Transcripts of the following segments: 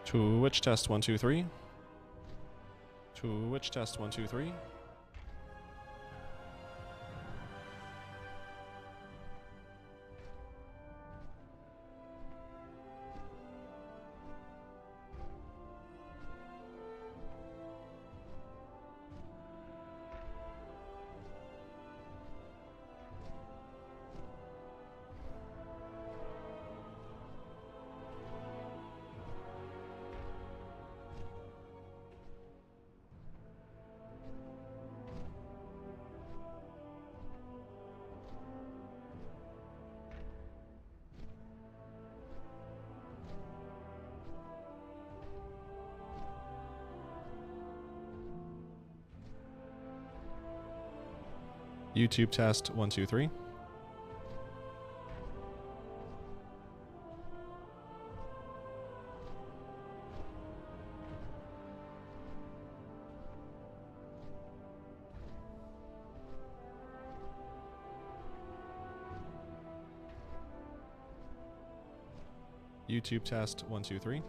Twitch test 1 2 3. Twitch test 1 2 3. YouTube test 1 2 3. YouTube test 1 2 3.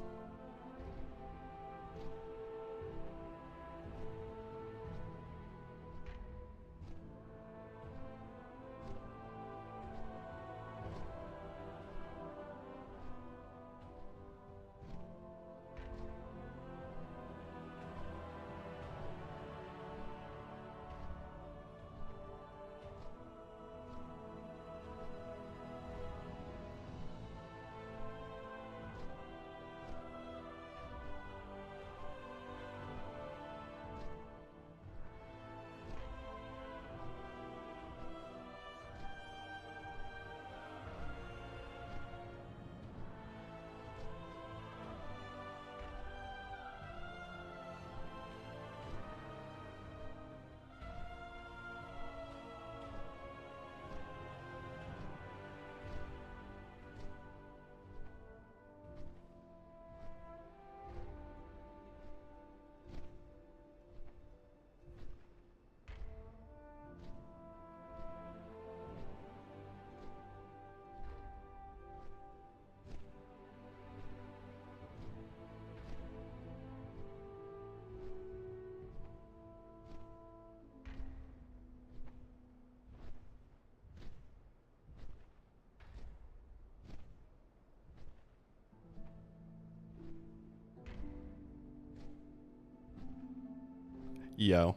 Yo.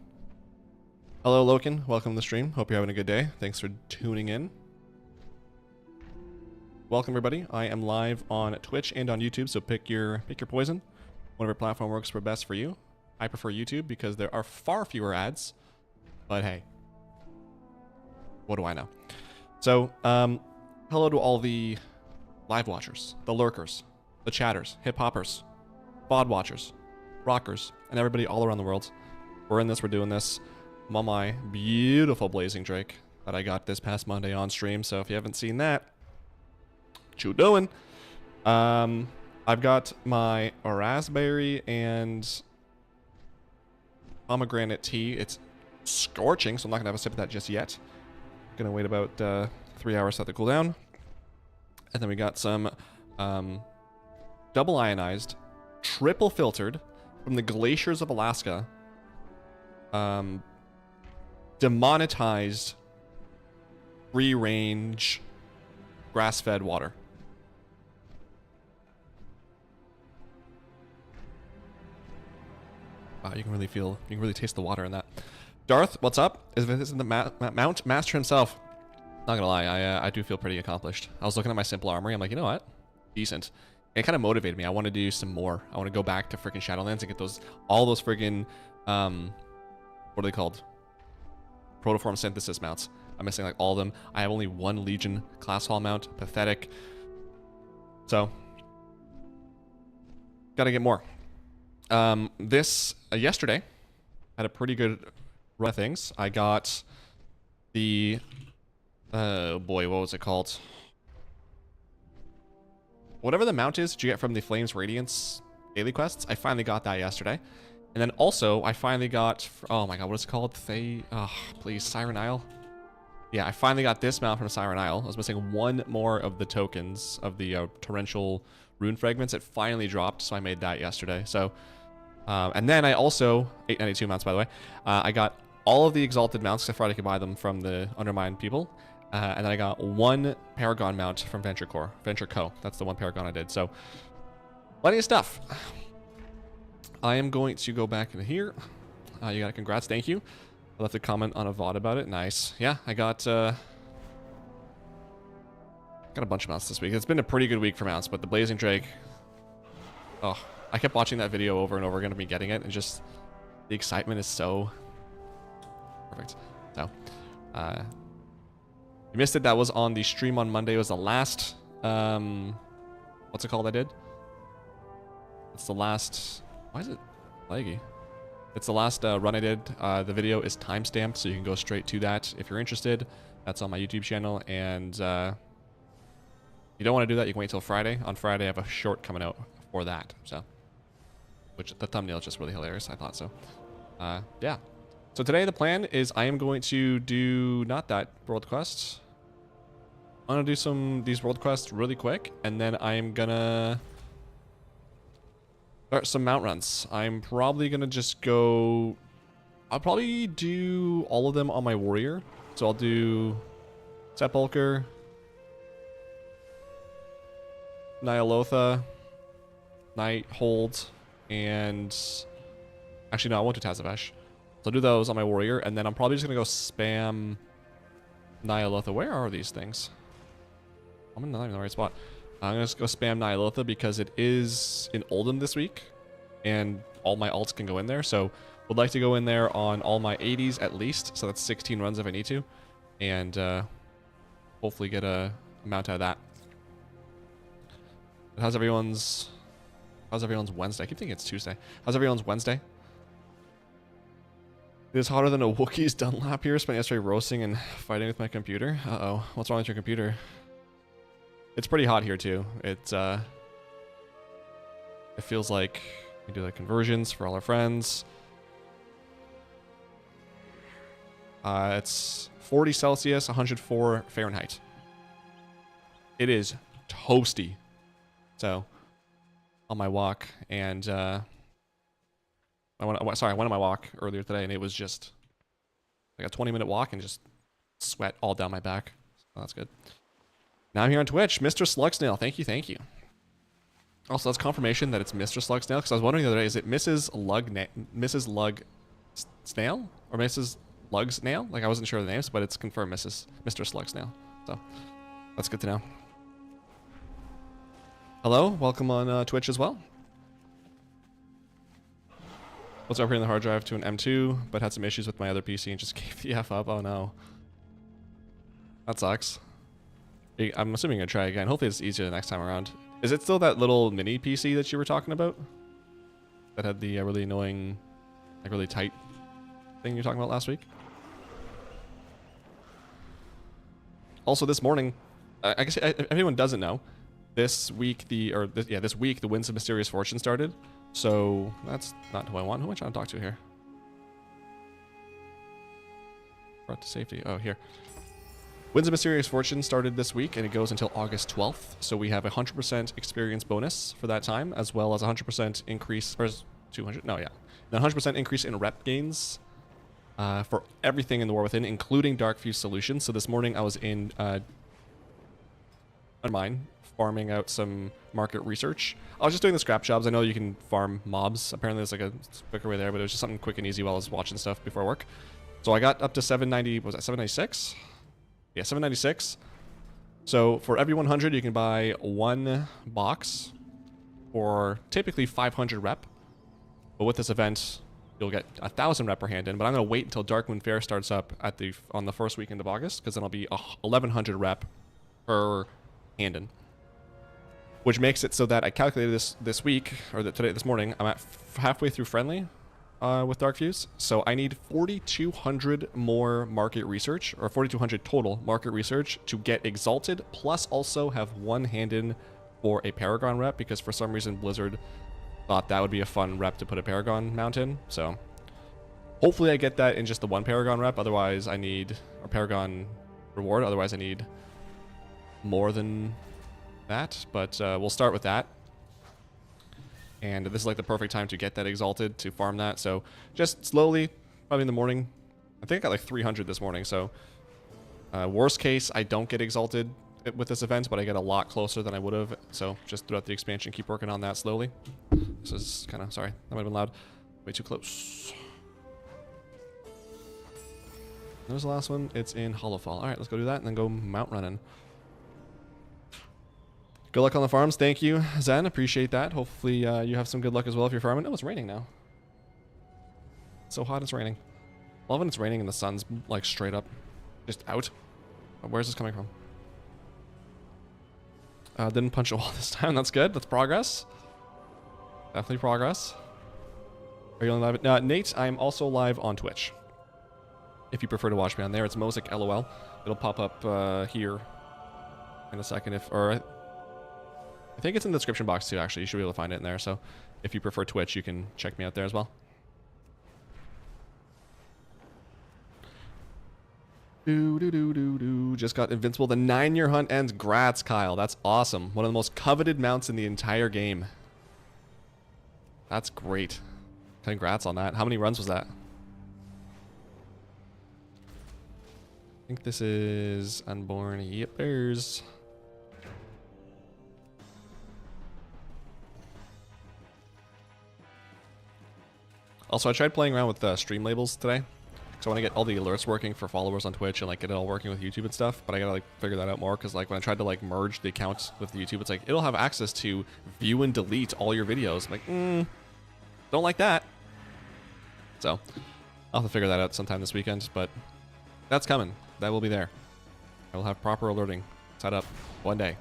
Hello, Loken. Welcome to the stream. Hope you're having a good day. Thanks for tuning in. Welcome, everybody. I am live on Twitch and on YouTube, so pick your poison. Whatever platform works for best for you. I prefer YouTube because there are far fewer ads. But hey, what do I know? So, hello to all the live watchers, the lurkers, the chatters, hip hoppers, VOD watchers, rockers, and everybody all around the world. We're in this, we're doing this. I'm on my beautiful Blazing Drake that I got this past Monday on stream, so if you haven't seen that, what you doing? I've got my raspberry and pomegranate tea. It's scorching, so I'm not gonna have a sip of that just yet. Gonna wait about 3 hours to let it cool down. And then we got some double ionized, triple filtered from the glaciers of Alaska. Demonetized free range grass-fed water. Wow, you can really taste the water in that. Darth, what's up? This is the Mount Master himself. Not gonna lie, I do feel pretty accomplished. I was looking at my simple armory, I'm like, you know what? Decent. It kind of motivated me. I want to do some more. I want to go back to freaking Shadowlands and get all those friggin' what are they called? Protoform synthesis mounts. I'm missing like all of them. I have only one Legion class hall mount. Pathetic. So, gotta get more. Yesterday, had a pretty good run of things. I got the, oh boy, what was it called? Whatever the mount is that you get from the Flames Radiance daily quests, I finally got that yesterday. And then also, I finally got, oh my god, what is it called? Please, Siren Isle? Yeah, I finally got this mount from Siren Isle. I was missing one more of the tokens of the torrential rune fragments. It finally dropped, so I made that yesterday. So, and then I also 892 mounts, by the way. I got all of the exalted mounts. I thought I could buy them from the Undermined people, and then I got one Paragon mount from Venture Co. That's the one Paragon I did. So, plenty of stuff. I am going to go back in here. You got congrats, thank you. I left a comment on a VOD about it. Nice. Yeah, I got a bunch of mounts this week. It's been a pretty good week for mounts, but the Blazing Drake. Oh, I kept watching that video over and over again of me getting it, and just the excitement is so perfect. So, you missed it. That was on the stream on Monday. It was the last. What's it called? I did. It's the last. Why is it laggy? It's the last run I did. The video is timestamped, so you can go straight to that if you're interested. That's on my YouTube channel, and you don't want to do that, you can wait till Friday. On Friday, I have a short coming out for that, so. Which, the thumbnail is just really hilarious, I thought so. Yeah. So today the plan is I am going to do, not that world quest. I'm going to do these world quests really quick, and then I am gonna start some mount runs. I'm probably gonna just go. I'll probably do all of them on my warrior. So I'll do Sepulcher, Ny'alotha, Nighthold, and actually no, I won't do Tazavesh. So I'll do those on my warrior, and then I'm probably just gonna go spam Ny'alotha. Where are these things? I'm not in the right spot. I'm going to go spam Ny'alotha because it is in Oldham this week, and all my alts can go in there. So would like to go in there on all my 80s at least, so that's 16 runs if I need to, and hopefully get a mount out of that. But how's everyone's Wednesday? I keep thinking it's Tuesday. How's everyone's Wednesday? It is hotter than a Wookiee's Dunlap here. Spent yesterday roasting and fighting with my computer. Uh-oh. What's wrong with your computer? It's pretty hot here too. It feels like we do like conversions for all our friends. It's 40 Celsius, 104 Fahrenheit. It is toasty. So on my walk, and I went on my walk earlier today, and it was just like a 20-minute walk and just sweat all down my back. So that's good. Now I'm here on Twitch, Mr. Slugsnail. Thank you, thank you. Also, that's confirmation that it's Mr. Slugsnail, because I was wondering the other day, is it Mrs. Lug Snail or Mrs. Lug Snail? Like, I wasn't sure of the names, but it's confirmed Mr. Slugsnail. So that's good to know. Hello, welcome on Twitch as well. Was upgrading the hard drive to an M2, but had some issues with my other PC and just gave the F up. Oh no. That sucks. I'm assuming you're gonna try again. Hopefully it's easier the next time around. Is it still that little mini PC that you were talking about? That had the really annoying, like really tight thing you were talking about last week? Also this morning, I guess if anyone doesn't know, this week this week the Winds of Mysterious Fortune started. So that's not who I want. Who am I trying to talk to here? Brought to safety. Oh, here. Winds of Mysterious Fortune started this week, and it goes until August 12th. So we have a 100% experience bonus for that time, as well as a 100% increase, or 200, no, yeah. A 100% increase in rep gains for everything in the War Within, including Dark Fuse Solutions. So this morning I was in mine, farming out some market research. I was just doing the scrap jobs. I know you can farm mobs. Apparently there's like a quicker way there, but it was just something quick and easy while I was watching stuff before work. So I got up to 790, was that 796? Yeah, 796. So for every 100, you can buy one box for typically 500 rep. But with this event, you'll get 1,000 rep per hand in. But I'm going to wait until Dark Moon Fair starts up on the first weekend of August, because then it'll be 1,100 rep per hand in. Which makes it so that I calculated this week, or this morning, I'm at halfway through friendly with Dark Fuse. So I need 4,200 more market research, or 4,200 total market research to get Exalted, plus also have one hand in for a Paragon rep, because for some reason Blizzard thought that would be a fun rep to put a Paragon mount in. So hopefully I get that in just the one Paragon rep. Otherwise I need a Paragon reward. Otherwise, I need more than that. But we'll start with that. And this is like the perfect time to get that exalted, to farm that. So just slowly, probably in the morning. I think I got like 300 this morning. So worst case, I don't get exalted with this event, but I get a lot closer than I would have. So just throughout the expansion, keep working on that slowly. This is kind of, sorry, that might have been loud. Way too close. There's the last one. It's in Hollowfall. All right, let's go do that and then go Mount Running. Good luck on the farms. Thank you, Zen. Appreciate that. Hopefully you have some good luck as well if you're farming. Oh, it's raining now. It's so hot it's raining. I love when it's raining and the sun's like straight up just out. Where's this coming from? Didn't punch a wall this time. That's good. That's progress. Definitely progress. Are you on live? Nate, I'm also live on Twitch. If you prefer to watch me on there, it's Mosic LOL. It'll pop up here in a second. I think it's in the description box too, actually. You should be able to find it in there. So if you prefer Twitch, you can check me out there as well. Just got Invincible. The 9-year hunt ends. Grats, Kyle. That's awesome. One of the most coveted mounts in the entire game. That's great. Congrats on that. How many runs was that? I think this is Unborn. Yep, there's... Also, I tried playing around with stream labels today. So I want to get all the alerts working for followers on Twitch and like get it all working with YouTube and stuff. But I gotta like figure that out more because like when I tried to like merge the accounts with YouTube, it's like it'll have access to view and delete all your videos. I'm like, don't like that. So I'll have to figure that out sometime this weekend. But that's coming. That will be there. I will have proper alerting set up one day.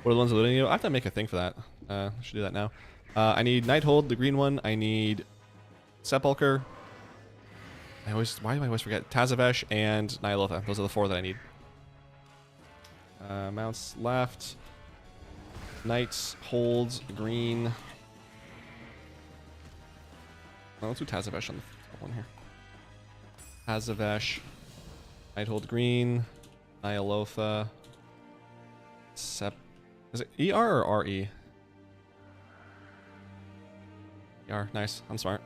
What are the ones alerting you? I have to make a thing for that. I should do that now. I need Nighthold, the green one. I need Sepulcher. Why do I always forget? Tazavesh and Ny'alotha. Those are the 4 that I need. Mounts left. Knights, holds, green. Oh, let's do Tazavesh on the one here. Tazavesh. Nighthold green. Ny'alotha. Is it ER or RE? Nice. I'm smart.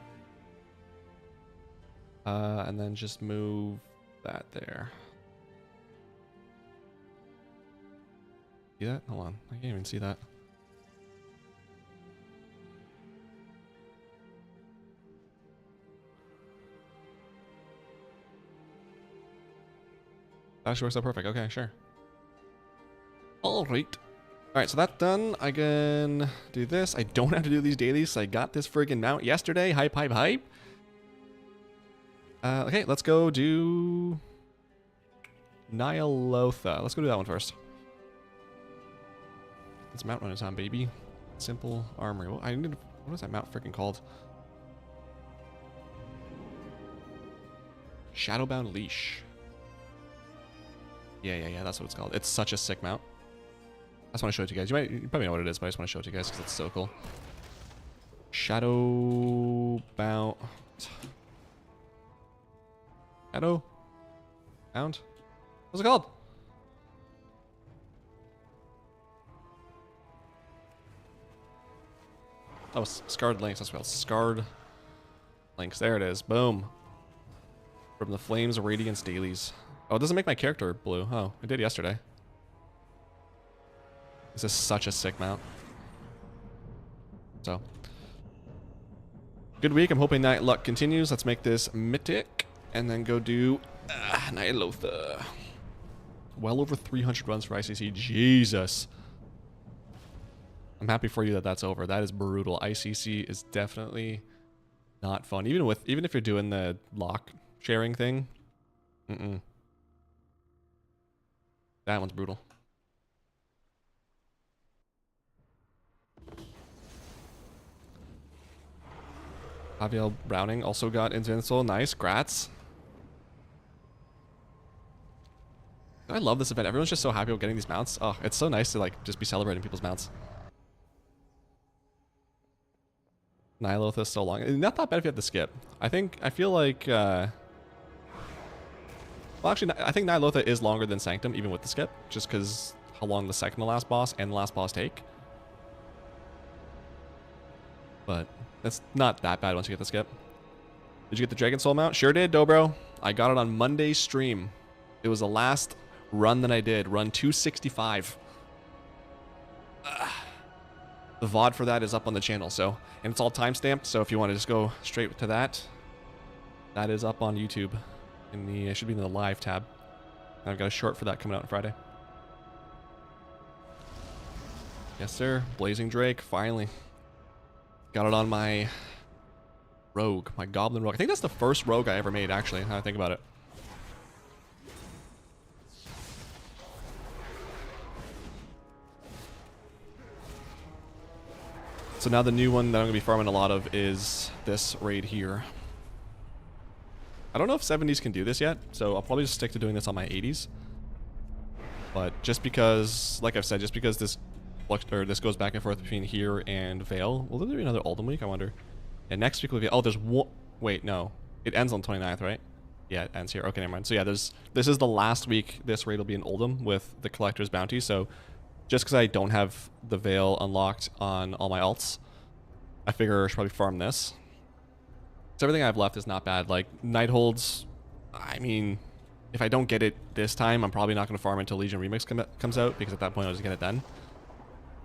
And then just move that there. See that? Hold on. I can't even see that. That actually works out perfect. Okay, sure. All right. All right, so that's done. I can do this. I don't have to do these dailies, so I got this friggin' mount yesterday. Hype, hype, hype. Okay, let's go do Ny'alotha. Let's go do that one first. It's Mount Run time, baby. Simple armory. Well, what is that mount freaking called? Shadowbound Leash. Yeah, that's what it's called. It's such a sick mount. I just want to show it to you guys. You probably know what it is, but I just want to show it to you guys because it's so cool. Shadowbound. Shadowbound? What's it called? Oh, Scarred Links. That's what it's called. Scarred Links. There it is. Boom. From the Flames of Radiance dailies. Oh, it doesn't make my character blue. Oh, it did yesterday. This is such a sick mount. So, good week. I'm hoping that luck continues. Let's make this Mythic and then go do Ny'alotha. Well over 300 runs for ICC. Jesus. I'm happy for you that that's over. That is brutal. ICC is definitely not fun. Even if you're doing the lock sharing thing. That one's brutal. Javier Browning also got Invincible. Nice. Grats. I love this event. Everyone's just so happy about getting these mounts. Oh, it's so nice to like just be celebrating people's mounts. Ny'alotha is so long. Not that bad if you have to skip. I feel like Well, actually, I think Ny'alotha is longer than Sanctum, even with the skip, just because how long the second to last boss and the last boss take. But that's not that bad once you get the skip. Did you get the Dragon Soul mount? Sure did, Dobro. I got it on Monday's stream. It was the last run that I did, run 265. The VOD for that is up on the channel, so, and it's all timestamped, so if you want to just go straight to that, that is up on YouTube. In the, it should be in the live tab. And I've got a short for that coming out on Friday. Yes, sir. Blazing Drake, finally. Got it on my rogue, my goblin rogue. I think that's the first rogue I ever made, actually, now I think about it. So now the new one that I'm going to be farming a lot of is this raid here. I don't know if 70s can do this yet, so I'll probably just stick to doing this on my 80s. But just because, like I've said, just because this goes back and forth between here and Vale. Will there be another Oldham week, I wonder? Yeah, next week will be... Oh, there's one... Wait, no. It ends on 29th, right? Yeah, it ends here. Okay, never mind. So yeah, this is the last week this raid will be in Oldham with the Collector's Bounty, so... Just because I don't have the Veil unlocked on all my alts, I figure I should probably farm this. So everything I have left is not bad. Like, Nightholds, I mean, if I don't get it this time, I'm probably not going to farm until Legion Remix comes out, because at that point I'll just get it then.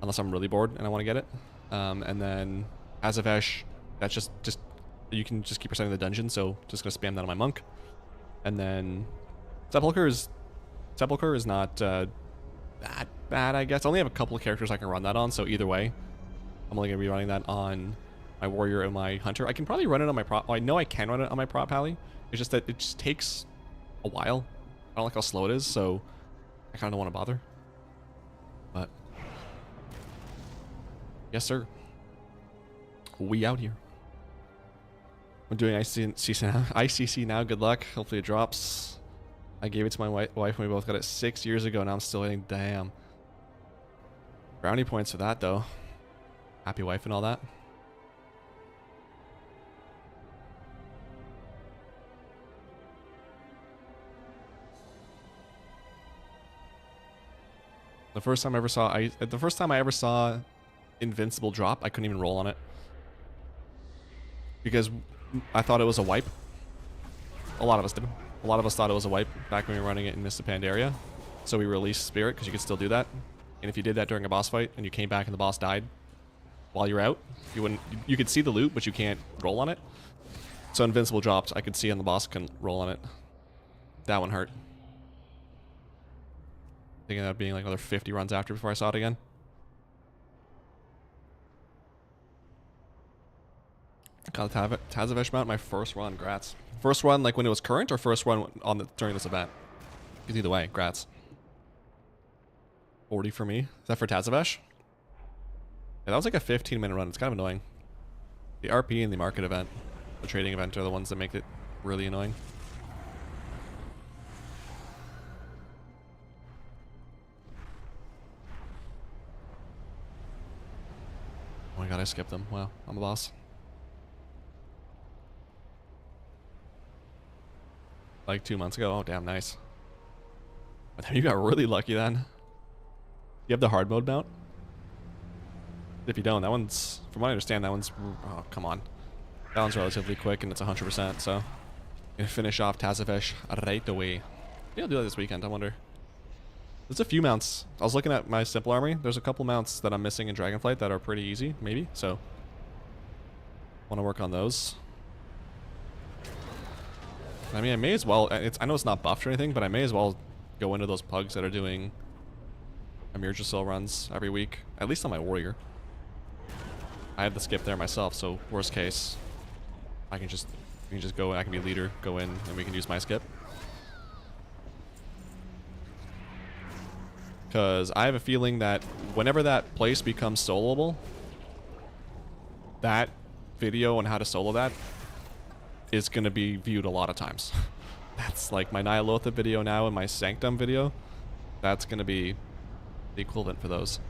Unless I'm really bored and I want to get it. And then Azavesh, that's just you can just keep resetting the dungeon, so just going to spam that on my monk. And then Sepulcher is not... that bad, I guess. I only have a couple of characters I can run that on, so either way, I'm only going to be running that on my warrior and my hunter. I can probably run it on my prop. Well, I know I can run it on my prop pally. It's just that it just takes a while. I don't like how slow it is, so I kind of don't want to bother. But yes, sir. We out here. I'm doing ICC now. Good luck. Hopefully it drops. I gave it to my wife and we both got it 6 years ago, and I'm still hitting. Damn. Brownie points for that, though. Happy wife and all that. The first time I ever saw Invincible drop, I couldn't even roll on it. Because I thought it was a wipe. A lot of us did. A lot of us thought it was a wipe back when we were running it in Mr. Pandaria. So we released Spirit because you could still do that. And if you did that during a boss fight and you came back and the boss died while you're out, you could see the loot, but you can't roll on it. So Invincible dropped. I could see and the boss couldn't roll on it. That one hurt. Thinking of that being like another 50 runs after before I saw it again. Got a Tazavesh mount, my first run, grats. First run like when it was current, or first run on during this event? Because either way, grats. 40 for me. Is that for Tazavesh? Yeah, that was like a 15-minute run. It's kind of annoying. The RP and the market event, the trading event, are the ones that make it really annoying. Oh my god, I skipped them. Wow, I'm a boss. Like 2 months ago. Oh, damn, nice. But you got really lucky then. You have the hard mode mount? If you don't, that one's, from what I understand, that one's, oh, come on. That one's relatively quick and it's 100%, so. You can finish off Tazavesh right away. Maybe I'll do that this weekend, I wonder. There's a few mounts. I was looking at my simple armory. There's a couple mounts that I'm missing in Dragonflight that are pretty easy, maybe, so. Want to work on those. I mean, I may as well, I know it's not buffed or anything, but I may as well go into those pugs that are doing Emergency runs every week, at least on my warrior. I have the skip there myself, so worst case, I can just go, I can be leader, go in, and we can use my skip. Because I have a feeling that whenever that place becomes soloable, that video on how to solo that is going to be viewed a lot of times. That's like my Ny'alotha video now and my Sanctum video. That's going to be the equivalent for those.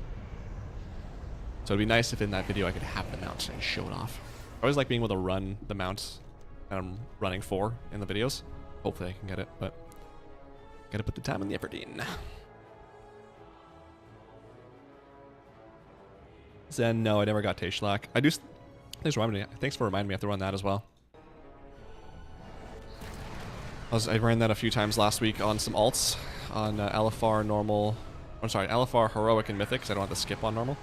So it'd be nice if in that video I could have the mount and show it off. I always like being able to run the mount that I'm running for in the videos. Hopefully I can get it, but Gotta put the time and the effort in. Zen, no, I never got Tayshlak. I do. Thanks for reminding me. I have to run that as well. I ran that a few times last week on some alts on LFR normal. I'm sorry, LFR heroic and mythic, because I don't have to skip on normal.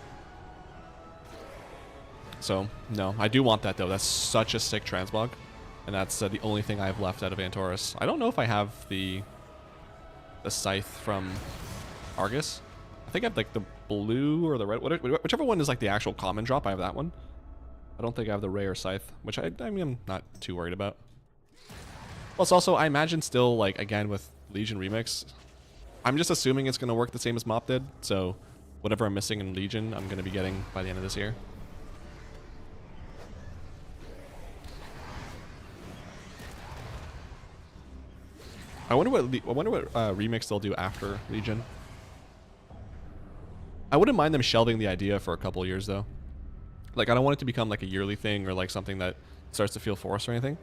So no, I do want that though. That's such a sick transmog, and that's the only thing I have left out of Antorus. I don't know if I have the scythe from Argus. I think I have like the blue or the red, whichever one is like the actual common drop. I have that one. I don't think I have the rare scythe, which I mean I'm not too worried about. Plus also I imagine still like again with Legion Remix, I'm just assuming it's going to work the same as Mop did. So whatever I'm missing in Legion, I'm going to be getting by the end of this year. I wonder what Remix they'll do after Legion. I wouldn't mind them shelving the idea for a couple of years though. Like I don't want it to become like a yearly thing or like something that starts to feel forced or anything.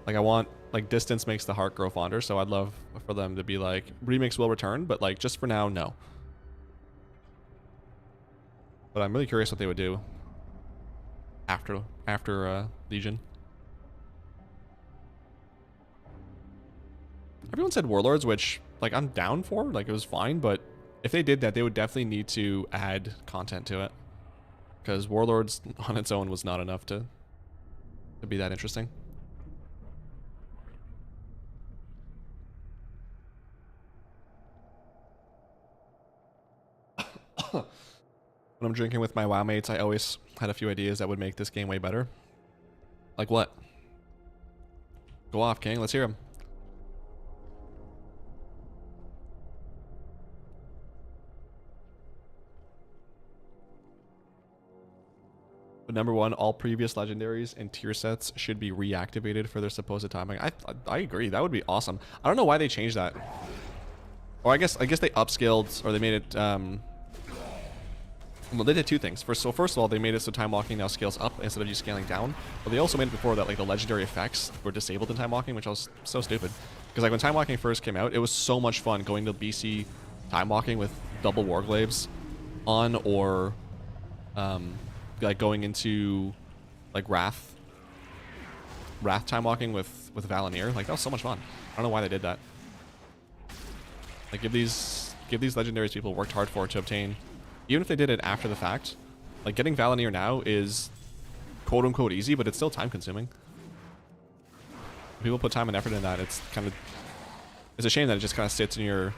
Like I want, like distance makes the heart grow fonder, so I'd love for them to be like, Remix will return, but like just for now, no. But I'm really curious what they would do after Legion. Everyone said Warlords, which like I'm down for, like it was fine, but if they did that, they would definitely need to add content to it. Because Warlords on its own was not enough to be that interesting. When I'm drinking with my WoW mates, I always had a few ideas that would make this game way better. Like what? Go off, King. Let's hear them. But number one, all previous legendaries and tier sets should be reactivated for their supposed timing. I agree. That would be awesome. I don't know why they changed that. Or I guess they upscaled, or they made it well, they did two things. First of all, they made it so time walking now scales up instead of you scaling down. But they also made it before that like the legendary effects were disabled in time walking, which was so stupid. Because like when time walking first came out, it was so much fun going to BC time walking with double warglaives on, or like going into like Wrath time walking with Val'anyr. Like that was so much fun. I don't know why they did that. Like give these legendaries people worked hard for to obtain. Even if they did it after the fact, like getting Val'anyr now is quote unquote easy, but it's still time consuming. If people put time and effort in that, it's a shame that it just kind of sits in your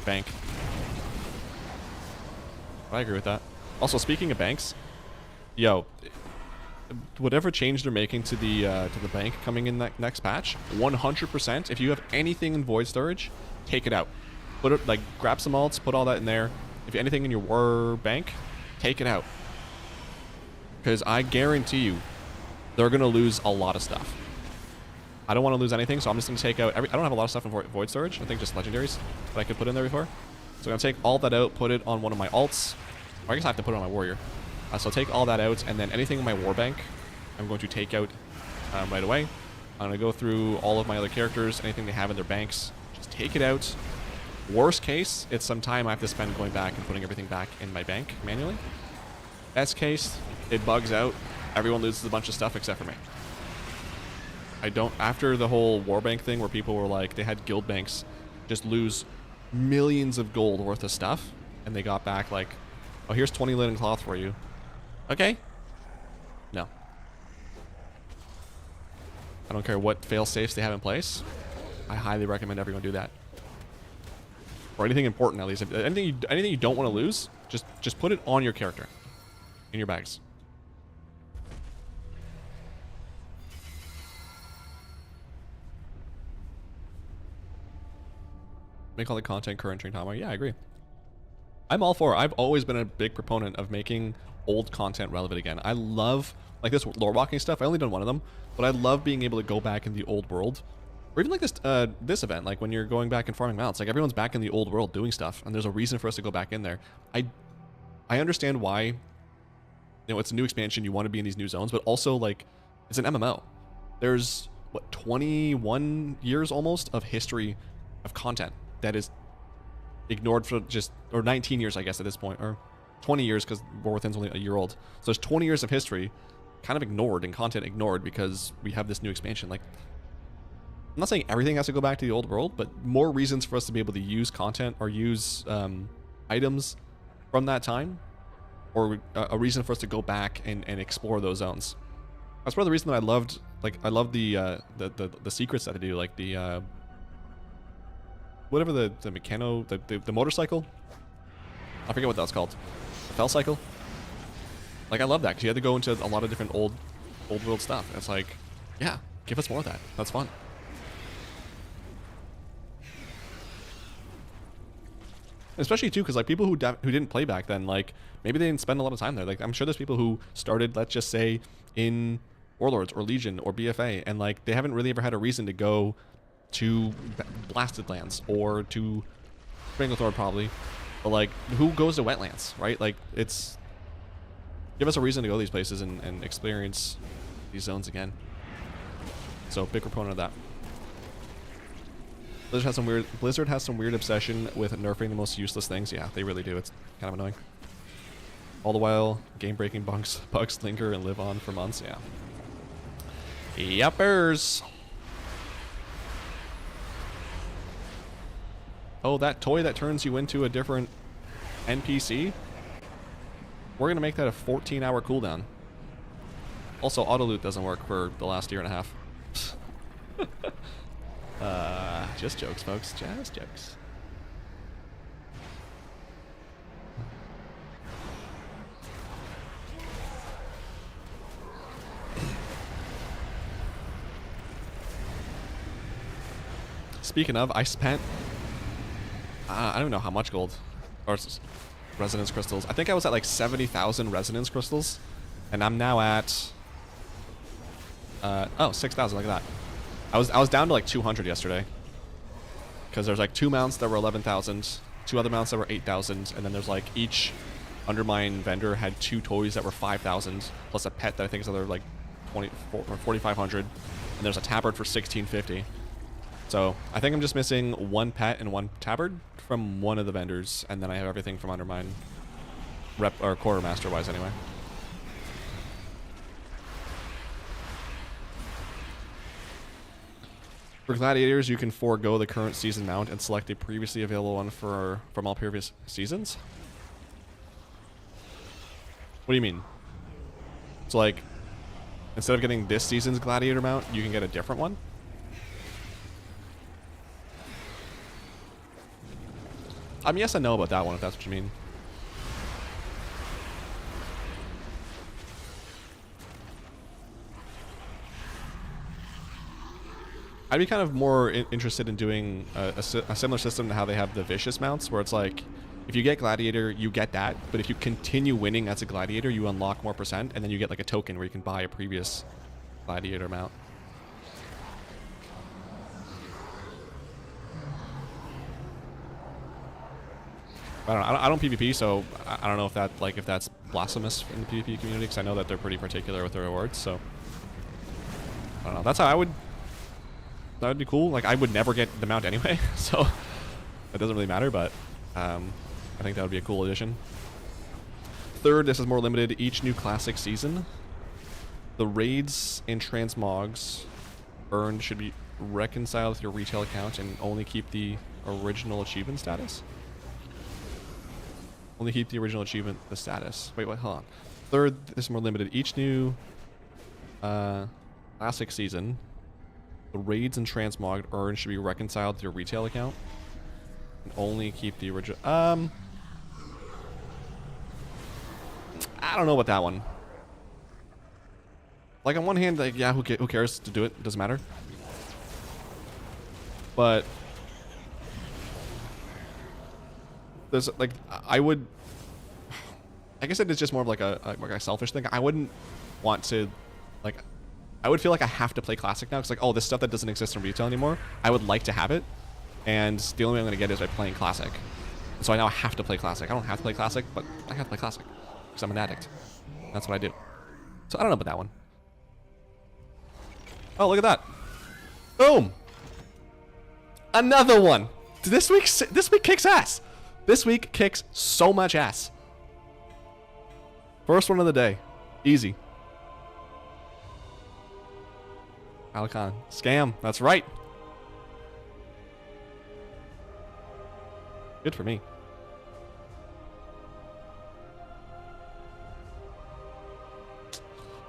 bank. But I agree with that. Also, speaking of banks, yo, whatever change they're making to the bank coming in that next patch, 100%. If you have anything in void storage, take it out. Put it like grab some alts, put all that in there. If you have anything in your war bank, take it out. Because I guarantee you, they're gonna lose a lot of stuff. I don't want to lose anything, so I'm just gonna take out I don't have a lot of stuff in void storage. I think just legendaries that I could put in there before. So I'm gonna take all that out, put it on one of my alts. Or I guess I have to put it on my warrior. So I'll take all that out, and then anything in my war bank, I'm going to take out right away. I'm gonna go through all of my other characters, anything they have in their banks, just take it out. Worst case, it's some time I have to spend going back and putting everything back in my bank manually. Best case, it bugs out. Everyone loses a bunch of stuff except for me. After the whole warbank thing where people were like, they had guild banks just lose millions of gold worth of stuff, and they got back like, oh, here's 20 linen cloth for you. Okay. No. I don't care what fail safes they have in place. I highly recommend everyone do that. Or anything important, at least. If anything you don't want to lose, just put it on your character, in your bags. Make all the content current during time. Yeah, I agree. I'm all for it. I've always been a big proponent of making old content relevant again. I love like this lore walking stuff. I only done one of them, but I love being able to go back in the old world. Or even like this event, like when you're going back and farming mounts, like everyone's back in the old world doing stuff, and there's a reason for us to go back in there. I understand why, you know, it's a new expansion, you want to be in these new zones, but also like it's an MMO. There's what 21 years almost of history of content that is ignored for just, or 19 years, I guess, at this point, or 20 years because War Within's only a year old. So there's 20 years of history kind of ignored and content ignored because we have this new expansion. Like, I'm not saying everything has to go back to the old world, but more reasons for us to be able to use content or use items from that time, or a reason for us to go back and explore those zones. That's part of the reason that I loved, like, I love the secrets that they do, like the whatever the mechano, the motorcycle. I forget what that's called. The fell cycle. Like, I love that because you had to go into a lot of different old world stuff. It's like, yeah, give us more of that. That's fun. Especially too, because like people who didn't play back then, like maybe they didn't spend a lot of time there. Like, I'm sure there's people who started, let's just say, in Warlords or Legion or BFA, and like they haven't really ever had a reason to go to Blasted Lands or to Stranglethorn probably. But like, who goes to Wetlands, right? Like, it's, give us a reason to go these places and experience these zones again. So, big proponent of that. Blizzard has some weird obsession with nerfing the most useless things. Yeah, they really do. It's kind of annoying. All the while, game-breaking bugs linger and live on for months. Yeah. Yuppers. Oh, that toy that turns you into a different NPC? We're going to make that a 14-hour cooldown. Also, auto loot doesn't work for the last year and a half. Just jokes, folks. Just jokes. Speaking of, I spent... I don't know how much gold. Or resonance crystals. I think I was at like 70,000 resonance crystals. And I'm now at... oh, 6,000, look at that. I was down to like 200 yesterday. Because there's like 2 mounts that were 11,000, 2 other mounts that were 8,000, and then there's like each Undermine vendor had 2 toys that were 5,000, plus a pet that I think is another like 4,500, and there's a tabard for 1,650. So I think I'm just missing 1 pet and 1 tabard from one of the vendors, and then I have everything from Undermine, rep or quartermaster wise anyway. For gladiators, you can forego the current season mount and select a previously available one from all previous seasons. What do you mean? So like, instead of getting this season's gladiator mount, you can get a different one? I mean, yes, I know about that one, if that's what you mean. I'd be kind of more interested in doing a similar system to how they have the vicious mounts, where it's like, if you get gladiator, you get that, but if you continue winning as a gladiator, you unlock more %, and then you get like a token where you can buy a previous gladiator mount. I don't PvP, so I don't know if that if that's blasphemous in the PvP community, because I know that they're pretty particular with their rewards. So I don't know. That's how I would. That would be cool. Like, I would never get the mount anyway, so it doesn't really matter. But I think that would be a cool addition. Third, this is more limited. Each new classic season, the raids and transmogs earned should be reconciled with your retail account and only keep the original achievement status. Only keep the original achievement, the status. Wait, hold on. Third, this is more limited. Each new classic season, the raids and transmog earned should be reconciled to your retail account and only keep the original. I don't know about that one. Like, on one hand, like, yeah, who cares to do it? It doesn't matter. But there's like, I guess it is just more of like a selfish thing. I wouldn't want to, like, I would feel like I have to play classic now. It's like, oh, this stuff that doesn't exist in retail anymore, I would like to have it, and the only way I'm going to get it is by playing classic. So I now have to play classic. I don't have to play classic, but I have to play classic because I'm an addict. That's what I do. So I don't know about that one. Oh, look at that. Boom. Another one. This week kicks ass. This week kicks so much ass. First one of the day. Easy. Alicon. Scam. That's right. Good for me.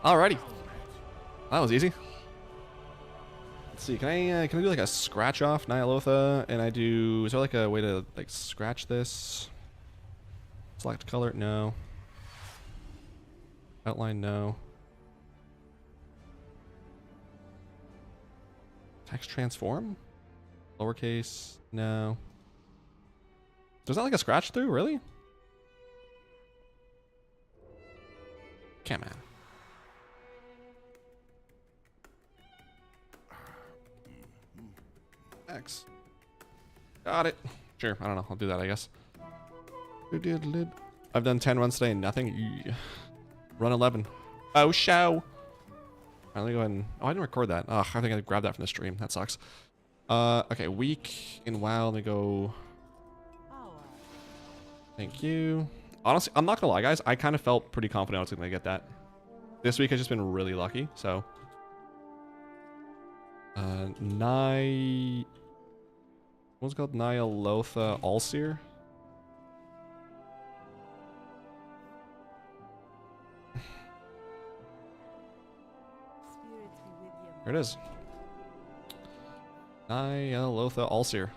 Alrighty. That was easy. Let's see. Can I do like a scratch off Ny'alotha? And I do. Is there like a way to like scratch this? Select color? No. Outline? No. Text transform? Lowercase? No. There's not like a scratch through, really? Can't, man. X. Got it. Sure, I don't know. I'll do that, I guess. I've done 10 runs today and nothing. Run 11. Oh, show. Let me go ahead and... Oh, I didn't record that. Ugh, I think I grabbed that from the stream. That sucks. Okay, week in WoW. Let me go... Thank you. Honestly, I'm not gonna lie, guys. I kind of felt pretty confident I was gonna get that. This week has just been really lucky, so... What's it called? Ny'alotha ALLSEER? There it is. Ny'alotha ALLSEER.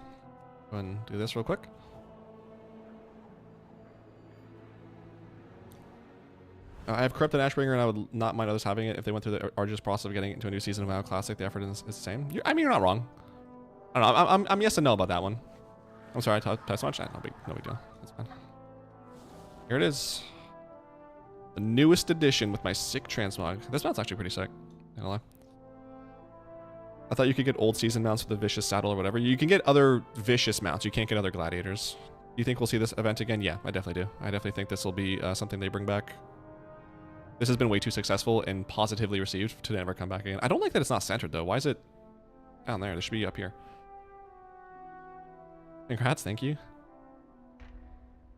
Go ahead and do this real quick. I have Corrupted Ashbringer, and I would not mind others having it if they went through the arduous process of getting it into a new season of WoW Classic. The effort is the same. I mean, you're not wrong. I don't know. I'm yes and no about that one. I'm sorry I talked so much. No big deal. That's fine. Here it is. The newest edition with my sick transmog. This mount's actually pretty sick. Not gonna lie. I thought you could get old season mounts with a vicious saddle or whatever. You can get other vicious mounts. You can't get other gladiators. Do you think we'll see this event again? Yeah, I definitely do. I definitely think this will be something they bring back. This has been way too successful and positively received to never come back again. I don't like that it's not centered, though. Why is it down there? This should be up here. Congrats, thank you.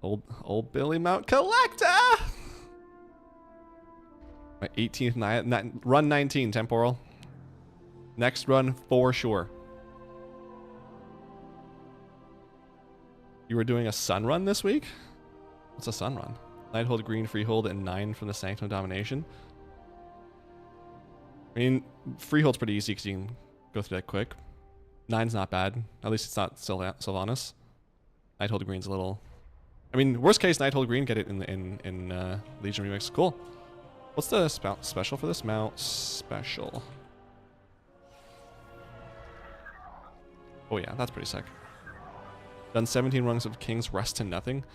Old Billy Mount Collector! My 18th run 19 temporal. Next run for sure. You were doing a sun run this week? What's a sun run? Nighthold, Green, Freehold, and 9 from the Sanctum Domination. I mean, Freehold's pretty easy because you can go through that quick. 9's not bad. At least it's not Sylvanas. Nighthold Green's a little... I mean, worst case, Nighthold Green, get it in Legion Remix. Cool. What's the special for this? Mount Special. Oh yeah, that's pretty sick. Done 17 runs of King's Rest to nothing.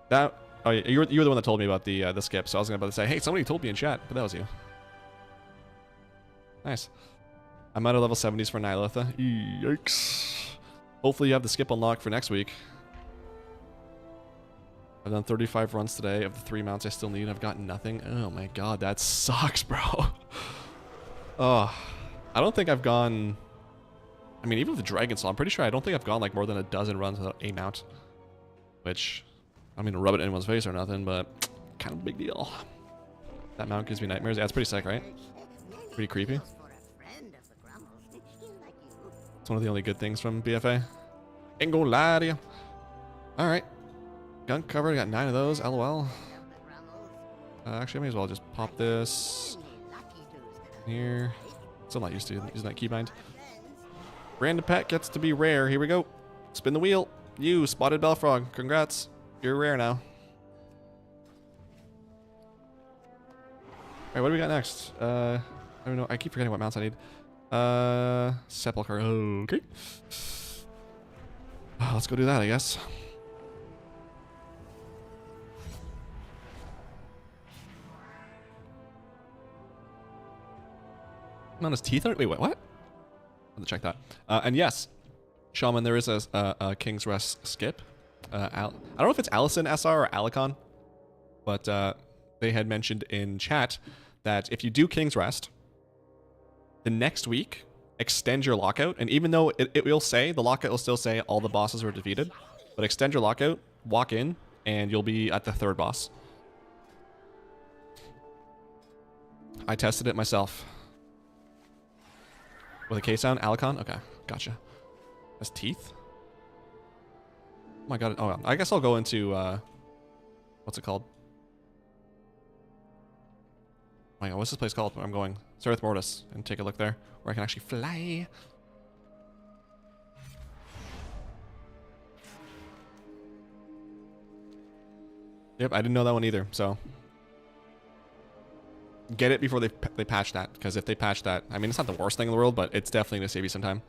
That... Oh yeah, you were the one that told me about the skip, so I was about to say, hey, somebody told me in chat, but that was you. Nice. I'm at a level 70s for Ny'alotha. Yikes. Hopefully you have the skip unlocked for next week. I've done 35 runs today. Of the 3 mounts I still need, I've gotten nothing. Oh my god, that sucks, bro. Oh, I don't think I've gone... I mean, even with the Dragon Soul, I'm pretty sure I don't think I've gone like more than a dozen runs without a mount. Which, I mean, rub it in anyone's face or nothing, but kind of a big deal. That mount gives me nightmares. Yeah, it's pretty sick, right? Pretty creepy. It's one of the only good things from BFA. Ain't gonna lie to you. Alright. Gun covered, got 9 of those, LOL. Actually, I may as well just pop this here. Still not used to using that keybind. Random pet gets to be rare. Here we go. Spin the wheel. You, Spotted Bellfrog. Congrats. You're rare now. Alright, what do we got next? I don't know. I keep forgetting what mounts I need. Sepulcher. Okay. Let's go do that, I guess. On his teeth? Wait, what? Let me check that. And yes, Shaman, there is a King's Rest skip. I don't know if it's Allison SR or Alicon, but they had mentioned in chat that if you do King's Rest, the next week extend your lockout, and even though it will say, the lockout will still say all the bosses were defeated, but extend your lockout, walk in, and you'll be at the 3rd boss. I tested it myself. With a K sound, Alicon? Okay, gotcha. Has teeth? Oh my god, oh, I guess I'll go into, what's it called? Oh my god, what's this place called where I'm going? Earth Mortis, and take a look there, where I can actually fly. Yep, I didn't know that one either, so. Get it before they patch that, because if they patch that, I mean, it's not the worst thing in the world, but it's definitely going to save you some time.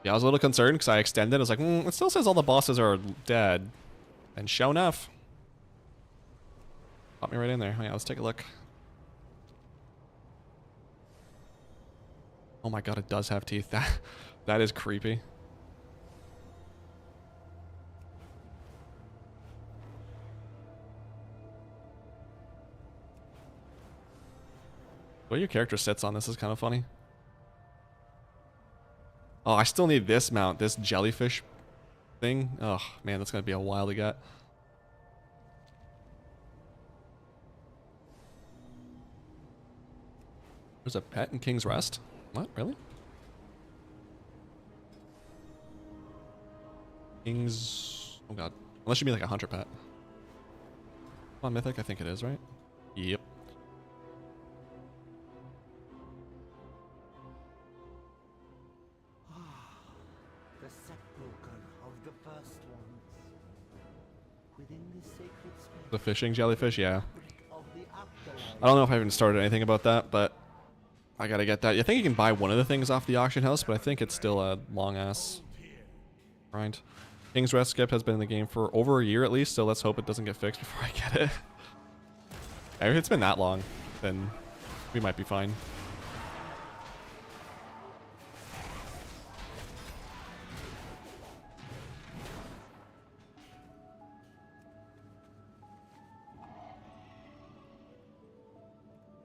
Yeah, I was a little concerned because I extended. I was like, it still says all the bosses are dead. And sure enough. Pop me right in there. Oh, yeah, let's take a look. Oh my god, it does have teeth. That is creepy. The way your character sits on this is kind of funny. Oh, I still need this mount, this jellyfish thing. Oh, man, that's going to be a while to get. There's a pet in King's Rest? What? Really? King's... Oh, God. Unless you mean like a hunter pet. On Mythic, I think it is, right? Yep. The sepulcher of the first ones. Within this sacred space, The fishing jellyfish, yeah. of the afterlife. I don't know if I even started anything about that, but I gotta get that. I think you can buy one of the things off the auction house, but I think it's still a long-ass grind. King's Rest skip has been in the game for over a year at least, so let's hope it doesn't get fixed before I get it. If it's been that long, then we might be fine.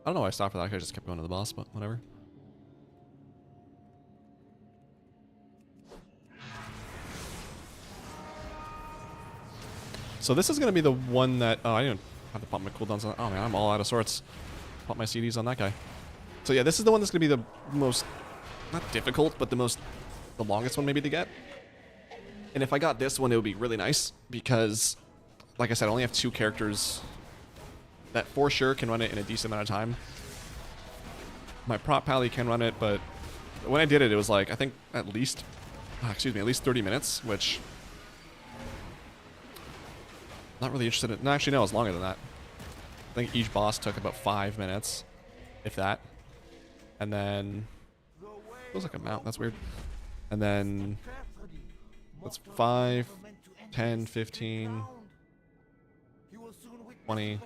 I don't know why I stopped for that. I just kept going to the boss, but whatever. So this is going to be the one that... Oh, I didn't have to pop my cooldowns on... Oh, man, I'm all out of sorts. Pop my CDs on that guy. So yeah, this is the one that's going to be the most... Not difficult, but the longest one maybe to get. And if I got this one, it would be really nice. Because, like I said, I only have 2 characters that for sure can run it in a decent amount of time. My prop pally can run it, but when I did it, it was like, I think at least 30 minutes, which... Not really interested in... No, actually, no, it's longer than that. I think each boss took about 5 minutes, if that. And then... Feels like a mount, that's weird. And then... That's 5, 10, 15, 20,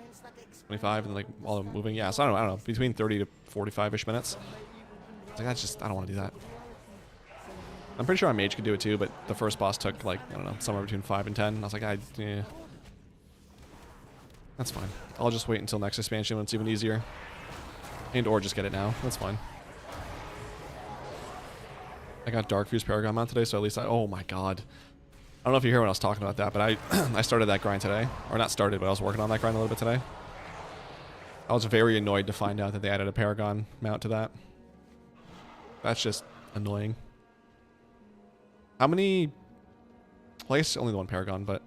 25, and then like while I'm moving. Yeah, so I don't know, between 30 to 45-ish minutes. It's like, that's just... I don't want to do that. I'm pretty sure my mage could do it too, but the first boss took like, I don't know, somewhere between 5 and 10. I was like, yeah. That's fine. I'll just wait until next expansion when it's even easier. And or just get it now. That's fine. I got Dark Fuse Paragon mount today, so at least oh my god. I don't know if you hear when I was talking about that, but I started that grind today. Or not started, but I was working on that grind a little bit today. I was very annoyed to find out that they added a Paragon mount to that. That's just annoying. How many... Well, I guess only the one Paragon, but...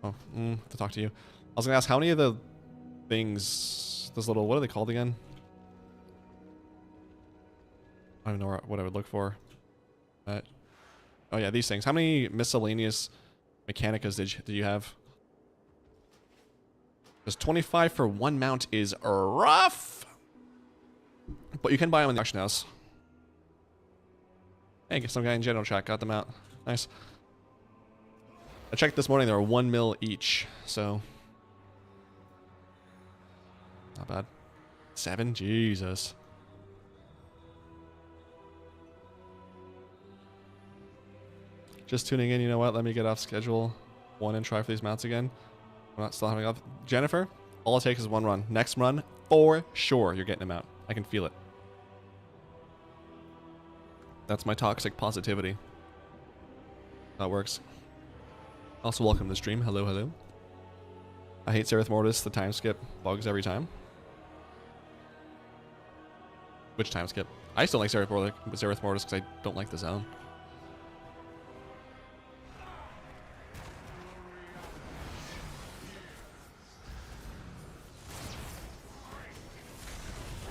Oh, to talk to you. I was going to ask, how many of the things... Those little... What are they called again? I don't even know what I would look for. Oh yeah, these things. How many miscellaneous Mechanicas did you have? Because 25 for one mount is rough! But you can buy them in the auction house. Hey, some guy in general chat got them out. Nice. I checked this morning, they were 1 mil each, so... Not bad. 7? Jesus. Just tuning in, you know what? Let me get off schedule 1 and try for these mounts again. I'm not still having up. Jennifer, all it takes is 1 run. Next run, for sure, you're getting them out. I can feel it. That's my toxic positivity. That works. Also, welcome to the stream. Hello, hello. I hate Seraph Mortis. The time skip bugs every time. Which time skip? I still like Seraph Mortis because I don't like the zone.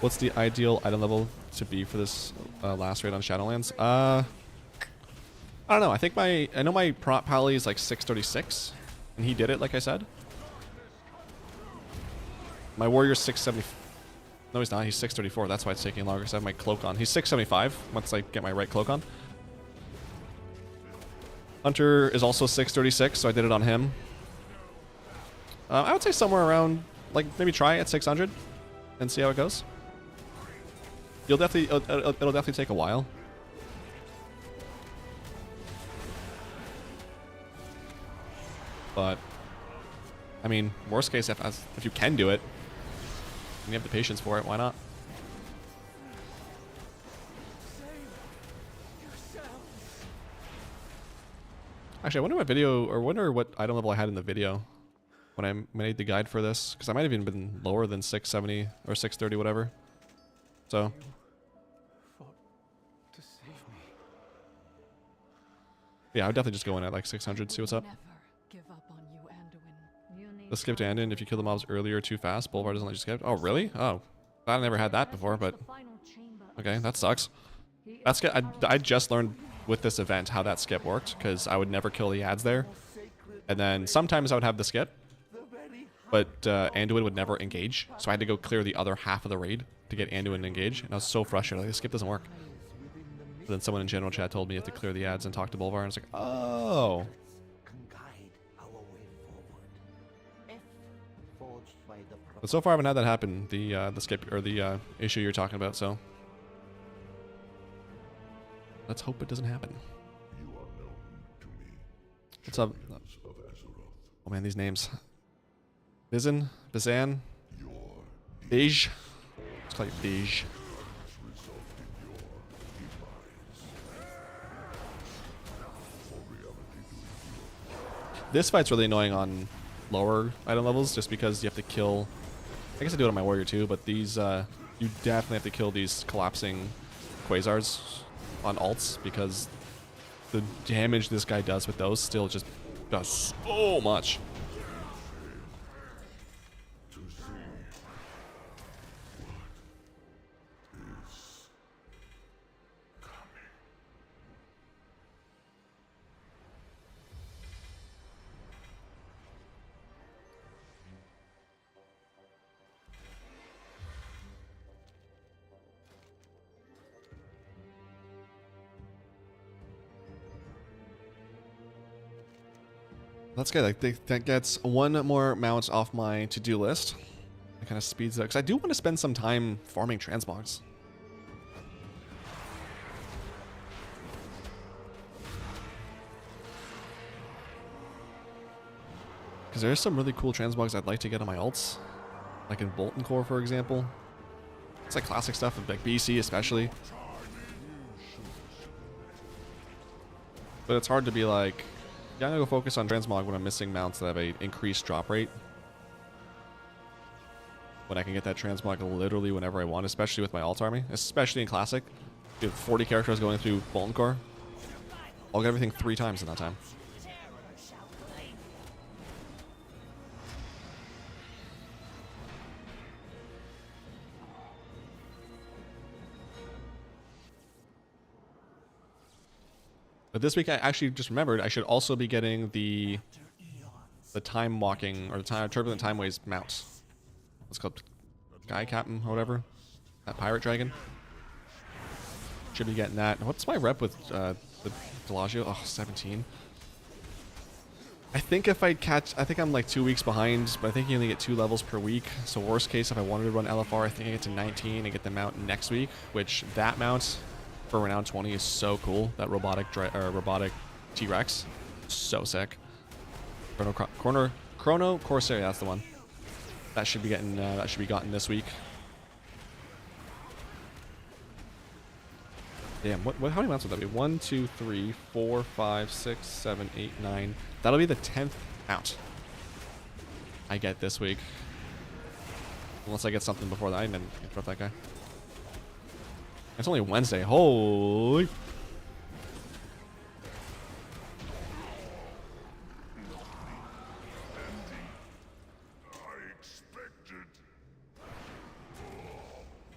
What's the ideal item level to be for this last raid on Shadowlands? I don't know. I know my prop pally is like 636, and he did it like I said. My warrior's 670. No, he's not. He's 634. That's why it's taking longer. Because I have my cloak on. He's 675 once I get my right cloak on. Hunter is also 636, so I did it on him. I would say somewhere around, like maybe try at 600 and see how it goes. You'll definitely, it'll definitely take a while. But, I mean, worst case, if you can do it, and you have the patience for it, why not? Actually, I wonder what video, or wonder what item level I had in the video when I made the guide for this, because I might have even been lower than 670 or 630, whatever. So. Yeah, I would definitely just go in at like 600, see what's up. Let's skip to Anduin. If you kill the mobs earlier or too fast, Boulevard doesn't let you skip. Oh, really? Oh, I never had that before, but okay, that sucks. That skip, I just learned with this event how that skip worked, because I would never kill the ads there, and then sometimes I would have the skip, but Anduin would never engage, so I had to go clear the other half of the raid to get Anduin to engage, and I was so frustrated. Like, this skip doesn't work. But then someone in general chat told me you have to clear the ads and talk to Boulevard, and I was like, oh. But so far I haven't had that happen, the skip, or the issue you're talking about, so. Let's hope it doesn't happen. What's up? Oh man, these names. Bizan? Bizan? Bij? Let's call you Bij. This fight's really annoying on lower item levels, just because you have to kill. I guess I do it on my warrior too, but these you definitely have to kill these collapsing quasars on alts, because the damage this guy does with those still just does so much. That's good. Like that gets one more mount off my to-do list. It kind of speeds it up, because I do want to spend some time farming transmogs. Because there's some really cool transmogs I'd like to get on my alts, like in Bolton Core, for example. It's like classic stuff, like BC especially. But it's hard to be like, yeah, I'm gonna go focus on transmog when I'm missing mounts that have a increased drop rate. When I can get that transmog literally whenever I want, especially with my alt army, especially in classic. You have 40 characters going through Bolton Core. I'll get everything 3 times in that time. But this week I actually just remembered I should also be getting the time walking, or the turbulent timeways mount. What's it called? Sky Captain or whatever. That pirate dragon. Should be getting that. What's my rep with the Delagio? Oh, 17. I think if I catch, I think I'm like 2 weeks behind, but I think you only get 2 levels per week. So worst case, if I wanted to run LFR, I think I get to 19 and get the mount next week, which that mount for renown 20 is so cool. That robotic T-Rex, so sick. Chrono Corsair, that's the one. That should be getting gotten this week. Damn, how many mounts would that be? 1, 2, 3, 4, 5, 6, 7, 8, 9. That'll be the 10th mount I get this week. Unless I get something before that. I didn't interrupt that guy. It's only Wednesday. Holy.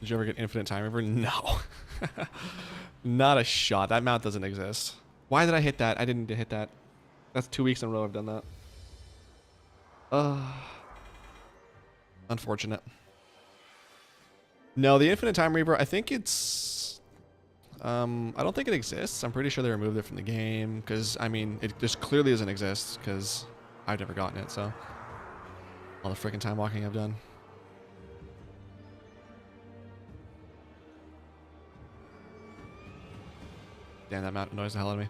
Did you ever get infinite time river? No. Not a shot. That mount doesn't exist. Why did I hit that? I didn't hit that. That's 2 weeks in a row I've done that. Unfortunate. No, the infinite time reaver, I think it's... I don't think it exists. I'm pretty sure they removed it from the game. Because, I mean, it just clearly doesn't exist. Because I've never gotten it, so... All the freaking time walking I've done. Damn, that mount annoys the hell out of me.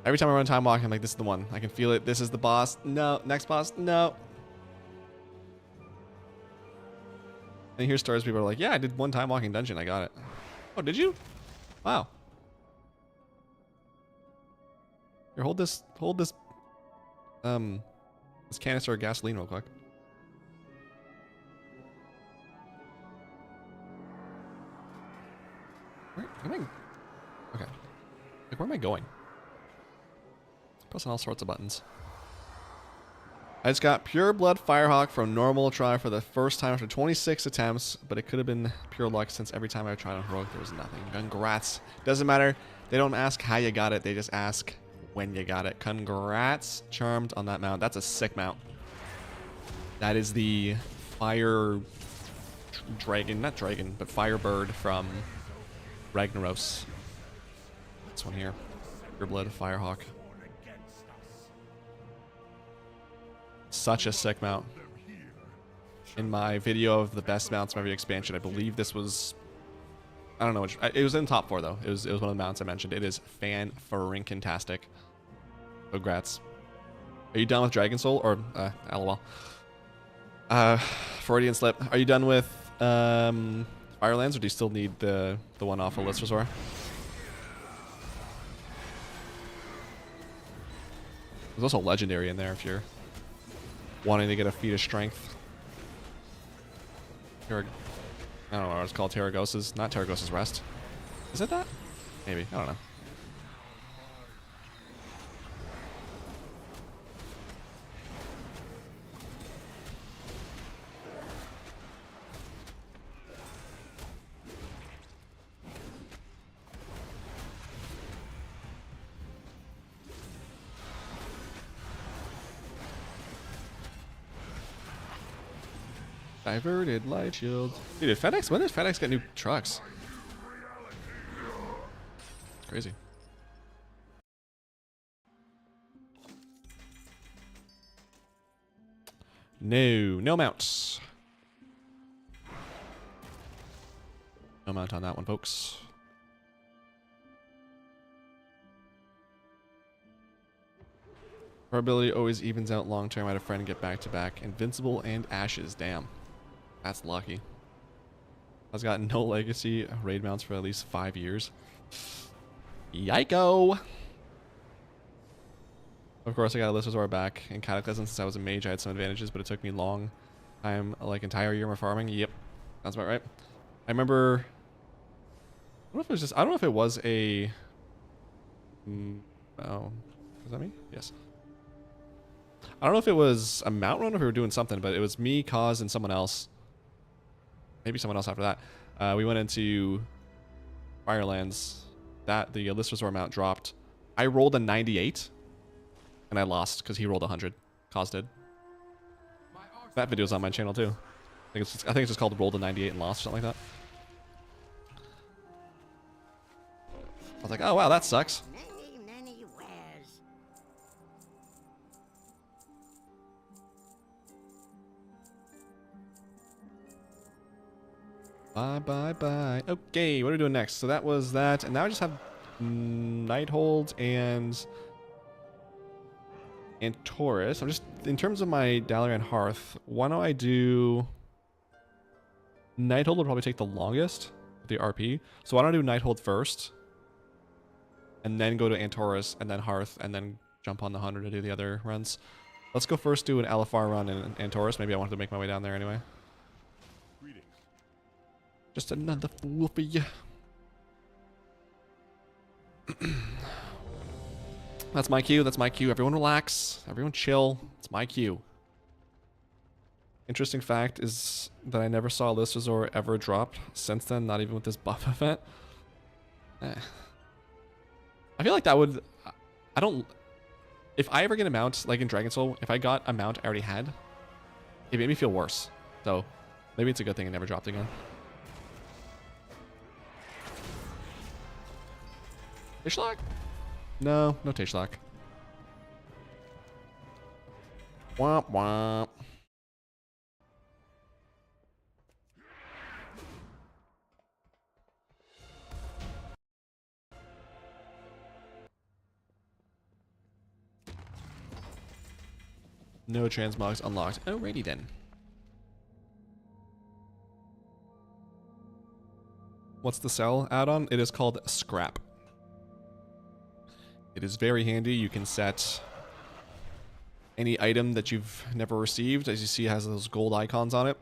Every time I run time walking, I'm like, this is the one. I can feel it. This is the boss. No. Next boss. No. And you hear stories, people are like, yeah, I did one time walking dungeon. I got it. Oh, did you? Wow. Here, hold this canister of gasoline real quick. Where am I? Okay. Like, where am I going? Pressing all sorts of buttons. I just got Pure Blood Firehawk from normal try for the first time after 26 attempts, but it could have been pure luck since every time I tried on heroic there was nothing. Congrats. Doesn't matter. They don't ask how you got it. They just ask when you got it. Congrats, Charmed, on that mount. That's a sick mount. That is the fire dragon, not dragon, but firebird from Ragnaros. This one here. Pure Blood Firehawk. Such a sick mount. In my video of the best mounts from every expansion, I believe this was... I don't know which... It was in top 4, though. It was one of the mounts I mentioned. It is fan-freaking-tastic. Congrats. Are you done with Dragon Soul? Or, LOL. Freudian slip. Are you done with Firelands, or do you still need the one off of ALLSEER? There's also Legendary in there if you're wanting to get a feat of strength. I don't know what it's called. Terragos's. Not Terragos's Rest. Is it that? Maybe. I don't know. Diverted light shield. Dude, did FedEx? When did FedEx get new trucks? Crazy. No mounts. No mount on that one, folks. Our ability always evens out long term. I had a friend get back to back. Invincible and Ashes. Damn. That's lucky. I've got no legacy raid mounts for at least 5 years. Yiko! Of course, I got ALLSEER back in Cataclysm since I was a mage. I had some advantages, but it took me long time, like entire year of farming. Yep, that's about right. I remember. I don't know if it was just. I don't know if it was a. Oh, is that me? Yes. I don't know if it was a mount run or if we were doing something, but it was me, Cause, and someone else. Maybe someone else after that. We went into Firelands. That the ALLSEER mount dropped. I rolled a 98, and I lost because he rolled 100. Cause did. That video's on my channel too. I think it's just called Rolled a 98 and Lost or something like that. I was like, oh wow, that sucks. Bye. Okay, what are we doing next? So that was that, and now I just have Nighthold and Antorus. I'm just, in terms of my Dalaran Hearth, why don't I do... Nighthold will probably take the longest, the RP. So why don't I do Nighthold first, and then go to Antorus, and then Hearth, and then jump on the 100 to do the other runs. Let's go first do an LFR run in Antorus. Maybe I wanted to make my way down there anyway. Greetings. Just another fool for you. That's my cue. That's my cue. Everyone relax. Everyone chill. It's my cue. Interesting fact is that I never saw List Resort ever dropped since then, not even with this buff event. I feel like that would... I don't... If I ever get a mount, like in Dragon Soul, if I got a mount I already had, it made me feel worse. So, maybe it's a good thing it never dropped again. Tishlock? No, no Tishlock. Womp womp. No transmogs unlocked. Alrighty then. What's the sell add-on? It is called Scrap. It is very handy. You can set any item that you've never received. As you see, it has those gold icons on it.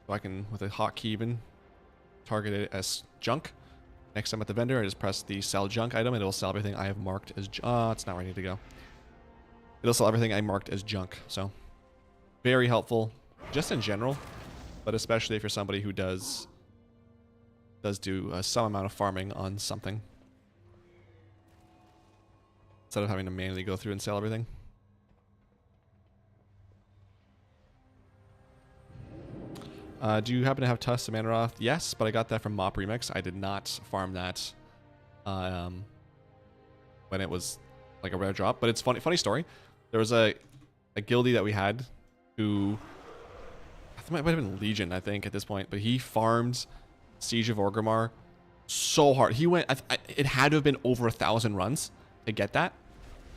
So I can, with a hotkey even, target it as junk. Next time at the vendor, I just press the sell junk item and it will sell everything I have marked as it's not ready to go. It'll sell everything I marked as junk. So, very helpful, just in general, but especially if you're somebody who does do some amount of farming on something. Instead of having to manually go through and sell everything. Do you happen to have To Ny'alotha? Yes, but I got that from Mop Remix. I did not farm that when it was like a rare drop. But it's funny story. There was a guildie that we had who... it might have been Legion, I think, at this point. But he farmed Siege of Orgrimmar so hard. He went... it had to have been over 1,000 runs to get that.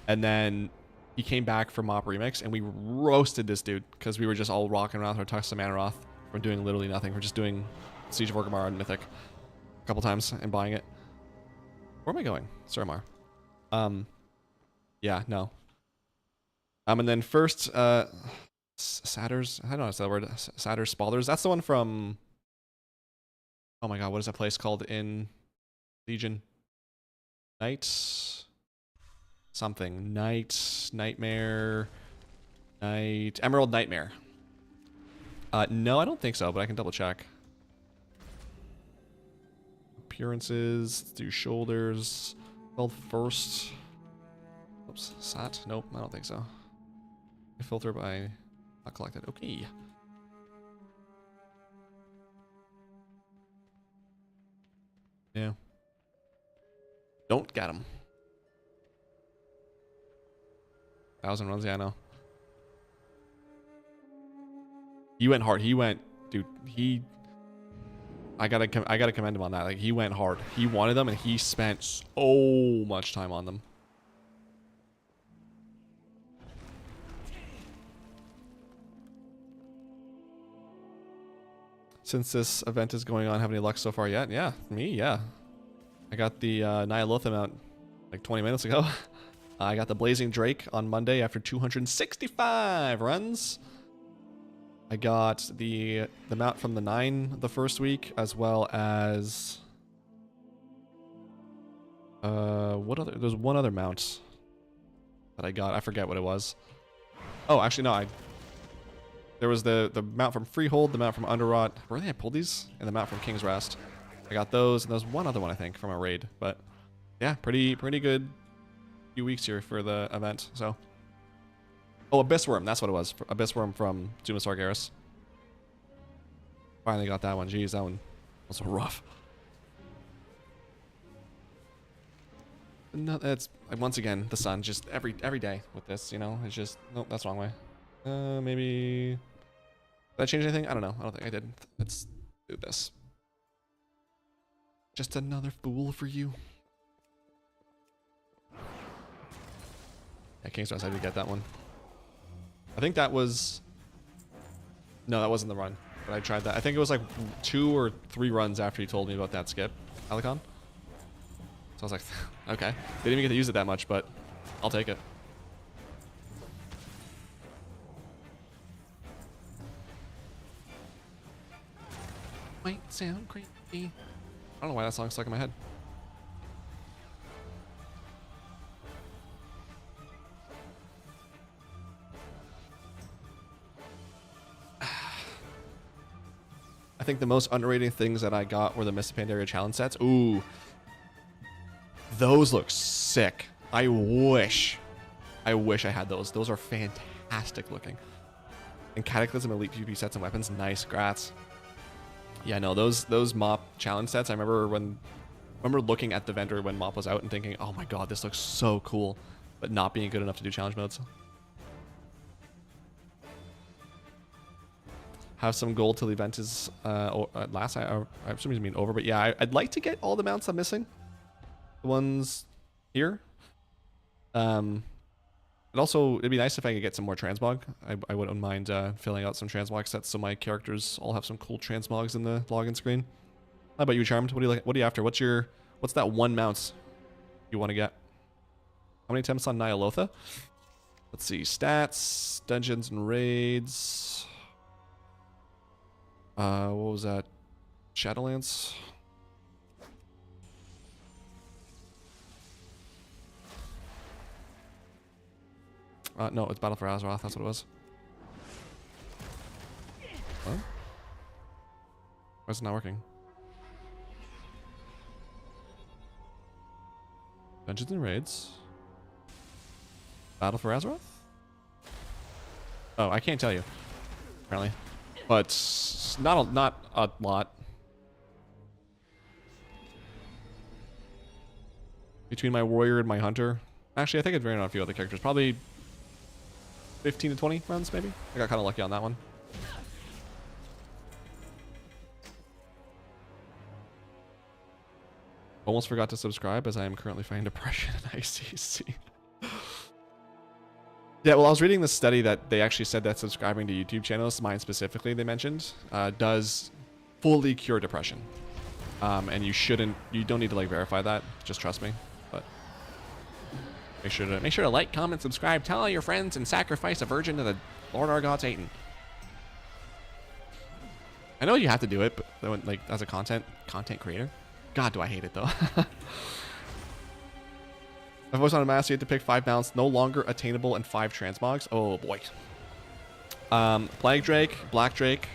And then he came back for Mop Remix, and we roasted this dude because we were just all rocking around with our To Ny'alotha. We're doing literally nothing. We're just doing Siege of Orgrimmar on Mythic a couple times and buying it. Where am I going? Suramar. Yeah, no. And then first, Satyrs. I don't know if that's the word. Satyrs, Spalders. That's the one from... Oh my god, what is that place called in Legion? Night... something. Nightmare... Emerald Nightmare. No, I don't think so, but I can double check. Appearances, do shoulders. Build first. Oops, sat? Nope, I don't think so. Filter by not collected. Okay. Yeah. Don't get him. 1,000 runs, yeah, I know. He went hard. He went, dude. I gotta commend him on that. Like, he went hard. He wanted them, and he spent so much time on them. Since this event is going on, have any luck so far yet? Yeah, me, yeah. I got the Ny'alotha Mount like 20 minutes ago. I got the Blazing Drake on Monday after 265 runs. I got the mount from the 9 the first week, as well as what other? There's one other mount that I got. I forget what it was. Oh, actually no, there was the mount from Freehold, the mount from Underrot. Where did I pull these? And the mount from King's Rest. I got those, and there's one other one I think from a raid. But yeah, pretty good few weeks here for the event. So. Oh, Abyss Worm, that's what it was. Abyss Worm from Doom of Sargeras. Finally got that one. Jeez, that one was rough. No, it's once again the sun. Just every day with this, you know. It's just nope, that's the wrong way. Maybe did I change anything? I don't know. I don't think I did. Let's do this. Just another fool for you. Yeah, King's Rest, I did get that one. I think that was... No, that wasn't the run. But I tried that. I think it was like 2 or 3 runs after he told me about that skip. Alicon? So I was like, okay. They didn't even get to use it that much, but I'll take it. Might sound creepy. I don't know why that song's stuck in my head. I think the most underrated things that I got were the Mr. Pandaria challenge sets. Ooh. Those look sick. I wish I had those. Those are fantastic looking. And Cataclysm Elite PvP sets and weapons. Nice, grats. Yeah, no, those MOP challenge sets. I remember looking at the vendor when MOP was out and thinking, oh my god, this looks so cool, but not being good enough to do challenge modes. Have some gold till the event is last. I for some reason mean over, but yeah, I'd like to get all the mounts I'm missing. The ones here. And also, it'd be nice if I could get some more transmog. I wouldn't mind filling out some transmog sets so my characters all have some cool transmogs in the login screen. How about you, Charmed? What do you like? What are you after? What's that one mount you want to get? How many attempts on Ny'alotha? Let's see. Stats, dungeons and raids. What was that? Shadowlands. No, it's Battle for Azeroth. That's what it was. What? Why is it not working? Dungeons and raids. Battle for Azeroth? Oh, I can't tell you. Apparently. But not a lot. Between my warrior and my hunter. Actually, I think I'd ran on a few other characters. Probably 15 to 20 rounds, maybe. I got kind of lucky on that one. Almost forgot to subscribe as I am currently fighting depression and ICC. Yeah, well, I was reading this study that they actually said that subscribing to YouTube channels, mine specifically, they mentioned, does fully cure depression. And you don't need to like verify that. Just trust me. But make sure to like, comment, subscribe, tell all your friends, and sacrifice a virgin to the Lord our God Satan. I know you have to do it, but like as a content creator. God, do I hate it though. I've always on a master, you have to pick 5 mounts, no longer attainable, and 5 transmogs. Oh boy. Plague Drake, Black Drake.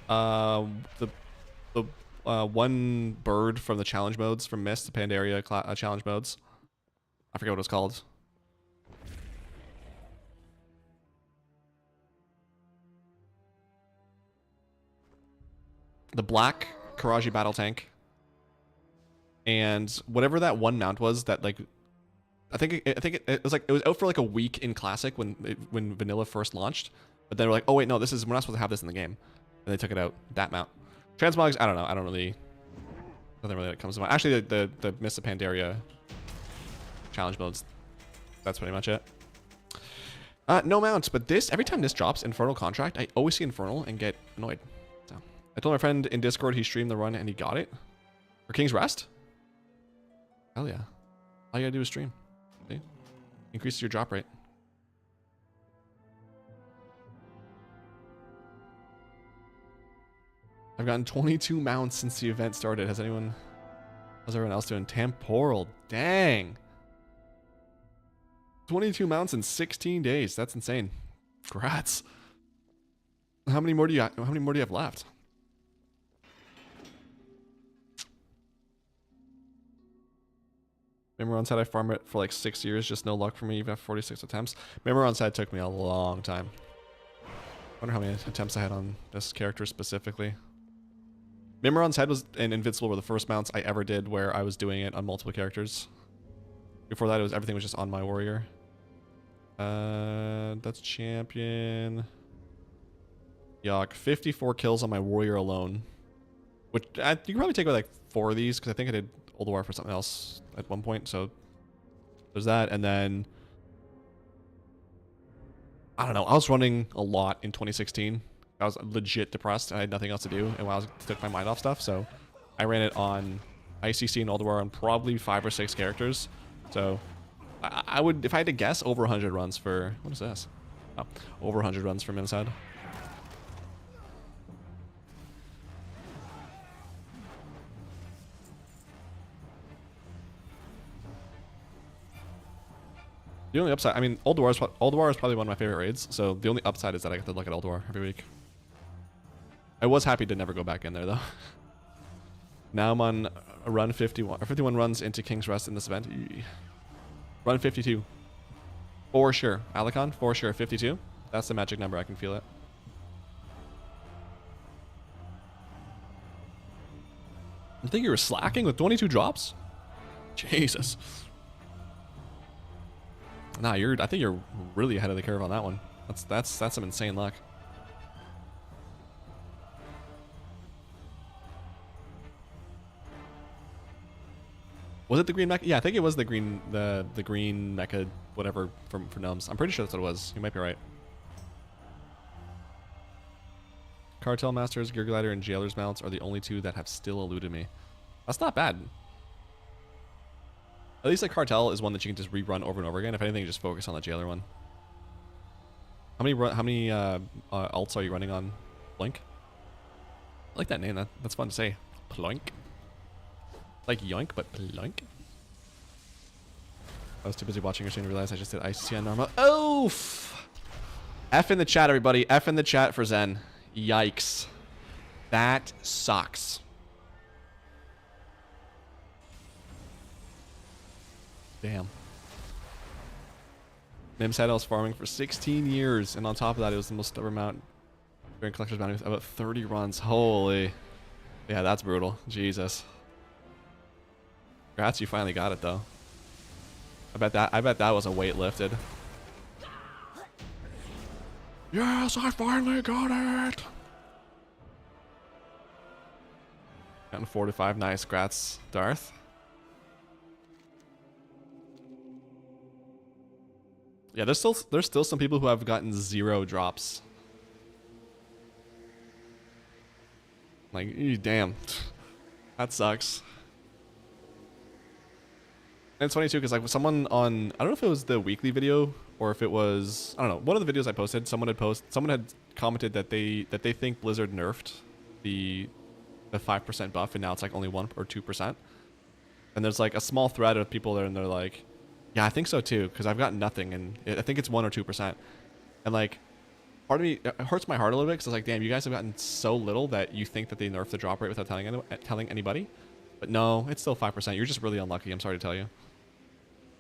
The one bird from the challenge modes from Mist, the Pandaria challenge modes. I forget what it was called. The black Karaji battle tank, and whatever that one mount was that like, I think it was like it was out for like a week in Classic when Vanilla first launched, but then we're like, oh wait, no, we're not supposed to have this in the game, and they took it out. That mount, transmogs, I don't know, nothing really that comes to mind. Actually, the Miss Pandaria challenge modes, that's pretty much it. No mounts, but every time this drops Infernal Contract, I always see Infernal and get annoyed. I told my friend in Discord he streamed the run and he got it. For King's Rest? Hell yeah. All you gotta do is stream. See? Increases your drop rate. I've gotten 22 mounts since the event started. How's everyone else doing? Temporal. Dang. 22 mounts in 16 days. That's insane. Congrats. How many more do you have left? Memoron said I farmed it for like 6 years, just no luck for me, even after 46 attempts. Memoron said it took me a long time. I wonder how many attempts I had on this character specifically. Memoron's head was and Invincible were the first mounts I ever did where I was doing it on multiple characters. Before that, everything was just on my warrior. That's champion. Yuck, 54 kills on my warrior alone. Which you can probably take away like 4 of these because I think I did Old War for something else at one point. So there's that, and then I don't know. I was running a lot in 2016 I was legit depressed. I had nothing else to do, and I took my mind off stuff. So I ran it on ICC and Ulduar on probably 5 or 6 characters. So I would, if I had to guess, over 100 runs for, what is this? Oh, over 100 runs for Mim's Head. The only upside, I mean, Ulduar is probably one of my favorite raids, so the only upside is that I get to look at Ulduar every week. I was happy to never go back in there, though. Now I'm on a run 51, or 51 runs into King's Rest in this event. Run 52. For sure. Alicon, for sure. 52. That's the magic number. I can feel it. I think you were slacking with 22 drops? Jesus. Nah, I think you're really ahead of the curve on that one. That's some insane luck. Was it the green mecha? Yeah, I think it was the green mecha, whatever, for gnomes. I'm pretty sure that's what it was. You might be right. Cartel Masters, Gear Glider, and Jailer's Mounts are the only 2 that have still eluded me. That's not bad. At least like Cartel is one that you can just rerun over and over again. If anything, you just focus on the Jailer one. How many alts are you running on Blink? I like that name. That's fun to say. Ploink. Like yoink, but ploink. I was too busy watching your stream to realize I just did ICC on normal. Oof! F in the chat, everybody. F in the chat for Zen. Yikes. That sucks. Damn. Mim's Head, I was farming for 16 years, and on top of that, it was the most stubborn amount during Collector's Bounty with about 30 runs. Holy. Yeah, that's brutal. Jesus. Congrats, you finally got it, though. I bet that was a weight lifted. Yes, I finally got it! Gotten 4 to 5. Nice. Congrats, Darth. Yeah, there's still some people who have gotten 0 drops. Like, damn. That sucks. And it's funny too, because like someone on, I don't know if it was the weekly video or if it was, I don't know, one of the videos I posted, someone had commented that they think Blizzard nerfed the 5% buff, and now it's like only 1 or 2%. And there's like a small thread of people there, and they're like, yeah, I think so too, because I've gotten nothing, and I think it's 1 or 2%. And like, part of me, it hurts my heart a little bit, because it's like, damn, you guys have gotten so little that you think that they nerfed the drop rate without telling anybody. But no, it's still 5%. You're just really unlucky, I'm sorry to tell you.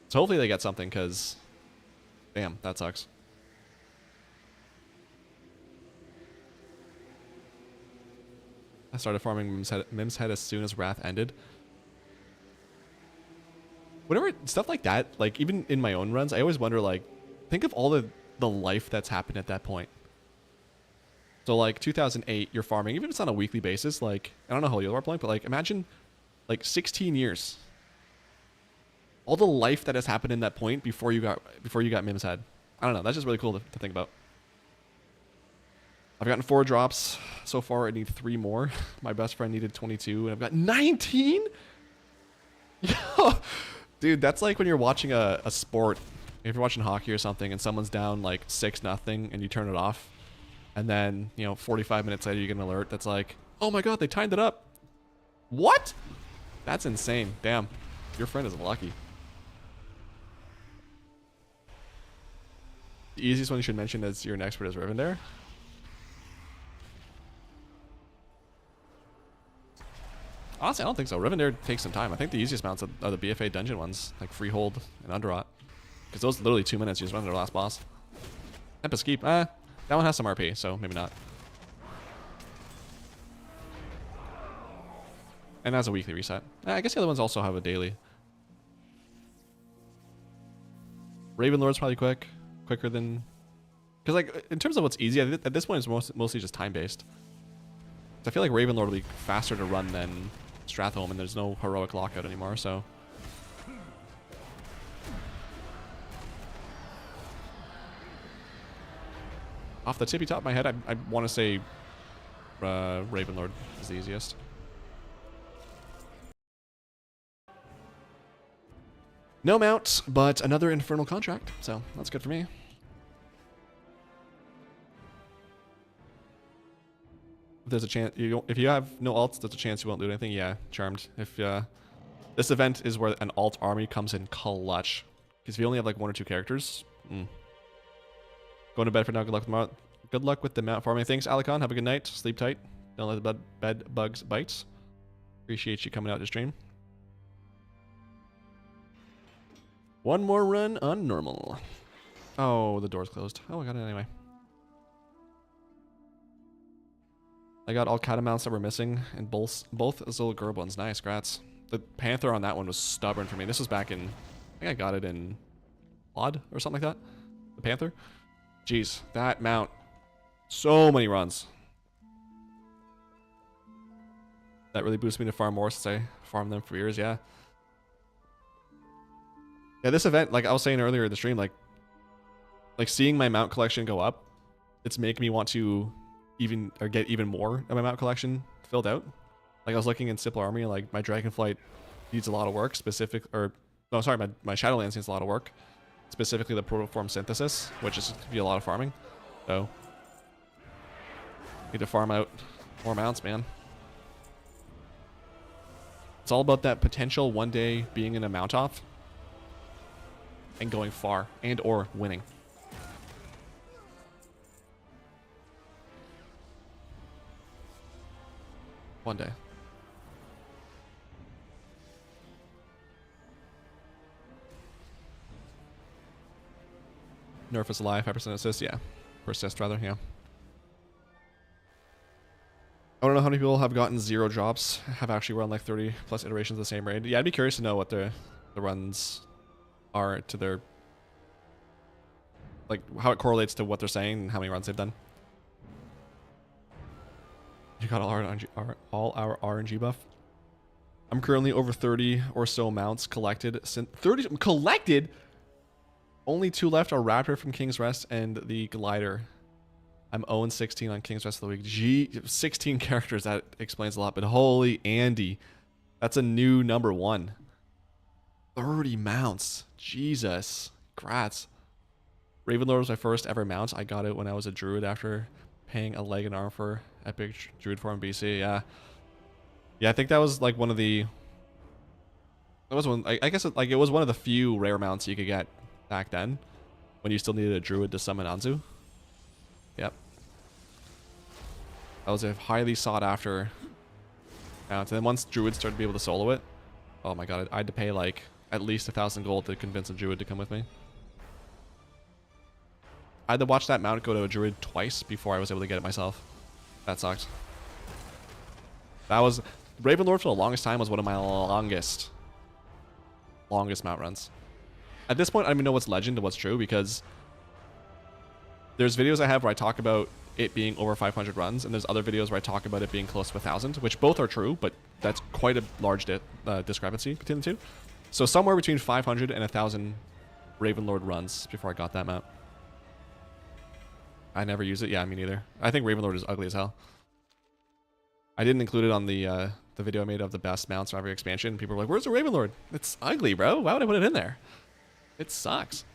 So hopefully they get something, because, damn, that sucks. I started farming Mim's Head as soon as Wrath ended. Whenever stuff like that, like even in my own runs, I always wonder, like, think of all the life that's happened at that point. So like 2008, you're farming, even if it's on a weekly basis, like, I don't know how you are playing, but like imagine like 16 years. All the life that has happened in that point before you got Mim's Head. I don't know, that's just really cool to think about. I've gotten 4 drops so far. I need 3 more. My best friend needed 22, and I've got 19? Yo! Dude, that's like when you're watching a sport. If you're watching hockey or something and someone's down like 6-0 and you turn it off, and then, you know, 45 minutes later you get an alert that's like, oh my god, they timed it up. What? That's insane. Damn. Your friend is lucky. The easiest one you should mention as you're an expert is Rivendare. Honestly, I don't think so. Rivendare takes some time. I think the easiest mounts are the BFA dungeon ones, like Freehold and Underrot. Because those literally 2 minutes, you just run to their last boss. Tempest Keep, that one has some RP, so maybe not. And has a weekly reset. I guess the other ones also have a daily. Ravenlord's probably quicker than... Because like, in terms of what's easy, at this point it's mostly just time-based. I feel like Ravenlord will be faster to run than Stratholme, and there's no heroic lockout anymore, so... Off the tippy top of my head, I want to say Ravenlord is the easiest. No mount, but another Infernal Contract, so that's good for me. If there's a chance, if you have no alts, there's a chance you won't loot anything. Yeah, Charmed. If this event is where an alt army comes in clutch, because if you only have like 1 or 2 characters, going to bed for now. Good luck with the mount farming. Thanks, Alicon. Have a good night. Sleep tight. Don't let the bed bugs bite. Appreciate you coming out to stream. One more run on normal. Oh, the door's closed. Oh, I got it anyway. I got all catamounts that were missing, and both Zul'Gurub ones. Nice, grats. The Panther on that one was stubborn for me. This was back in, I think I got it in Odd or something like that. The Panther. Jeez, that mount. So many runs. That really boosted me to farm more since I farmed them for years, yeah. Yeah, this event, like I was saying earlier in the stream, like seeing my mount collection go up, it's making me want to get even more of my mount collection filled out. Like I was looking in Simple Army, like my Dragonflight needs a lot of work, my Shadowlands needs a lot of work. Specifically the Protoform Synthesis, which is going to be a lot of farming. So, need to farm out more mounts, man. It's all about that potential one day being in a mount off and going far and or winning. One day. Nerf is alive, 5% assist, yeah. Persist rather, yeah. I don't know how many people have gotten 0 drops, have actually run like 30 plus iterations of the same raid. Yeah, I'd be curious to know what the runs are to their, like how it correlates to what they're saying and how many runs they've done. You got all our RNG buff. I'm currently over 30 or so mounts collected. 30 collected? Only 2 left are Raptor from King's Rest and the Glider. I'm 0-16 on King's Rest of the week. 16 characters, that explains a lot. But holy Andy, that's a new number 1. 30 mounts. Jesus. Grats. Ravenlord was my first ever mount. I got it when I was a druid after paying a leg and arm for epic druid form BC. Yeah. Yeah, I think that was like one of the... That was one... I guess it, like it was one of the few rare mounts you could get back then, when you still needed a druid to summon Anzu. Yep. That was a highly sought after mount. And then once druids started to be able to solo it, oh my god, I had to pay like at least 1,000 gold to convince a druid to come with me. I had to watch that mount go to a druid twice before I was able to get it myself. That sucked. That was... Ravenlord for the longest time was one of my longest mount runs. At this point, I don't even know what's legend and what's true, because there's videos I have where I talk about it being over 500 runs, and there's other videos where I talk about it being close to 1,000, which both are true, but that's quite a large discrepancy between the two. So somewhere between 500 and 1,000 Ravenlord runs before I got that mount. I never use it. Yeah, me neither. I think Ravenlord is ugly as hell. I didn't include it on the video I made of the best mounts for every expansion. People were like, where's the Ravenlord? It's ugly, bro. Why would I put it in there? It sucks.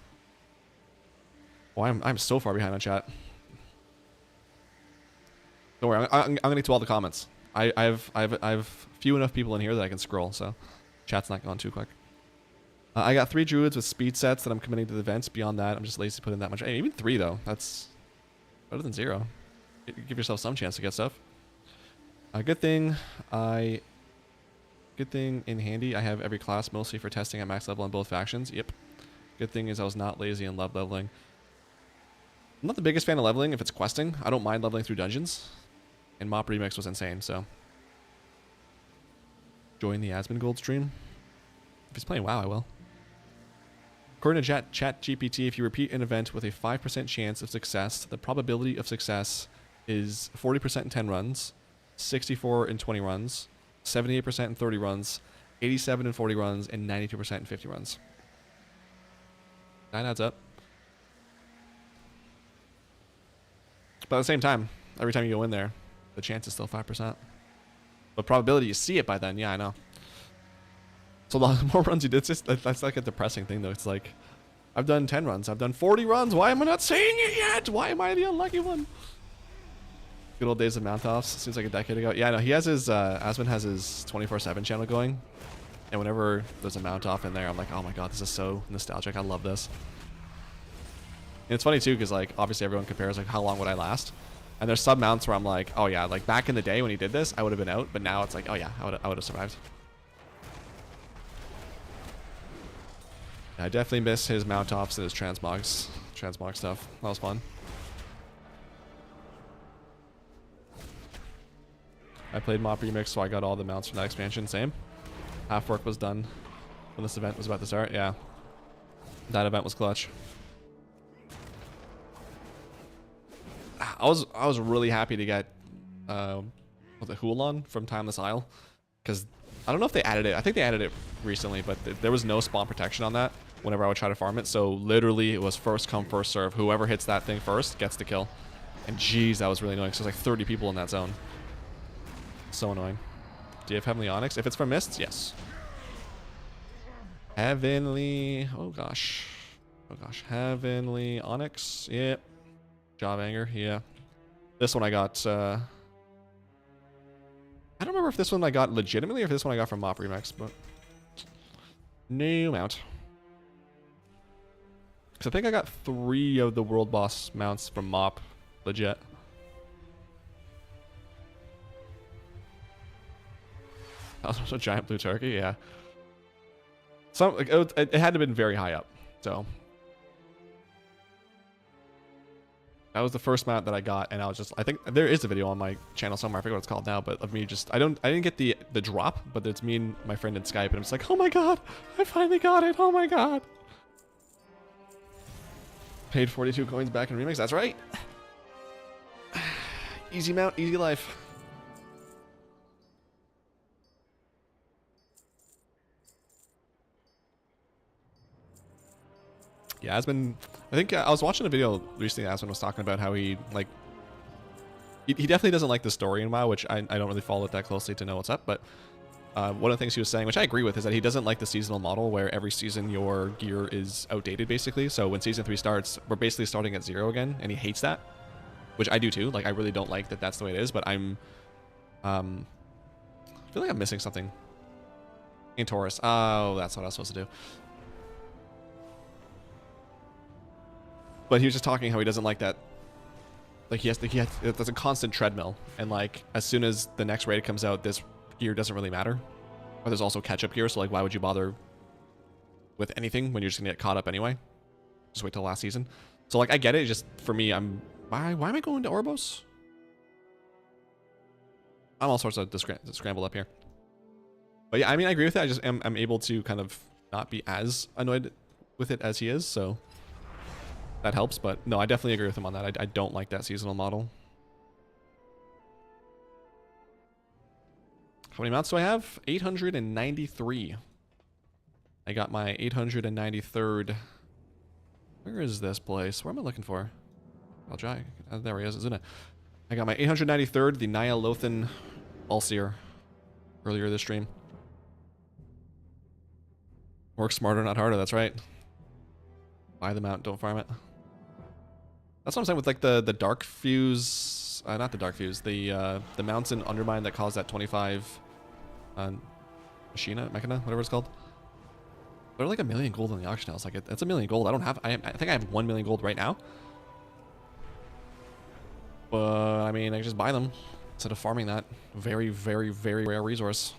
Oh, I'm so far behind on chat. Don't worry, I'm gonna get to all the comments. I've few enough people in here that I can scroll, so chat's not going too quick. I got 3 druids with speed sets that I'm committing to the events. Beyond that, I'm just lazy to put in that much. Hey, even 3 though. That's better than 0. Give yourself some chance to get stuff. Good thing in handy, I have every class mostly for testing at max level on both factions. Yep. Good thing is I was not lazy and loved leveling. I'm not the biggest fan of leveling if it's questing. I don't mind leveling through dungeons. And Mop Remix was insane, so. Join the Asmongold stream. If he's playing WoW, I will. According to ChatGPT, if you repeat an event with a 5% chance of success, the probability of success is 40% in 10 runs, 64 in 20 runs, 78% in 30 runs, 87 in 40 runs, and 92% in 50 runs. That adds up. But at the same time, every time you go in there, the chance is still 5%. But probability you see it by then, yeah, I know. So the more runs you do, it's just, that's like a depressing thing though. It's like, I've done 10 runs, I've done 40 runs, why am I not seeing it yet? Why am I the unlucky one? Good old days of mount offs, seems like a decade ago. Yeah, no, he has his, Asmund has his 24/7 channel going. And whenever there's a mount off in there, I'm like, oh my god, this is so nostalgic, I love this. And it's funny too, because like, obviously everyone compares like, how long would I last? And there's some mounts where I'm like, oh yeah, like back in the day when he did this, I would have been out. But now it's like, oh yeah, I would have survived. I definitely miss his mount offs and his transmog stuff. That was fun. I played Mop Remix, so I got all the mounts from that expansion. Same. Half work was done when this event was about to start. Yeah, that event was clutch. I was really happy to get the Hulan from Timeless Isle, because I don't know if they added it. I think they added it recently, but there was no spawn protection on that whenever I would try to farm it. So literally it was first come, first serve. Whoever hits that thing first gets the kill. And geez, that was really annoying. So there's like 30 people in that zone. So annoying. Do you have Heavenly Onyx? If it's for Mists, yes. Heavenly... Oh gosh. Oh gosh. Heavenly Onyx. Yep. Job Anger. Yeah. This one I got... I don't remember if this one I got legitimately or if this one I got from Mop Remix, but... New mount. Because I think I got 3 of the World Boss mounts from Mop. Legit. Also a giant blue turkey, yeah. Some like, it had to have been very high up, so that was the first mount that I got, and I was just, I think there is a video on my channel somewhere, I forget what it's called now, but of me just, I didn't get the drop, but it's me and my friend in Skype, and I'm just like, oh my god, I finally got it, oh my god. Paid 42 coins back in Remix, that's right. Easy mount, easy life. Yeah, Asmund, I think I was watching a video recently. Asmund was talking about how he, like, he definitely doesn't like the story in WoW, which I don't really follow it that closely to know what's up, but one of the things he was saying, which I agree with, is that he doesn't like the seasonal model where every season your gear is outdated, basically. So when Season 3 starts, we're basically starting at 0 again, and he hates that, which I do too. Like, I really don't like that that's the way it is, but I feel like I'm missing something. Antorus. Oh, that's what I was supposed to do. But he was just talking how he doesn't like that. Like, there's a constant treadmill. And, like, as soon as the next raid comes out, this gear doesn't really matter. Or there's also catch-up gear, so, like, why would you bother with anything when you're just going to get caught up anyway? Just wait till last season. So, like, I get it. Just, for me, why am I going to Oribos? I'm all sorts of scrambled up here. But, yeah, I mean, I agree with that. I just I'm able to kind of not be as annoyed with it as he is, so... that helps, but no, I definitely agree with him on that. I don't like that seasonal model. How many mounts do I have? 893. I got my 893rd. Where is this place? Where am I looking for? I'll try. There he is, isn't it? I got my 893rd, the Ny'alotha ALLSEER, earlier this stream. Work smarter, not harder, that's right. Buy the mount, don't farm it. That's what I'm saying with, like, the dark fuse, not the dark fuse, the mounts in Undermine that cause that 25 Machina, whatever it's called. They're like 1 million gold on the auction house. Like, it's 1 million gold. I think I have 1 million gold right now. But I mean, I can just buy them instead of farming that very, very, very rare resource.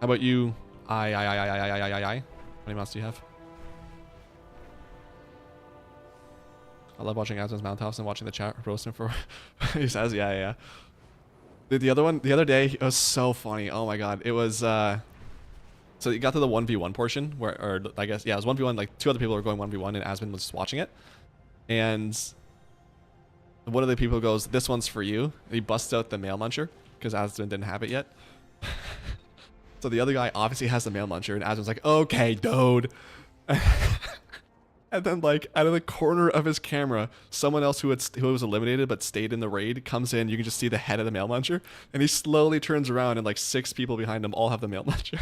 How about you? How many mounts do you have? I love watching Asmund's Mount House and watching the chat roast him for he says, yeah. The other day, it was so funny. Oh my god. It was so you got to the 1v1 portion where, or I guess, yeah, it was 1v1, like 2 other people were going 1v1 and Asmund was just watching it. And one of the people goes, "This one's for you." And he busts out the mail muncher because Asmund didn't have it yet. So the other guy obviously has the mail muncher and Asmund's like, "Okay, dude." And then, like, out of the corner of his camera, someone else who was eliminated but stayed in the raid comes in. You can just see the head of the mail muncher, and he slowly turns around, and like 6 people behind him all have the mail muncher.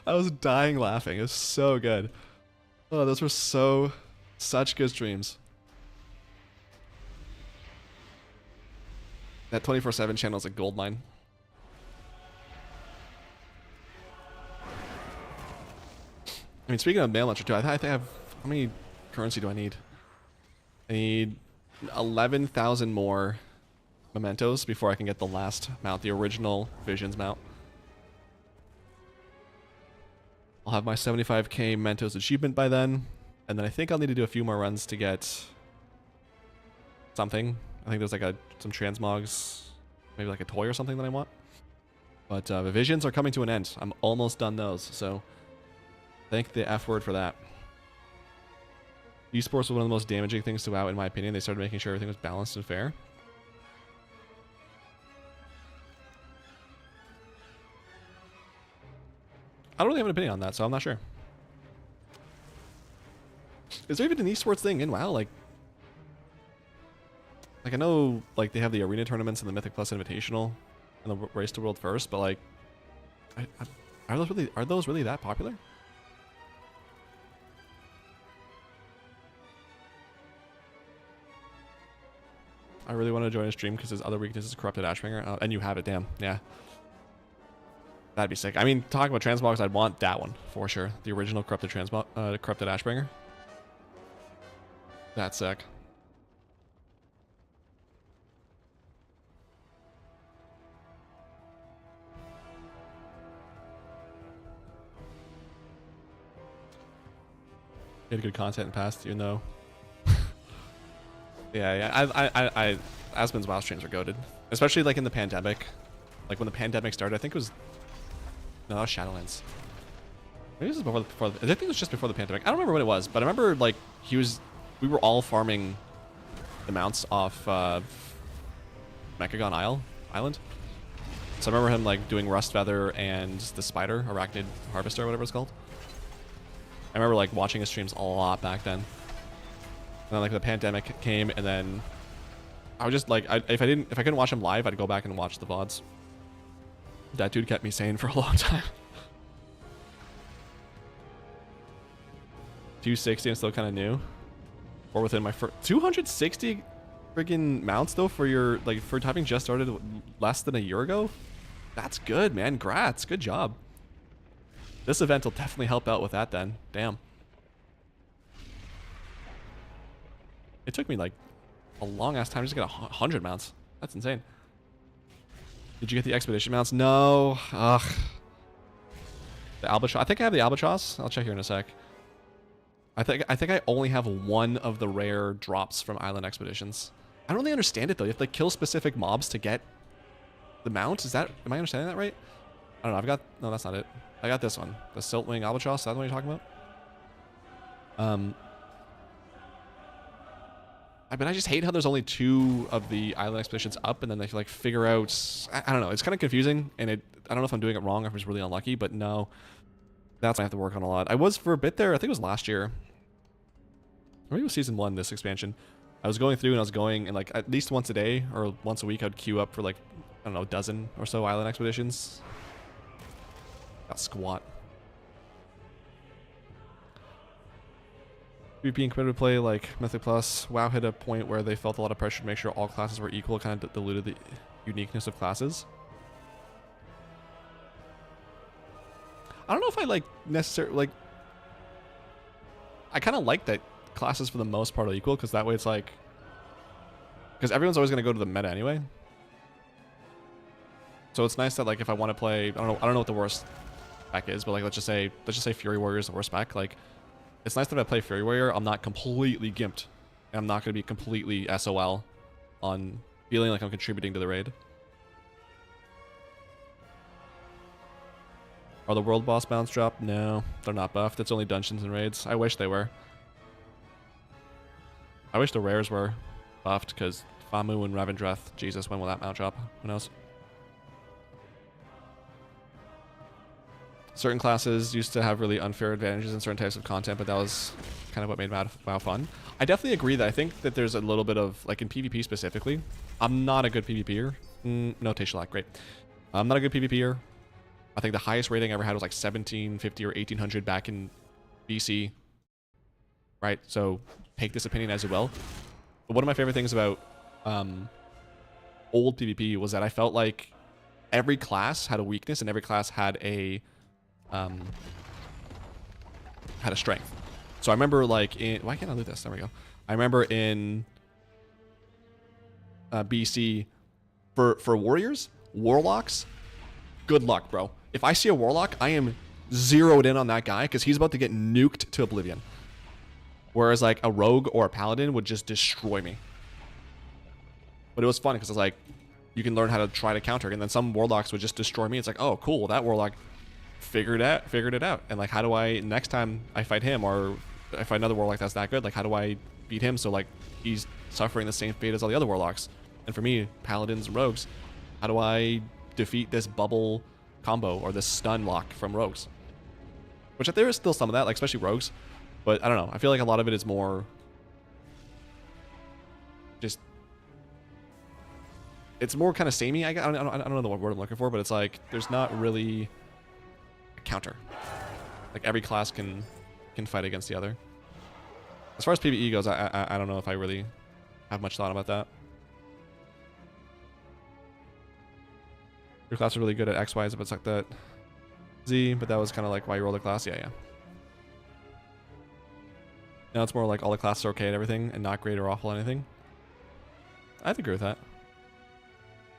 I was dying laughing. It was so good. Oh, those were such good streams. That 24/7 channel is a goldmine. I mean, speaking of mail launcher too, I think I have, how many currency do I need? I need 11,000 more mementos before I can get the last mount, the original Visions mount. I'll have my 75k mementos achievement by then, and then I think I'll need to do a few more runs to get something. I think there's like some transmogs, maybe like a toy or something that I want. But the Visions are coming to an end. I'm almost done those, so thank the F word for that. Esports was one of the most damaging things to WoW, in my opinion. They started making sure everything was balanced and fair. I don't really have an opinion on that, so I'm not sure. Is there even an esports thing in WoW? Like I know, like, they have the arena tournaments and the Mythic Plus Invitational and the Race to World First, but like, are those really that popular? I really want to join a stream because his other weakness is Corrupted Ashbringer. And you have it, damn. Yeah. That'd be sick. I mean, talking about transmogs, I'd want that one for sure. The original Corrupted Corrupted Ashbringer. That's sick. You had good content in the past, even though. Yeah. Aspen's WoW streams are goated, especially like in the pandemic. Like when the pandemic started, I think it was. No, that was Shadowlands. Maybe this was before. I think it was just before the pandemic. I don't remember what it was, but I remember like we were all farming the mounts off Mechagon Island. So I remember him like doing Rustfeather and the Spider, Arachnid Harvester, whatever it's called. I remember like watching his streams a lot back then. And then like the pandemic came, and then I was just like, if I couldn't watch him live, I'd go back and watch the VODs. That dude kept me sane for a long time. 260, I'm still kind of new. Or within my first 260 friggin' mounts though for your for having just started less than a year ago. That's good, man. Grats, good job. This event will definitely help out with that then. Damn. It took me like a long ass time just to get 100 mounts. That's insane. Did you get the expedition mounts? No. Ugh. The albatross. I think I have the albatross. I'll check here in a sec. I think I only have one of the rare drops from Island Expeditions. I don't really understand it though. You have to like kill specific mobs to get the mount. Am I understanding that right? I don't know. No, that's not it. I got this one. The Siltwing Albatross. Is that what you're talking about? I just hate how there's only 2 of the Island Expeditions up, and then they like figure out. I don't know. It's kind of confusing, and I don't know if I'm doing it wrong or if I'm just really unlucky. But no, that's what I have to work on a lot. I was for a bit there. I think it was last year. Or maybe it was season 1. This expansion. I was going through and I was going, and like at least once a day or once a week, I'd queue up for like I don't know, a dozen or so Island Expeditions. Got squat. Being committed to play like Mythic Plus, WoW hit a point where they felt a lot of pressure to make sure all classes were equal, kind of diluted the uniqueness of classes. I don't know if I like necessarily like. I kind of like that classes for the most part are equal, because that way it's like, because everyone's always going to go to the meta anyway. So it's nice that like if I want to play, I don't know what the worst spec is, but like let's just say Fury Warrior is the worst spec. Like it's nice that if I play Fury Warrior, I'm not completely gimped, and I'm not going to be completely SOL on feeling like I'm contributing to the raid. Are the world boss mounts dropped? No, they're not buffed. It's only dungeons and raids. I wish they were. I wish the rares were buffed, because Famu and Revendreth, Jesus, when will that mount drop? Who knows? certain classes used to have really unfair advantages in certain types of content, but that was kind of what made WoW fun. I definitely agree that I think that there's a little bit of, like in PvP specifically, I'm not a good PvPer. No, Tashalak, great. I'm not a good PvPer. I think the highest rating I ever had was like 1750 or 1800 back in BC. Right, so take this opinion as you will. But one of my favorite things about old PvP was that I felt like every class had a weakness and every class had a strength. So I remember like in, why can't I loot this? There we go. I remember in BC for warriors, warlocks, good luck, bro. If I see a warlock, I am zeroed in on that guy because he's about to get nuked to oblivion. Whereas like a rogue or a paladin would just destroy me. But it was fun because it's like you can learn how to try to counter, and then some warlocks would just destroy me. It's like, oh, cool, that warlock figured it out. And like, how do I next time I fight him, or if I fight another warlock that's that good, like how do I beat him so like he's suffering the same fate as all the other warlocks? And for me, paladins and rogues, how do I defeat this bubble combo or this stun lock from rogues? Which there is still some of that, like especially rogues. But I don't know. I feel like a lot of it is more just, it's more kind of samey. I don't know the word I'm looking for, but it's like there's not really a counter. Like every class can fight against the other. As far as PvE goes, I don't know if I really have much thought about that. Your class is really good at X, Y, but it's like that Z, but that was kind of like why you rolled a class. Yeah. Now it's more like all the classes are okay at everything and not great or awful at anything. I'd agree with that.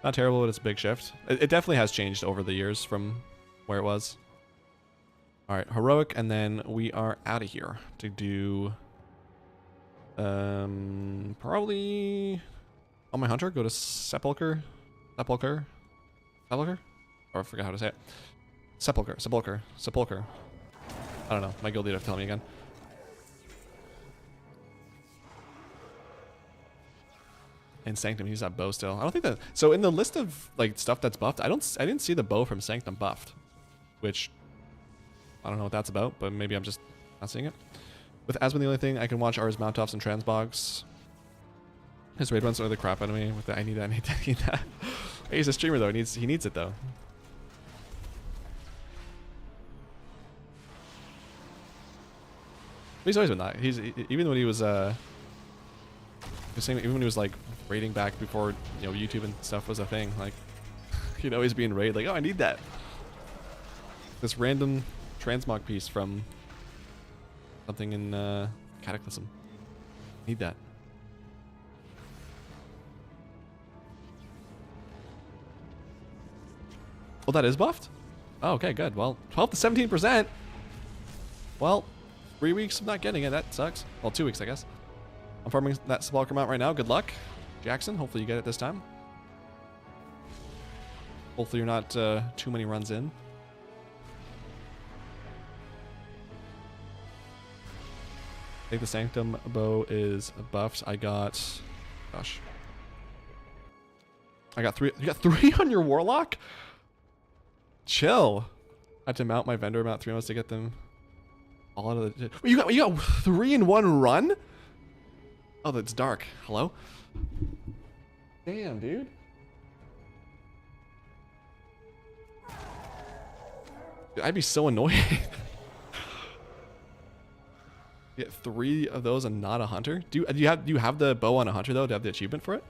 Not terrible, but it's a big shift. It definitely has changed over the years from where it was. All right, heroic, and then we are out of here to do probably on my hunter. Go to Sepulcher. Or I forgot how to say it. Sepulcher. I don't know. My guild leader tell me again. And Sanctum, he's that bow still. I don't think that. So in the list of like stuff that's buffed, I didn't see the bow from Sanctum buffed, which I don't know what that's about, but maybe I'm just not seeing it. With Aspen, the only thing I can watch are his mount offs and transmogs. His raid runs are the crap out of me. With that, I need that. He's a streamer though. He needs it though. He's always been that. Even when he was even when he was like raiding back before, you know, YouTube and stuff was a thing, like he'd always be in raid like, oh, I need that. This random transmog piece from something in Cataclysm. Need that. Oh, that is buffed? Oh, okay, good. Well, 12 to 17%. Well, 3 weeks of not getting it. That sucks. Well, 2 weeks, I guess. I'm farming that Sepulcher Mount right now. Good luck, Jackson. Hopefully you get it this time. Hopefully you're not too many runs in. I think the Sanctum bow is buffed. I got, gosh. I got 3. You got 3 on your Warlock? Chill. I had to mount my vendor mount 3 months to get them all out of the... You got 3 in 1 run? Oh, that's dark. Hello? Damn, dude. I'd be so annoyed. Get 3 of those and not a hunter? Do you have the bow on a hunter though? Do you have the achievement for it?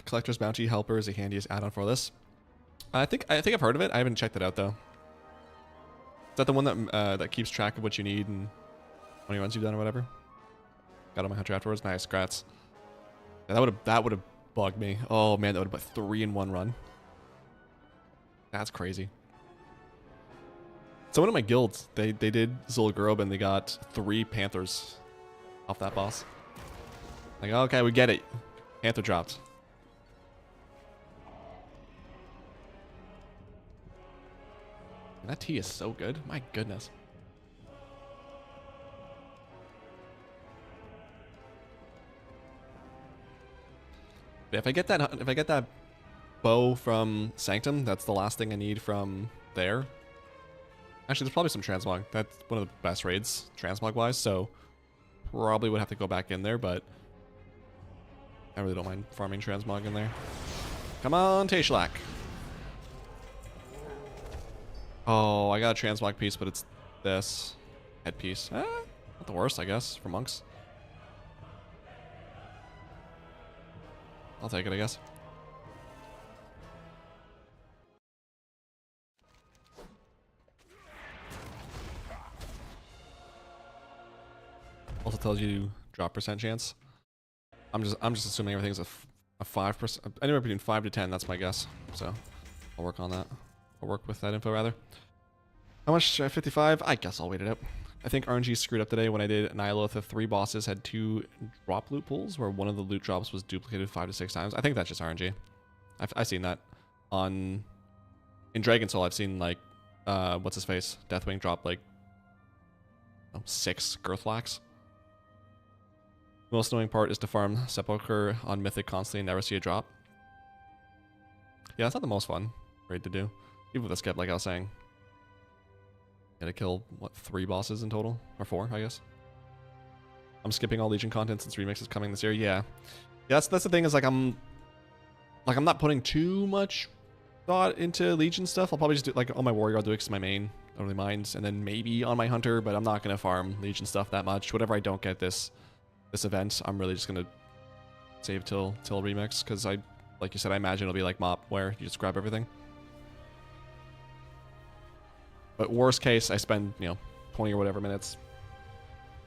Collector's Bounty Helper is the handiest add-on for this. I think I've heard of it. I haven't checked it out though. Is that the one that that keeps track of what you need and how many runs you've done or whatever? Got on my hunter afterwards. Nice, grats. Yeah, that would have bugged me. Oh man, that would have put 3 in 1 run. That's crazy. Someone in my guild, they did Zul'Gurub and they got 3 Panthers off that boss. Like, okay, we get it. Panther dropped. That tea is so good. My goodness. Yeah, if I get that bow from Sanctum, that's the last thing I need from there. Actually, there's probably some transmog. That's one of the best raids transmog wise, so probably would have to go back in there, but I really don't mind farming transmog in there. Come on, Tayshalak. Oh, I got a transmog piece, but it's this headpiece. Not the worst, I guess, for monks. I'll take it, I guess. Also tells you drop percent chance. I'm just assuming everything's a 5%, anywhere between 5 to 10. That's my guess. So I'll work on that. I'll work with that info rather. How much? 55? I guess I'll wait it out. I think RNG screwed up today when I did Ny'alotha. 3 bosses had 2 drop loot pools where one of the loot drops was duplicated 5 to 6 times. I think that's just RNG. I've seen that in Dragon Soul. I've seen like what's his face, Deathwing drop like 6 Girthlax. The most annoying part is to farm Sepulcher on Mythic constantly and never see a drop. Yeah, that's not the most fun raid to do. Even with a skip, like I was saying. Gotta kill, what, 3 bosses in total? Or 4, I guess. I'm skipping all Legion content since Remix is coming this year. Yeah. That's the thing is, I'm not putting too much thought into Legion stuff. I'll probably just do, like, on my Warrior, I'll do it because it's my main. I don't really mind. And then maybe on my Hunter, but I'm not gonna farm Legion stuff that much. Whatever I don't get this event, I'm really just gonna save till Remix, because like you said, I imagine it'll be like MOP, where you just grab everything. But worst case, I spend, 20 or whatever minutes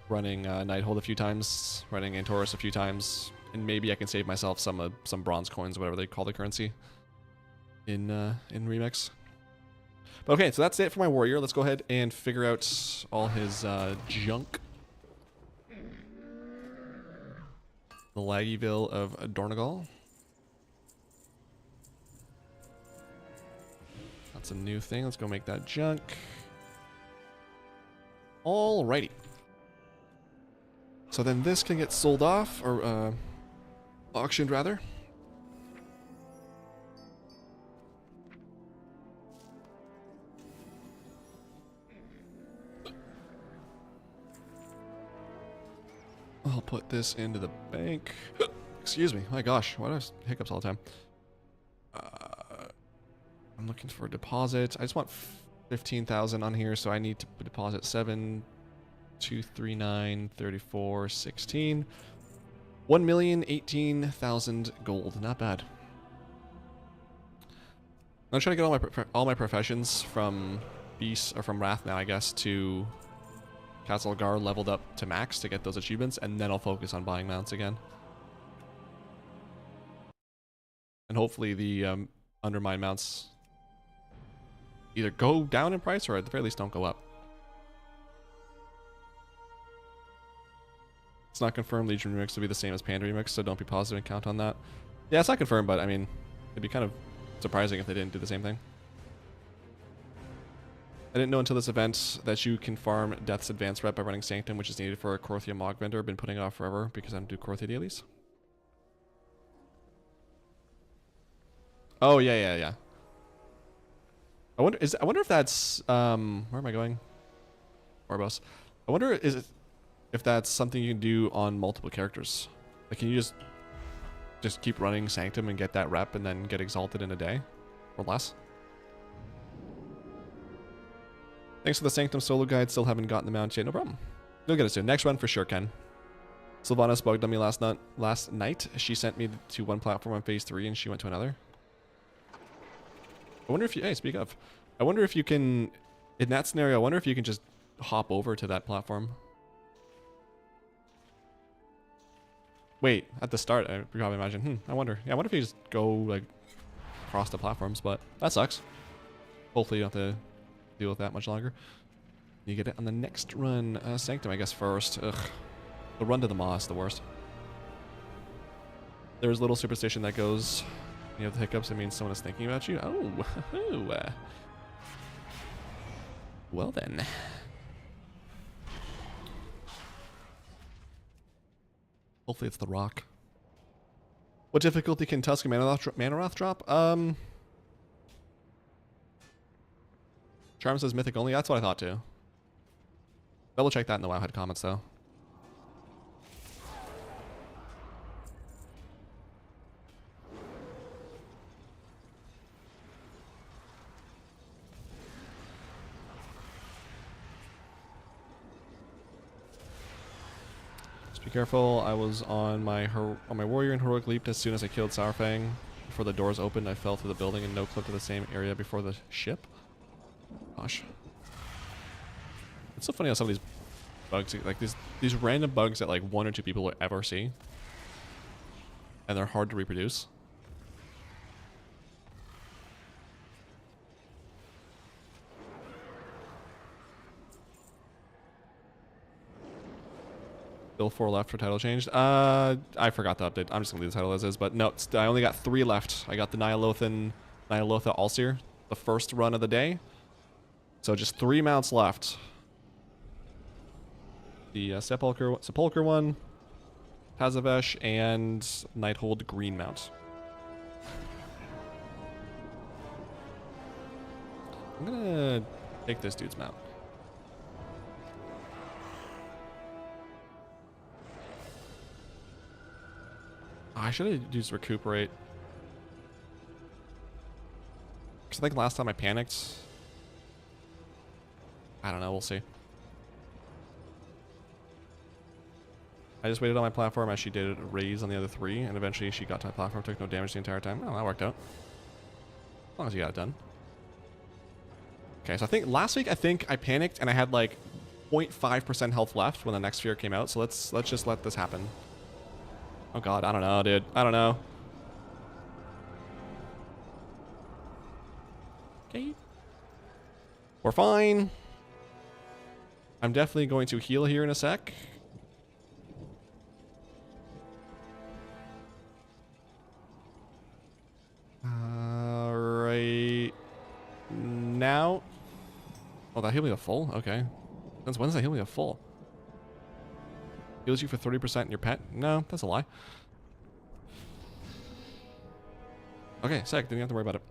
running Nighthold a few times, running Antorus a few times, and maybe I can save myself some bronze coins, whatever they call the currency in Remix. But okay, so that's it for my warrior. Let's go ahead and figure out all his junk. The Laggyville of Dornagal. That's a new thing. Let's go make that junk. Alrighty. So then this can get sold off, or auctioned rather. I'll put this into the bank. Excuse me. My gosh, why do I have hiccups all the time? I'm looking for a deposit. I just want 15,000 on here, so I need to deposit 7, 2, 3, 9, 34, 16. 1,018,000 gold. Not bad. I'm trying to get all my professions from Beast, or from Wrath now, I guess, to Castlegar leveled up to max to get those achievements, and then I'll focus on buying mounts again. And hopefully the undermine mounts either go down in price or at the very least don't go up. It's not confirmed Legion Remix will be the same as Panda Remix, so don't be positive and count on that. Yeah, it's not confirmed, but I mean, it'd be kind of surprising if they didn't do the same thing. I didn't know until this event that you can farm Death's Advanced Rep by running Sanctum, which is needed for a Korthia Mog vendor. I've been putting it off forever because I don't do Korthia dailies. Oh, yeah. I wonder if that's where am I going? Orbos. I wonder if that's something you can do on multiple characters. Like, can you just keep running Sanctum and get that rep and then get exalted in a day or less? Thanks for the Sanctum solo guide. Still haven't gotten the mount yet. No problem. You'll get it soon. Next run for sure, Ken. Sylvanas bugged on me last night. She sent me to one platform on phase 3 and she went to another. I wonder if you... Hey, speak of. I wonder if you can... In that scenario, I wonder if you can just hop over to that platform. Wait, at the start, I probably imagine. I wonder. Yeah, I wonder if you just go, like, across the platforms, but that sucks. Hopefully you don't have to deal with that much longer. You get it on the next run. Sanctum, I guess, first. Ugh. The run to the Maw is the worst. There's a little superstition that goes... You have the hiccups, it means someone is thinking about you. Oh, Well then. Hopefully it's the rock. What difficulty can Tusk and Manaroth drop? Charm says Mythic only. That's what I thought too. Double check that in the Wowhead comments though. Just be careful. I was on my warrior and heroic leaped as soon as I killed Sourfang. Before the doors opened, I fell through the building and no clip to the same area before the ship. Gosh. It's so funny how some of these bugs, like these random bugs that like 1 or 2 people will ever see. And they're hard to reproduce. Still 4 left for title changed. I forgot the update. I'm just gonna leave the title as is, but no, I only got 3 left. I got the Ny'alotha ALLSEER, the first run of the day. So just 3 mounts left. The Sepulcher one, Tazavesh, and Nighthold green mount. I'm gonna take this dude's mount. Oh, I should have used recuperate. Because I think last time I panicked. I don't know, we'll see. I just waited on my platform as she did raise on the other 3, and eventually she got to my platform, took no damage the entire time. Oh, that worked out. As long as you got it done. Okay, so I think last week I panicked and I had like 0.5% health left when the next sphere came out, so let's just let this happen. Oh god, I don't know, dude. I don't know. Okay. We're fine. I'm definitely going to heal here in a sec. Right now. Oh, that healed me to full? Okay. Since when does that heal me to full? Heals you for 30% in your pet? No, that's a lie. Okay, sick. Didn't have to worry about it.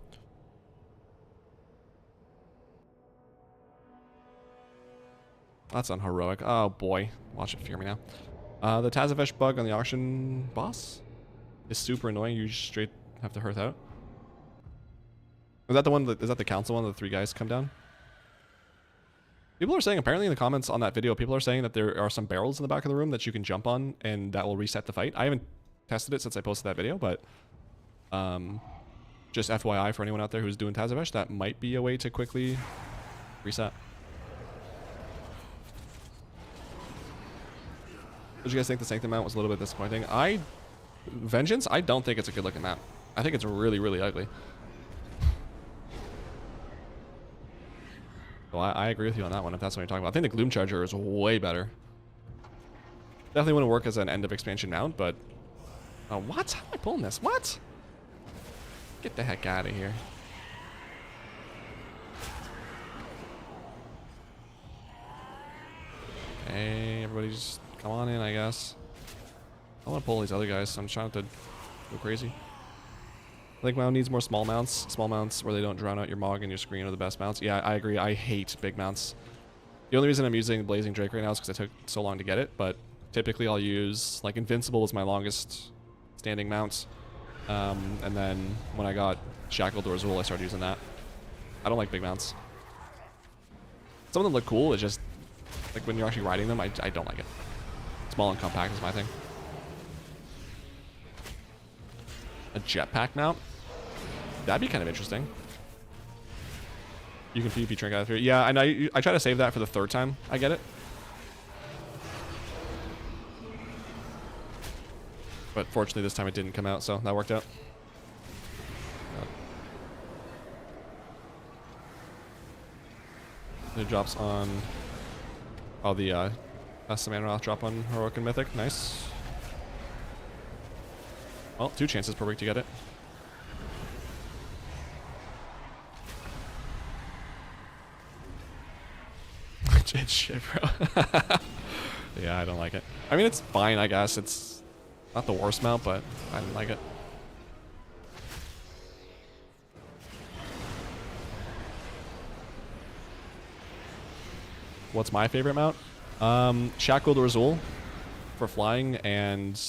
That's unheroic. Oh boy. Watch it fear me now. The Tazavesh bug on the auction boss is super annoying. You just straight have to Hearth out. Is that the one is that the council one that the 3 guys come down? People are saying, apparently in the comments on that video, people are saying that there are some barrels in the back of the room that you can jump on and that will reset the fight. I haven't tested it since I posted that video, but just FYI for anyone out there who's doing Tazavesh, that might be a way to quickly reset. Did you guys think the Sanctum mount was a little bit disappointing? Vengeance, I don't think it's a good looking mount. I think it's really, really ugly. Well, I agree with you on that one if that's what you're talking about. I think the Gloom Charger is way better. Definitely wouldn't work as an end of expansion mount, but... Oh, what? How am I pulling this? What? Get the heck out of here. Okay, everybody just come on in, I guess. I want to pull these other guys. I'm trying to go crazy. I think Mount needs more small mounts. Small mounts where they don't drown out your Mog and your screen are the best mounts. Yeah, I agree. I hate big mounts. The only reason I'm using Blazing Drake right now is because it took so long to get it, but typically I'll use, like, Invincible was my longest standing mount. And then when I got Shackled or Azul, I started using that. I don't like big mounts. Some of them look cool, it's just, like, when you're actually riding them, I don't like it. Small and compact is my thing. A jetpack mount? That'd be kind of interesting. You can PvP drink out of here. Yeah, I know. I try to save that for the 3rd time I get it. But fortunately this time it didn't come out, so that worked out. It drops on... Oh, the Samanoth drop on Heroic and Mythic. Nice. Well, 2 chances per week to get it. it's shit, bro. Yeah, I don't like it. I mean, it's fine, I guess. It's not the worst mount, but I didn't like it. What's my favorite mount? Shackled Razul for flying, and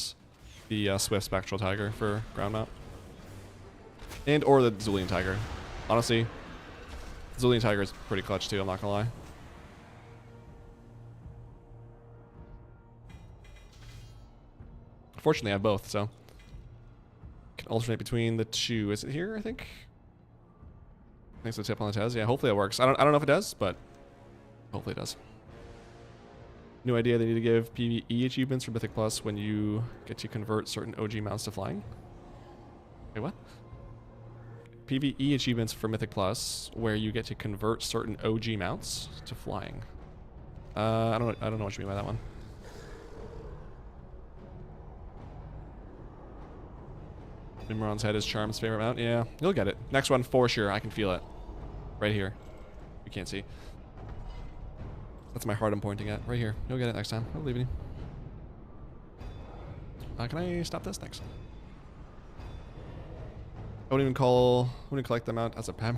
the Swift Spectral Tiger for ground mount. And or the Zulian Tiger. Honestly, Zulian Tiger is pretty clutch too, I'm not gonna lie. Fortunately, I have both, so can alternate between the two. Is it here? I think. Thanks for the tip on the Tez. Yeah, hopefully it works. I don't know if it does, but hopefully it does. New idea. They need to give PvE achievements for Mythic Plus when you get to convert certain OG mounts to flying. Wait, what? PvE achievements for Mythic Plus where you get to convert certain OG mounts to flying. I don't know what you mean by that one. Nimrod's head is Charm's favorite mount. Yeah, you'll get it. Next one for sure. I can feel it. Right here. You can't see. That's my heart I'm pointing at. Right here. You'll get it next time. I believe in you. Can I stop this? Thanks. I wouldn't collect the mount as a pet.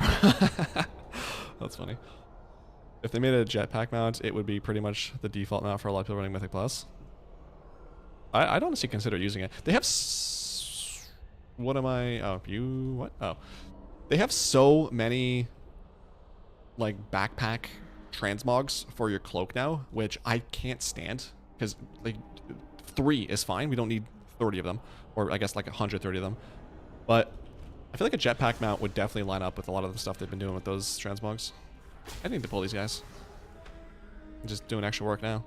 That's funny. If they made a jetpack mount, it would be pretty much the default mount for a lot of people running Mythic Plus. I'd honestly consider using it. They have what am I? Oh, what? Oh. They have so many, like, backpack transmogs for your cloak now, which I can't stand. Because, like, 3 is fine. We don't need 30 of them. Or, I guess, like, 130 of them. But I feel like a jetpack mount would definitely line up with a lot of the stuff they've been doing with those transmogs. I need to pull these guys. I'm just doing extra work now.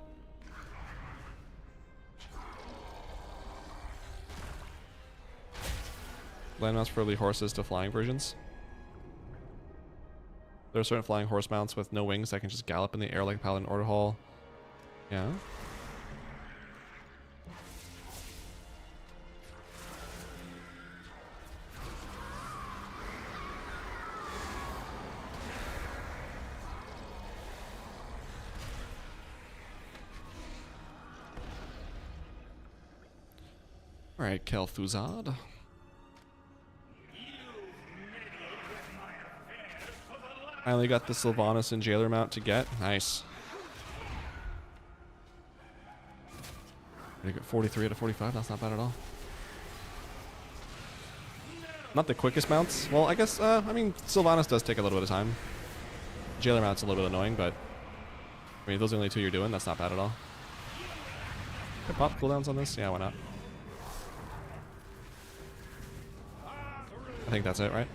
Land mounts for lead horses to flying versions. There are certain flying horse mounts with no wings that can just gallop in the air like Paladin Order Hall. Yeah. Alright, Kel'Thuzad. I only got the Sylvanas and Jailer mount to get. Nice. I get 43 out of 45. That's not bad at all. Not the quickest mounts. Well, I guess, I mean, Sylvanas does take a little bit of time. Jailer mount's a little bit annoying, but I mean, if those are the only 2 you're doing, that's not bad at all. Can I pop cooldowns on this? Yeah, why not? I think that's it, right?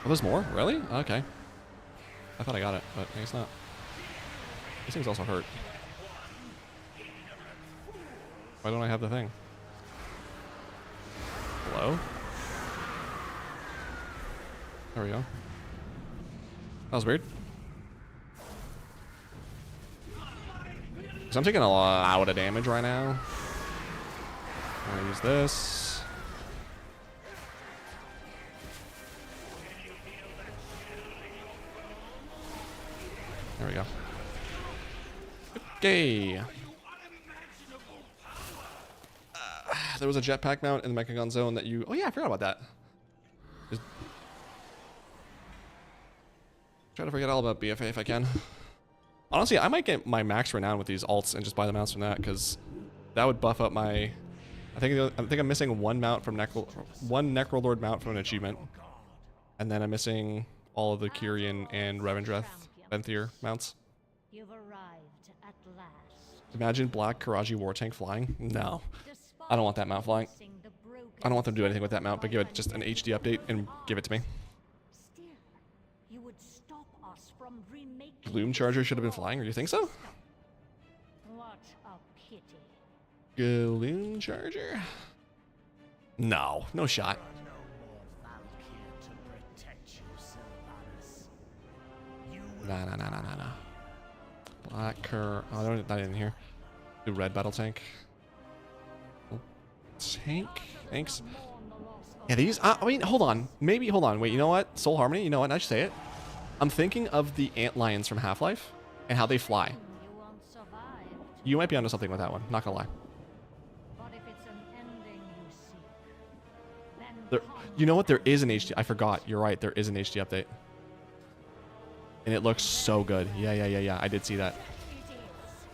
Oh, there's more? Really? Okay. I thought I got it, but I guess not. These things also hurt. Why don't I have the thing? Hello? There we go. That was weird. So I'm taking a lot of damage right now. I'm gonna use this. There we go. Okay. There was a jetpack mount in the Mechagon zone that you... Oh yeah, I forgot about that. Just try to forget all about BFA if I can. Honestly, I might get my max renown with these alts and just buy the mounts from that, because that would buff up my... I think I'm missing one mount from one Necrolord mount from an achievement. And then I'm missing all of the Kyrian and Revendreth Venthyr mounts. You've arrived at last. Imagine Black Karaji War Tank flying. No. I don't want that mount flying. I don't want them to do anything with that mount, but give it just an HD update and give it to me. Still, you would stop us from remaking Gloom Charger should have been flying, or you think so? What a pity. Gloom Charger? No, no shot. Nah. Black Cur. Oh, they're not in here. Do red battle tank. Tank? Thanks. Yeah, these. I mean, hold on. Maybe, hold on. Wait, you know what? Soul Harmony? You know what? I should say it. I'm thinking of the antlions from Half-Life and how they fly. You won't survive. You might be onto something with that one. Not gonna lie. But if it's an ending you seek, then There, come you know what? There is an HD. I forgot. You're right. There is an HD update. And it looks so good. Yeah. I did see that. it is.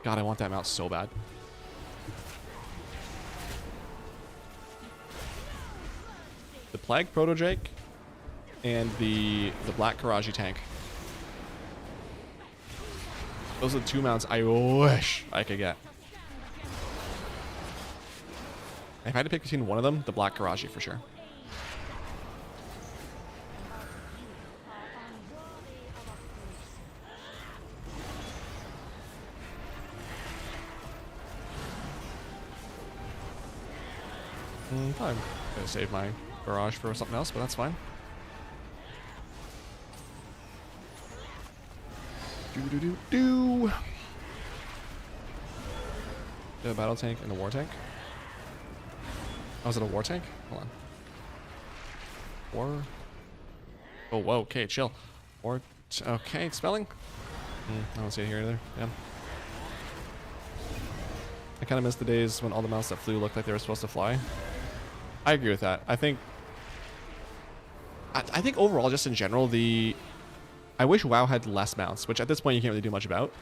God, I want that mount so bad. The Plague Proto Drake and the Black Karaji tank. Those are the two mounts I wish I could get. If I had to pick between one of them, the Black Karaji for sure. I'm gonna save my barrage for something else, but that's fine. Do. The battle tank and the war tank. Oh, is it a war tank? Hold on. War. Oh, whoa. Okay, chill. War. Okay, spelling. I don't see it here either. Yeah. I kind of miss the days when all the mounts that flew looked like they were supposed to fly. I agree with that. I think overall, just in general, I wish WoW had less mounts, which at this point you can't really do much about.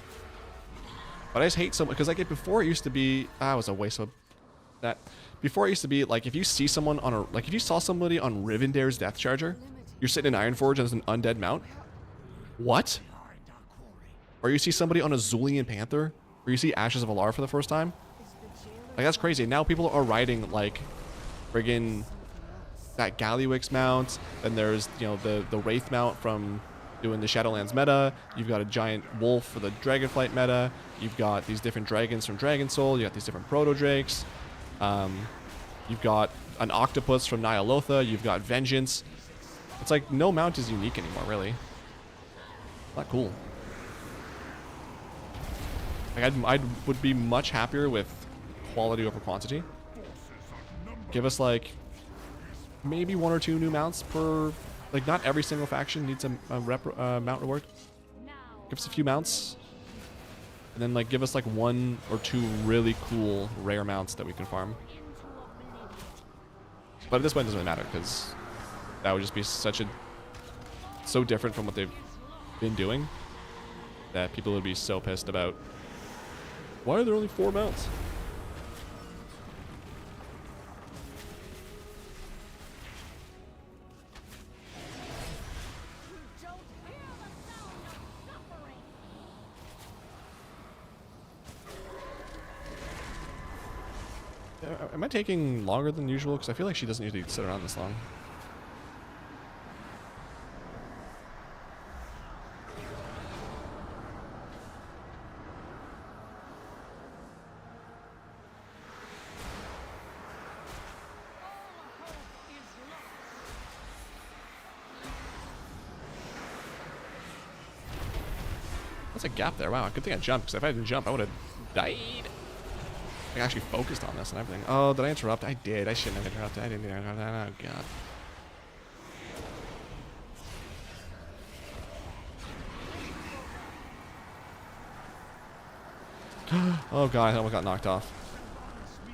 But I just hate so much because like before it used to be, it was a waste of that. Before it used to be like if you see someone on if you saw somebody on Rivendare's Death Charger, you're sitting in Ironforge as an undead mount. What? Or you see somebody on a Zulian Panther, or you see Ashes of Alar for the first time. Like that's crazy. Now people are riding like friggin' that Gallywix mount, and there's, you know, the Wraith mount from doing the Shadowlands meta. You've got a giant wolf for the Dragonflight meta. You've got these different dragons from Dragon Soul. You got these different proto drakes. You've got an octopus from Ny'alotha. You've got Vengeance. It's like no mount is unique anymore, really. Not cool. Like I would be much happier with quality over quantity. Give us like maybe 1 or 2 new mounts per, like not every single faction needs a mount reward. Give us a few mounts, and then like give us like 1 or 2 really cool rare mounts that we can farm. But at this point it doesn't really matter because that would just be so different from what they've been doing that people would be so pissed about. Why are there only 4 mounts? Am I taking longer than usual? Because I feel like she doesn't usually sit around this long. That's a gap there. Wow, good thing I jumped, because if I didn't jump, I would have died. I actually focused on this and everything. Oh, did I interrupt? I did. I shouldn't have interrupted. I didn't interrupt. Oh, God. Oh, God. I almost got knocked off.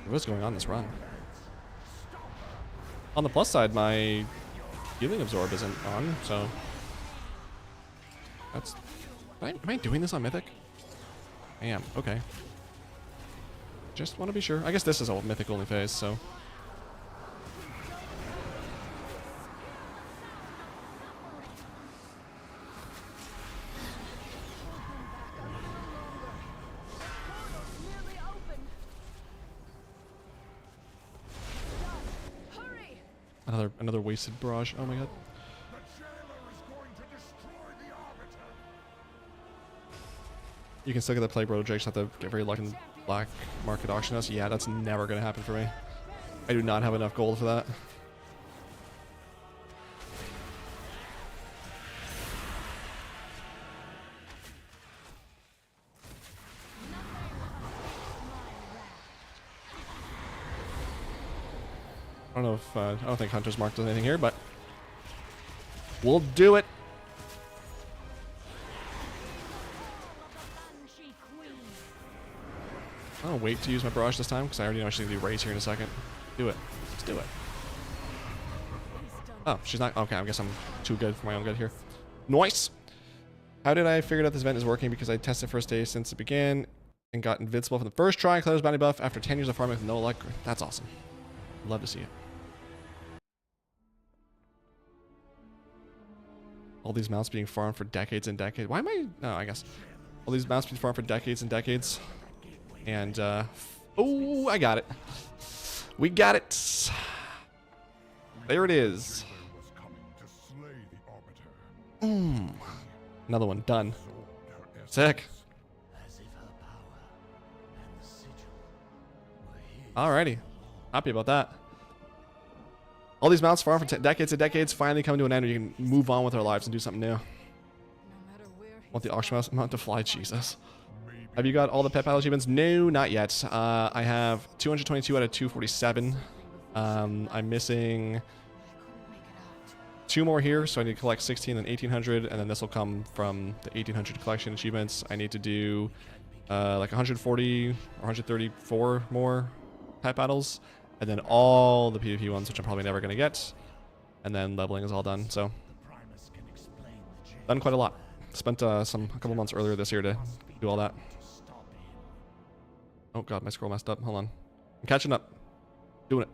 What's going on this run? On the plus side, my healing absorb isn't on, so... That's... Am I doing this on Mythic? I am. Okay. Just want to be sure. I guess this is a Mythic only phase, so... Another wasted barrage. Oh my god. You can still get the play, bro. Jake's have to get very lucky in black market auction us. Yeah, that's never gonna happen for me. I do not have enough gold for that. I don't know if I don't think Hunter's Mark does anything here, but we'll do it. I'll wait to use my barrage this time because I already know she's gonna do raise here in a second. Do it. Let's do it. Oh, she's not. Okay, I guess I'm too good for my own good here. Nice. How did I figure out this event is working? Because I tested first day since it began and got invincible from the first try. Clear's bounty buff after 10 years of farming with no luck. That's awesome. Love to see it. All these mounts being farmed for decades and decades. Why am I? No, I guess. All these mounts being farmed for decades and decades. And, oh, I got it. We got it. There it is. Another one. Done. Sick. Alrighty. Happy about that. All these mounts farmed for decades and decades finally come to an end. We can move on with our lives and do something new. Want the auction mount to fly? Jesus. Have you got all the pet battle achievements? No, not yet. I have 222 out of 247. I'm missing 2 more here, so I need to collect 16 and 1800, and then this will come from the 1800 collection achievements. I need to do like 140 or 134 more pet battles, and then all the PvP ones, which I'm probably never going to get, and then leveling is all done. So done quite a lot. Spent a couple months earlier this year to do all that. Oh god, my scroll messed up. Hold on. I'm catching up. Doing it.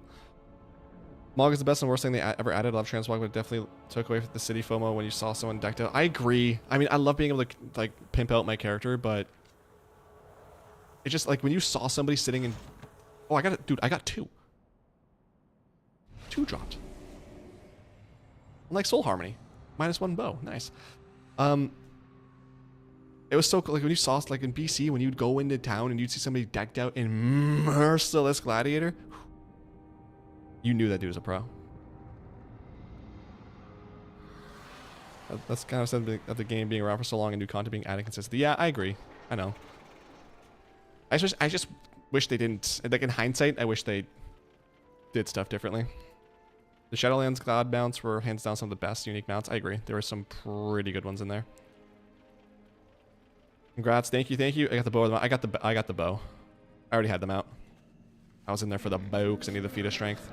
Mog is the best and worst thing they ever added. I love Transmog, but it definitely took away the city FOMO when you saw someone decked out. I agree. I mean, I love being able to like pimp out my character, but it's just like when you saw somebody sitting in... Oh, I got it. Dude, I got 2. 2 dropped. Like Soul Harmony. -1 bow. Nice. It was so cool, like when you saw, like in BC, when you'd go into town and you'd see somebody decked out in Merciless Gladiator, you knew that dude was a pro. That's kind of something of the game being around for so long and new content being added consistently. Yeah, I agree. I know. I just wish they didn't, like in hindsight, I wish they did stuff differently. The Shadowlands God mounts were hands down some of the best unique mounts. I agree. There were some pretty good ones in there. Congrats, thank you, thank you. I got the bow. I got the bow. I already had them out. I was in there for the bow because I need the feat of strength.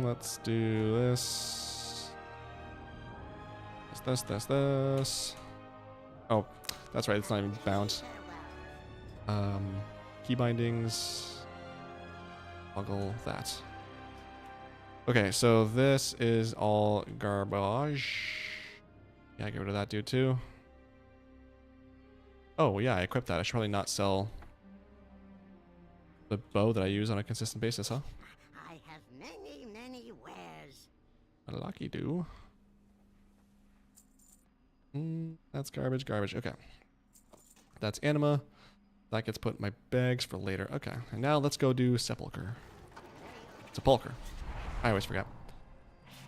Let's do this. This. Oh, that's right. It's not even bound. Key bindings. Toggle that. Okay, so this is all garbage. Yeah, get rid of that dude too. Oh, yeah, I equipped that. I should probably not sell the bow that I use on a consistent basis, huh? I have many wares. Lucky do. That's garbage. Okay. That's anima. That gets put in my bags for later. Okay, and now let's go do Sepulcher. Sepulcher. I always forget.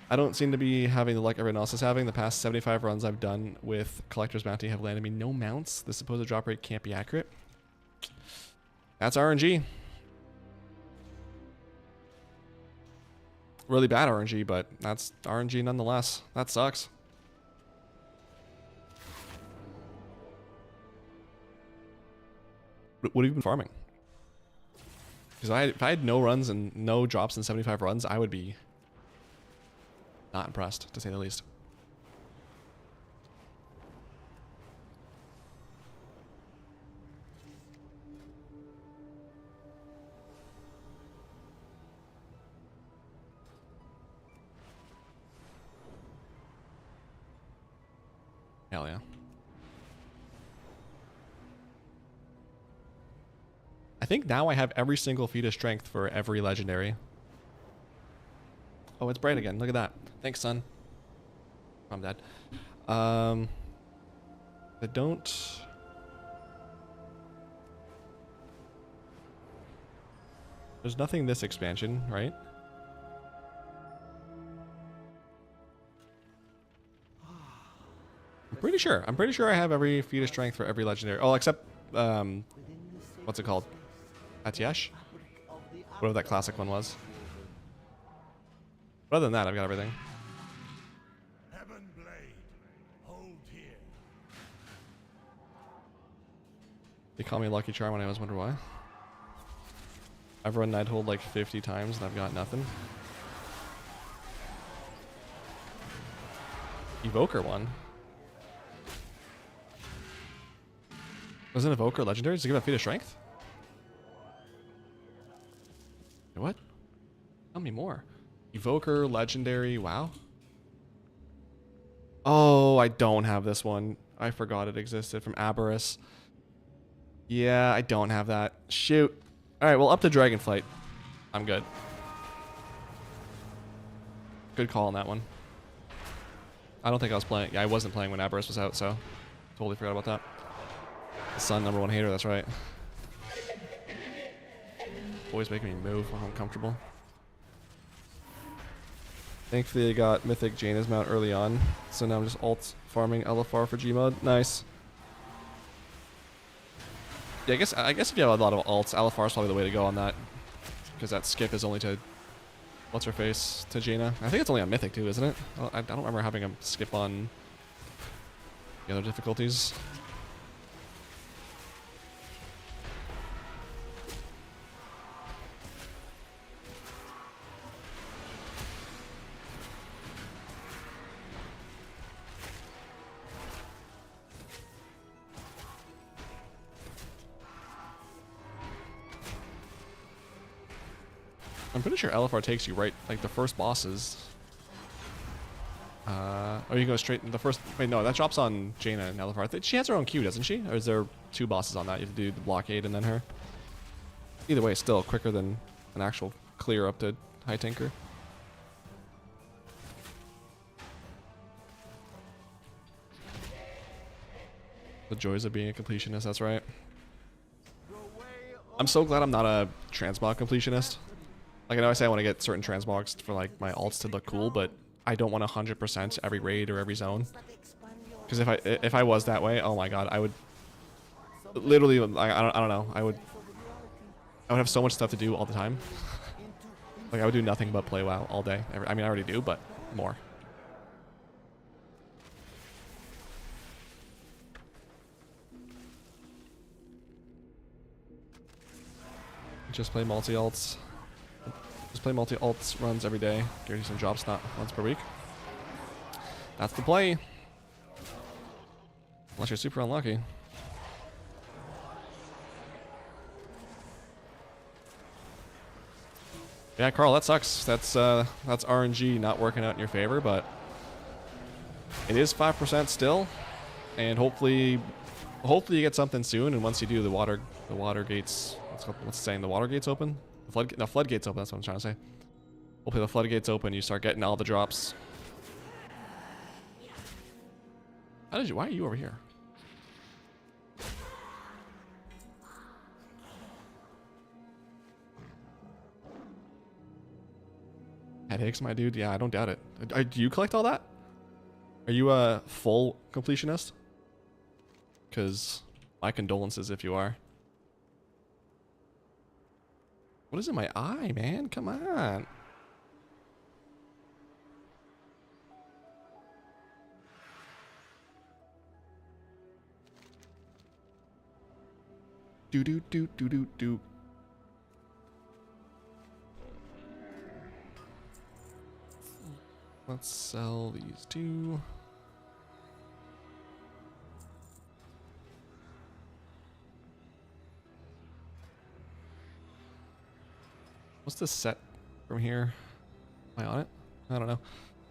I don't seem to be having the luck everyone else is having. The past 75 runs I've done with Collector's Bounty have landed me no mounts. The supposed drop rate can't be accurate. That's RNG. Really bad RNG, but that's RNG nonetheless. That sucks. What have you been farming? Because if I had no runs and no drops in 75 runs, I would be not impressed, to say the least. Hell yeah. I think now I have every single feat of strength for every legendary. Oh, it's bright again. Look at that. Thanks, son. I'm dead. I don't... There's nothing this expansion, right? I'm pretty sure. I'm pretty sure I have every feat of strength for every legendary. Oh, except what's it called? Atiesh? Whatever that classic one was. But other than that, I've got everything. Heaven blade, hold here. They call me Lucky Charm when I always wonder why. I've run Nighthold like 50 times and I've got nothing. Evoker one. Was an Evoker legendary? Does it give a feat of strength? What? Tell me more. Evoker, legendary, wow. Oh, I don't have this one. I forgot it existed from Aberrus. Yeah, I don't have that. Shoot. Alright, well, up to Dragonflight. I'm good. Good call on that one. I don't think I was playing. Yeah, I wasn't playing when Aberrus was out, so totally forgot about that. The Sun #1 hater, that's right. Always making me move when I'm comfortable. Thankfully, I got Mythic Jaina's Mount early on, so now I'm just alt farming LFR for Gmod. Nice. Yeah, I guess if you have a lot of alts, LFR is probably the way to go on that, because that skip is only to what's her face to Jaina. I think it's only on Mythic too, isn't it? I don't remember having a skip on the other difficulties. I'm pretty sure LFR takes you right, like the first bosses. Or you go straight the first. Wait, no, that drops on Jaina and LFR. She has her own queue, doesn't she? Or is there 2 bosses on that? You have to do the blockade and then her. Either way, still quicker than an actual clear up to High Tinker. The joys of being a completionist. That's right. I'm so glad I'm not a transmog completionist. Like, I know I say I want to get certain transmogs for, like, my alts to look cool, but I don't want 100% every raid or every zone. Because if I was that way, oh my god, I would literally, I don't know, I would have so much stuff to do all the time. Like, I would do nothing but play WoW all day. I mean, I already do, but more. Just play multi-alts. Just play multi-alts runs every day. Give you some drops, not once per week. That's the play. Unless you're super unlucky. Yeah, Carl, that sucks. That's RNG not working out in your favor, but it is 5% still, and hopefully you get something soon. And once you do, the water gates. What's it saying? The water gates open. The floodgates open. That's what I'm trying to say. Hopefully the floodgates open. You start getting all the drops. Why are you over here? Headaches, my dude. Yeah, I don't doubt it. Do you collect all that? Are you a full completionist? Because my condolences if you are. What is in my eye, man? Come on. Do. Let's sell these 2. What's this set from here? Am I on it? I don't know.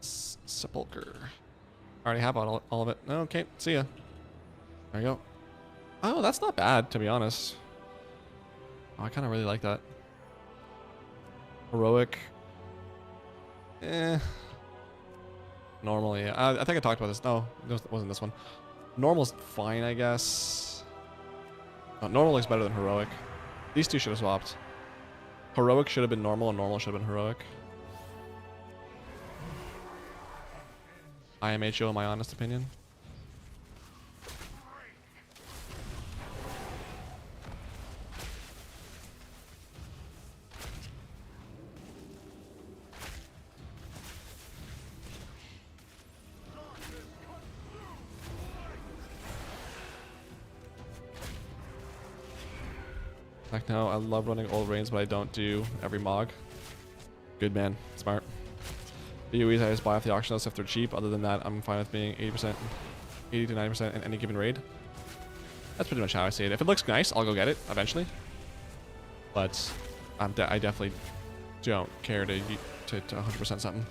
Sepulcher. I already have all of it. Okay, see ya. There you go. Oh, that's not bad, to be honest. Oh, I kind of really like that. Heroic. Normal, yeah. I think I talked about this. No, it wasn't this one. Normal's fine, I guess. No, normal looks better than heroic. These 2 should have swapped. Heroic should have been normal, and normal should have been heroic. IMHO, in my honest opinion. Like, no, I love running old reigns, but I don't do every mog. Good man. Smart. VOEs I just buy off the auction house if they're cheap. Other than that, I'm fine with being 80%, 80 to 90% in any given raid. That's pretty much how I see it. If it looks nice, I'll go get it eventually. But I definitely don't care to 100% something.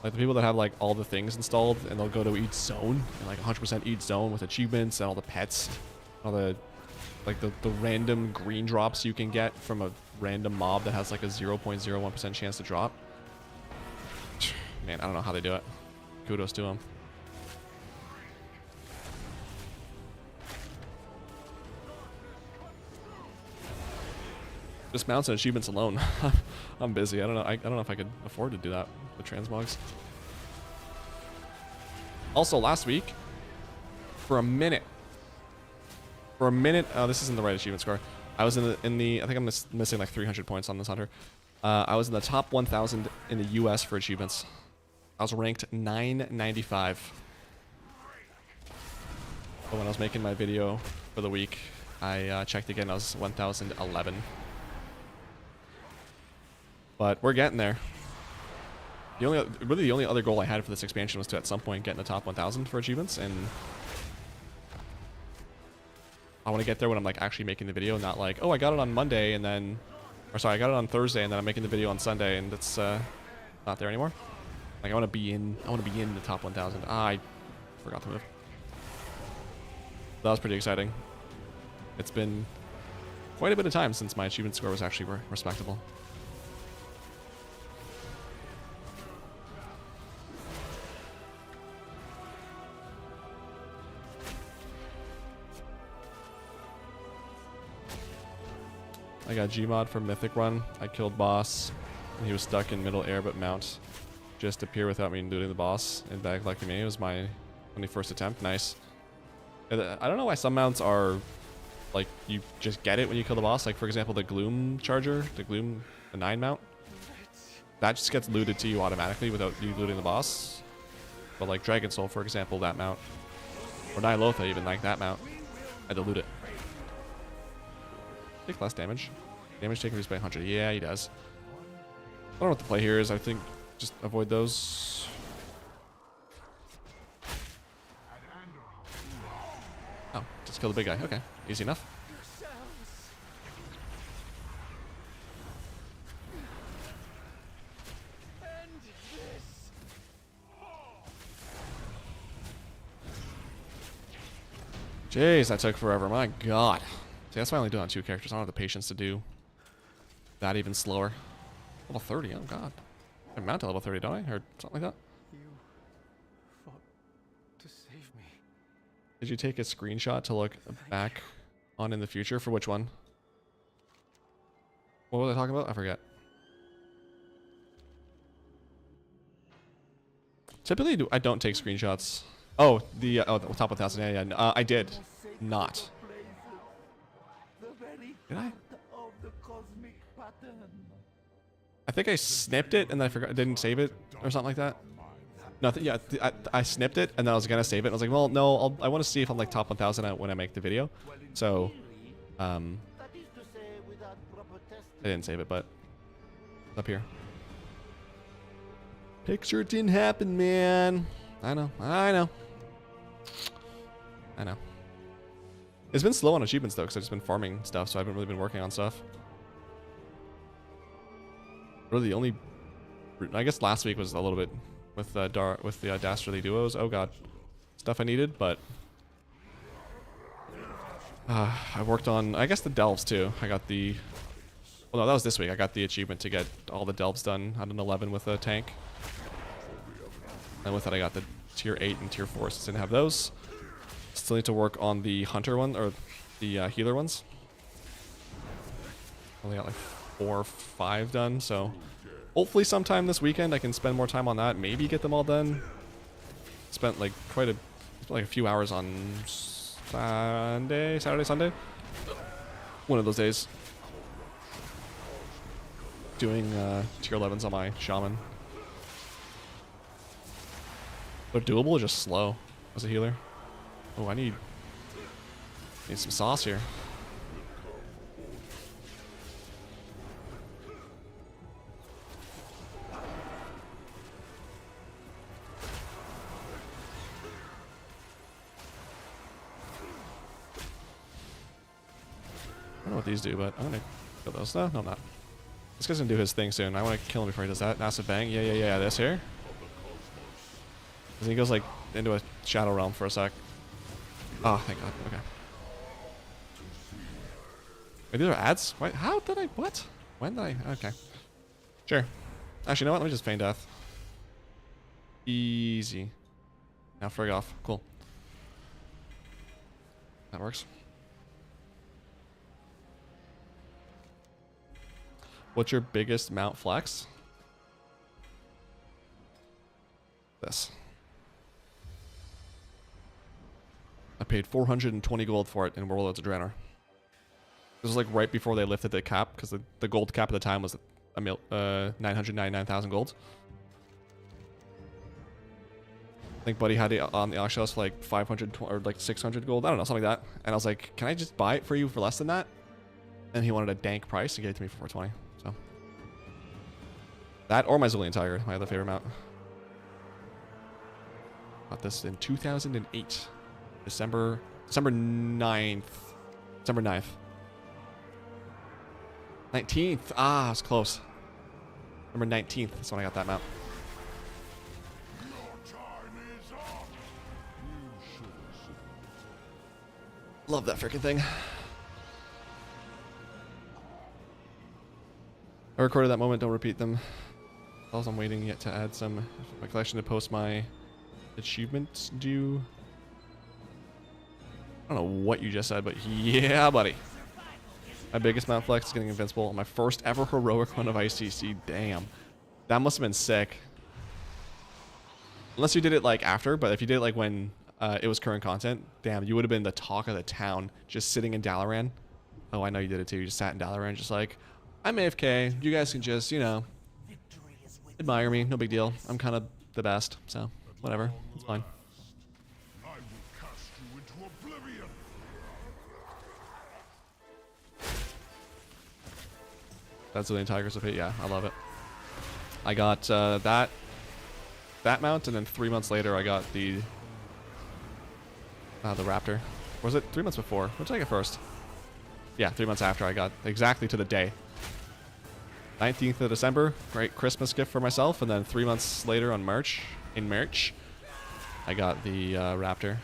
Like the people that have like all the things installed and they'll go to each zone and like 100% each zone with achievements and all the pets, all the like the random green drops you can get from a random mob that has like a 0.01% chance to drop. Man, I don't know how they do it. Kudos to them. Just mounts and achievements alone. I'm busy. I don't know. I don't know if I could afford to do that with transmogs. Also, last week, for a minute, oh, this isn't the right achievement score. I was in the I think I'm missing like 300 points on this hunter. I was in the top 1,000 in the US for achievements. I was ranked 995. But when I was making my video for the week, I checked again. I was 1,011. But we're getting there. Really the only other goal I had for this expansion was to at some point get in the top 1,000 for achievements, and I want to get there when I'm like actually making the video, not like, oh, I got it on Monday and then, or sorry, I got it on Thursday and then I'm making the video on Sunday and it's not there anymore. Like I want to be in the top 1,000. I forgot to move. That was pretty exciting. It's been quite a bit of time since my achievement score was actually respectable. I got Gmod for Mythic run. I killed boss. And he was stuck in middle air, but mount just appear without me looting the boss. And bad luck to me. It was my 21st attempt. Nice. I don't know why some mounts are like you just get it when you kill the boss. Like for example, the Gloom Charger, the 9 mount. That just gets looted to you automatically without you looting the boss. But like Dragon Soul, for example, that mount, or Ny'alotha even, like that mount, I had to loot it. Take less damage. Damage taken reduced by 100. Yeah, he does. I don't know what the play here is. I think just avoid those. Oh, just kill the big guy. Okay, easy enough. Jeez, that took forever. My God. See, that's why I only do it on 2 characters. I don't have the patience to do that even slower. Level 30, oh God. I mount to level 30, don't I? Or something like that? You fought to save me. Did you take a screenshot to look back on in the future? For which one? What was I talking about? I forget. Typically, I don't take screenshots. Oh, the top 1,000. Yeah, yeah. I did not. Did I? I think I snipped it and then I forgot, didn't save it or something like that. No, yeah, I snipped it and then I was gonna save it. I was like, well, no, I want to see if I'm like top 1,000 when I make the video. So, I didn't save it, but up here. Picture didn't happen, man. I know. It's been slow on achievements though, because I've just been farming stuff, so I haven't really been working on stuff. Really, the only, I guess last week was a little bit with the Dastardly Duos. Oh God, stuff I needed, but I worked on, I guess, the delves too. I got the, well, no, that was this week. I got the achievement to get all the delves done at an 11 with a tank, and with it I got the tier 8 and tier 4. So didn't have those. Still need to work on the hunter one, or the healer ones. Only got like 4 or 5 done, so hopefully sometime this weekend I can spend more time on that. Maybe get them all done. Spent like a few hours on Saturday, Sunday. One of those days. Doing tier 11s on my shaman. They're doable or just slow as a healer? Oh, I need Need some sauce here. I don't know what these do, but I'm gonna kill those. No, no, I'm not. This guy's gonna do his thing soon. I want to kill him before he does that. Massive bang. Yeah, yeah, yeah. This here. And he goes like into a shadow realm for a sec. Oh, thank God. Okay. Wait, these are ads? Wait, how did I? What? When did I? Okay. Sure. Actually, you know what? Let me just feign death. Easy. Now frig off. Cool. That works. What's your biggest mount flex? This. I paid 420 gold for it in Warlords of Draenor. This was like right before they lifted the cap, because the gold cap at the time was 999,000 gold. I think Buddy had it on the auction house for like 500 or like 600 gold. I don't know, something like that. And I was like, can I just buy it for you for less than that? And he wanted a dank price and gave it to me for 420. So that or my Zillion Tiger, my other favorite mount. Got this in 2008. December 9th. December 9th. 19th. Ah, it's close. December 19th. That's when I got that mount. Love that freaking thing. I recorded that moment. Don't repeat them. Also, I'm waiting yet to add some of my collection to post my achievements due. I don't know what you just said, but yeah, buddy. My biggest mount flex is getting invincible on my first ever heroic run of ICC. Damn. That must have been sick. Unless you did it like after, but if you did it like when it was current content, damn, you would have been the talk of the town just sitting in Dalaran. Oh, I know you did it too. You just sat in Dalaran just like, I'm AFK. You guys can just, you know, admire me. No big deal. I'm kind of the best, so whatever. It's fine. That's the Tigers of Hit. Yeah, I love it. I got that mount, and then 3 months later I got the Raptor. Or was it 3 months before? What did I get first? Yeah, 3 months after I got exactly to the day. 19th of December, great Christmas gift for myself, and then 3 months later on March, I got the Raptor.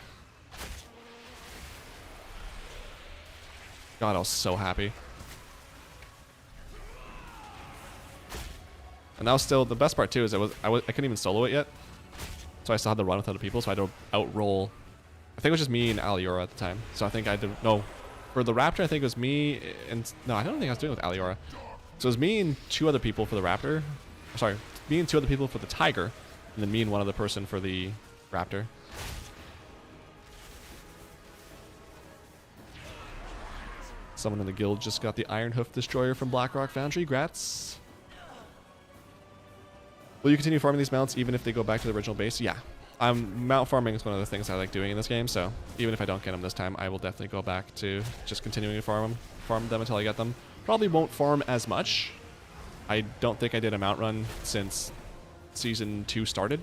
God, I was so happy. And that was still the best part too. Is I couldn't even solo it yet, so I still had to run with other people. So I had to outroll. I think it was just me and ALLSEER at the time. So I think I had to for the Raptor. I think it was me and no, I don't think I was doing it with ALLSEER. So it was me and 2 other people for the Raptor. Sorry, me and 2 other people for the Tiger, and then me and 1 other person for the Raptor. Someone in the guild just got the Iron Hoof Destroyer from Blackrock Foundry. Grats. Will you continue farming these mounts even if they go back to the original base? Yeah. Mount farming is one of the things I like doing in this game, so even if I don't get them this time, I will definitely go back to just continuing to farm them until I get them. Probably won't farm as much. I don't think I did a mount run since Season 2 started.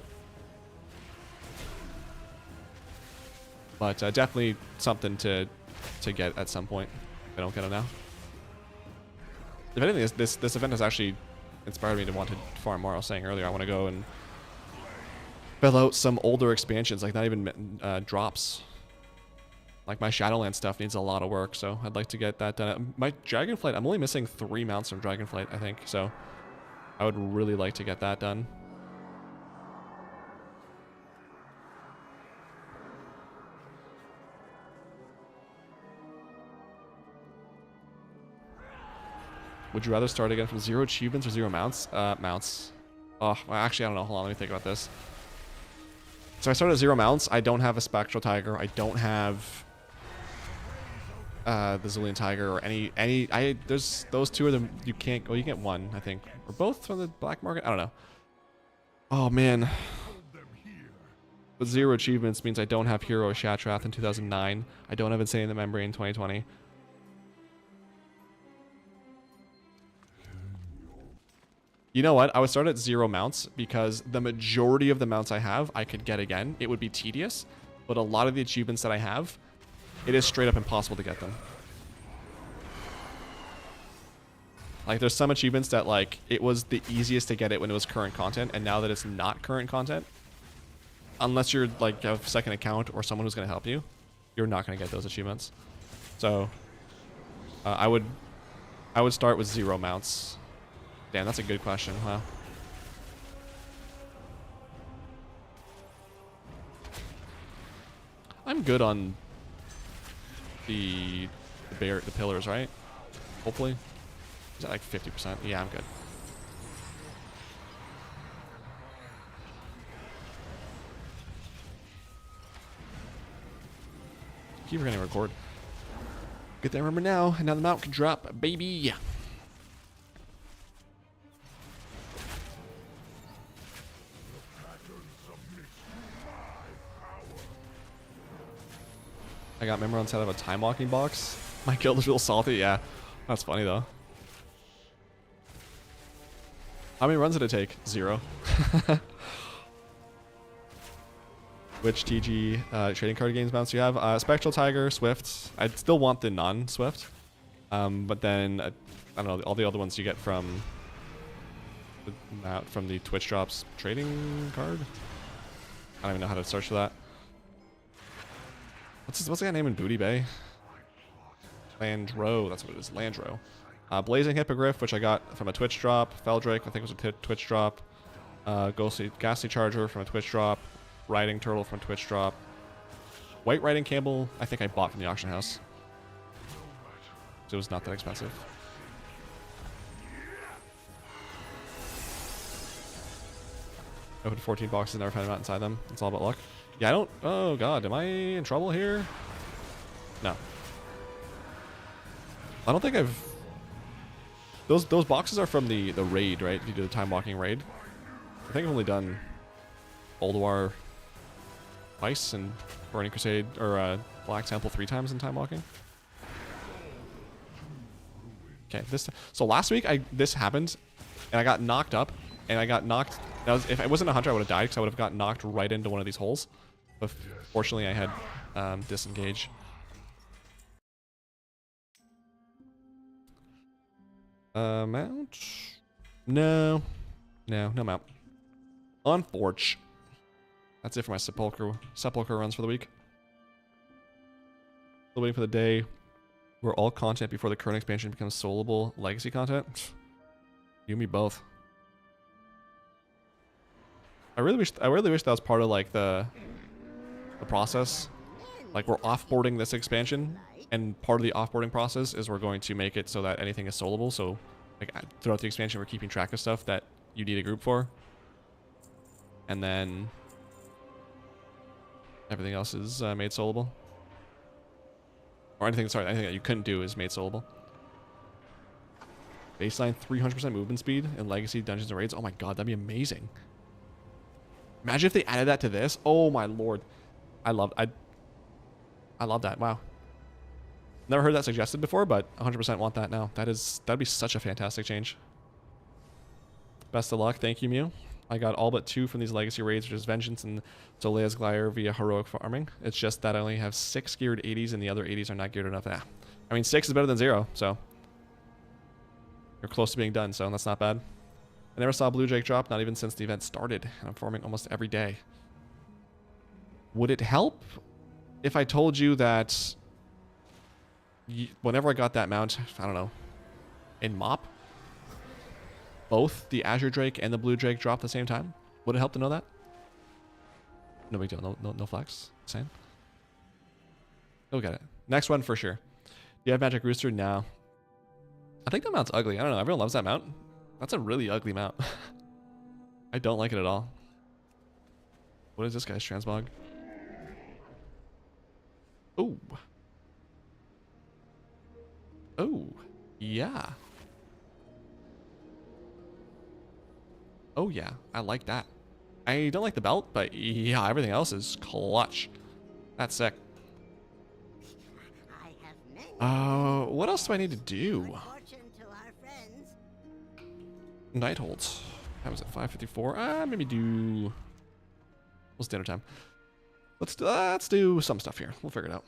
But definitely something to get at some point if I don't get them now. If anything, this event has actually inspired me to want to farm more. I was saying earlier, I want to go and fill out some older expansions, like not even drops. Like my Shadowland stuff needs a lot of work, so I'd like to get that done. My Dragonflight, I'm only missing 3 mounts from Dragonflight, I think, so I would really like to get that done. Would you rather start again from 0 achievements or 0 mounts? Mounts. Oh, well, actually, I don't know. Hold on, let me think about this. So I started at 0 mounts. I don't have a Spectral Tiger. I don't have the Zillion Tiger or any. There's those 2 of them. You can't. Oh, you get 1, I think. Or both from the black market. I don't know. Oh man. But 0 achievements means I don't have Hero Shatrath in 2009. I don't have Insane in the Memory in 2020. You know what? I would start at 0 mounts because the majority of the mounts I have, I could get again. It would be tedious, but a lot of the achievements that I have, it is straight up impossible to get them. Like, there's some achievements that, like, it was the easiest to get it when it was current content, and now that it's not current content, unless you're, like, a second account or someone who's going to help you, you're not going to get those achievements. So, I would start with 0 mounts. Damn, that's a good question. Wow. I'm good on the pillars, right? Hopefully. Is that like 50%? Yeah, I'm good. Keep forgetting to record. Get that remember now, and now the mount can drop, baby. I got member inside of a time walking box. My guild is real salty. Yeah, that's funny though. How many runs did it take? 0. Which TG trading card games mounts do you have? Spectral Tiger, Swift. I'd still want the non-Swift. But then, I don't know, all the other ones you get from the Twitch drops trading card. I don't even know how to search for that. What's the guy name in Booty Bay? Landro, that's what it is, Landro. Blazing Hippogriff, which I got from a Twitch drop. Feldrake, I think was a Twitch drop. Ghastly Charger from a Twitch drop. Riding Turtle from a Twitch drop. White Riding Camel, I think I bought from the auction house. So it was not that expensive. I opened 14 boxes, never found a mount inside them. It's all about luck. Yeah, I don't... Oh, God. Am I in trouble here? No. I don't think I've... Those boxes are from the raid, right? If you do the time walking raid. I think I've only done Old War twice and Burning Crusade or Black Temple 3 times in time walking. Okay, so last week this happened and I got knocked up and I got knocked. If I wasn't a hunter, I would have died because I would have got knocked right into one of these holes. But fortunately, I had disengage. Mount? No mount. Unforge. That's it for my Sepulcher runs for the week. Still waiting for the day where all content before the current expansion becomes soulable legacy content. You and me both. I really wish that was part of like the process. Like, we're offboarding this expansion, and part of the offboarding process is we're going to make it so that anything is soulable. So, like, throughout the expansion, we're keeping track of stuff that you need a group for, and then everything else is made soulable. Or anything that you couldn't do is made soulable. Baseline 300% movement speed in Legacy Dungeons and Raids. Oh my god, that'd be amazing. Imagine if they added that to this. Oh my lord. I love that. Wow. Never heard that suggested before, but 100% want that now. That'd be such a fantastic change. Best of luck. Thank you, Mew. I got all but 2 from these legacy raids, which is Vengeance and Zolea's Glider via heroic farming. It's just that I only have 6 geared 80s and the other 80s are not geared enough. I mean, 6 is better than 0, so you're close to being done, so that's not bad. I never saw a Blue Drake drop, not even since the event started, and I'm farming almost every day. Would it help if I told you that whenever I got that mount, I don't know, in MOP, both the Azure Drake and the Blue Drake dropped at the same time? Would it help to know that? No big deal. No flex. Same. Go get it. Next one for sure. Do you have Magic Rooster? No. I think that mount's ugly. I don't know. Everyone loves that mount. That's a really ugly mount. I don't like it at all. What is this guy's transmog? Oh. Oh. Yeah. Oh yeah. I like that. I don't like the belt, but yeah, everything else is clutch. That's sick. I have many What else do I need to do? fortune to our friends. Nighthold. That was at 5:54. Maybe do. What's dinner time? Let's do some stuff here. We'll figure it out.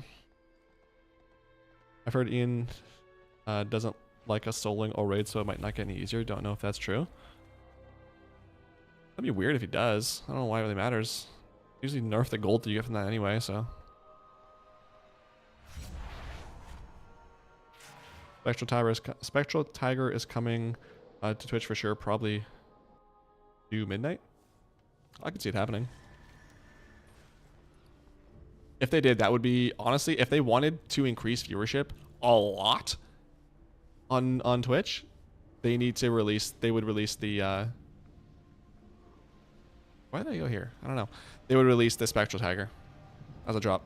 I've heard Ian doesn't like us soloing or raid, so it might not get any easier. Don't know if that's true. That'd be weird if he does. I don't know why it really matters. Usually nerf the gold that you get from that anyway, so. Spectral Tiger is coming to Twitch for sure. Probably do midnight. I could see it happening. If they did, that would be, honestly, if they wanted to increase viewership a lot on Twitch, they need to release, they would release the, why did they go here? I don't know. They would release the Spectral Tiger as a drop.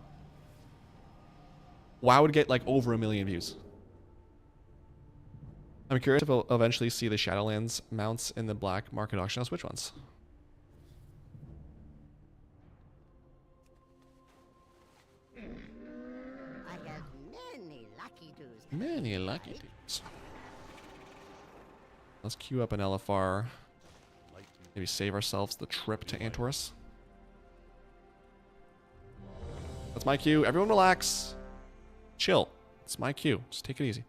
WoW would get like over 1 million views. I'm curious if we'll eventually see the Shadowlands mounts in the black market auction house. Which ones? I have many lucky doos. Many lucky dudes. Let's queue up an LFR. Maybe save ourselves the trip to Antorus. That's my queue. Everyone relax. Chill. It's my queue. Just take it easy.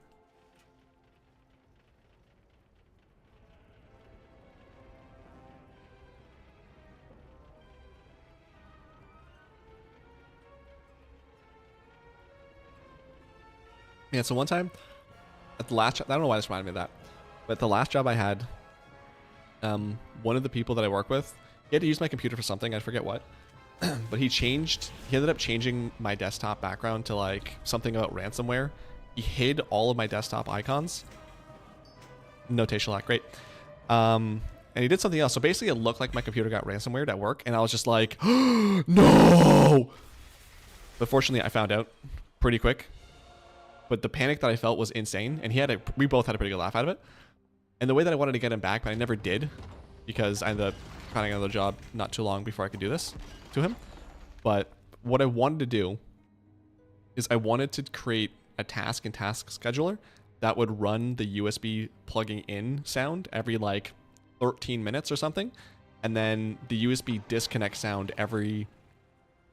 Yeah, so one time, at the last job, I don't know why this reminded me of that, but the last job I had, one of the people that I work with, he had to use my computer for something, I forget what, but he ended up changing my desktop background to like something about ransomware. He hid all of my desktop icons. Notation lock, great. And he did something else. So basically it looked like my computer got ransomware at work, and I was just like, no! But fortunately I found out pretty quick. But the panic that I felt was insane, and we both had a pretty good laugh out of it. And the way that I wanted to get him back, but I never did, because I ended up finding another job not too long before I could do this to him. But what I wanted to do is I wanted to create a task and task scheduler that would run the USB plugging in sound every like 13 minutes or something, and then the USB disconnect sound every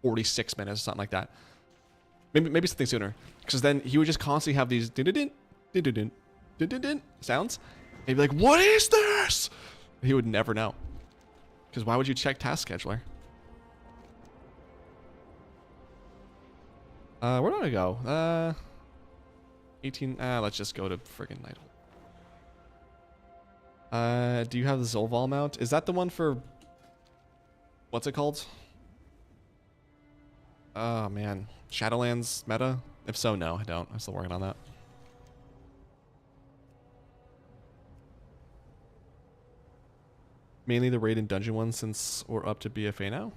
46 minutes or something like that. Maybe something sooner, because then he would just constantly have these din-din-din, din-din-din, din-din-din sounds. And he'd be like, "What is this?" He would never know, because why would you check task scheduler? Where do I go? 18. Let's just go to friggin' Nighthold. Do you have the Zolval mount? Is that the one for? What's it called? Oh man, Shadowlands meta? If so, no, I don't. I'm still working on that. Mainly the raid and dungeon ones, since we're up to BFA now.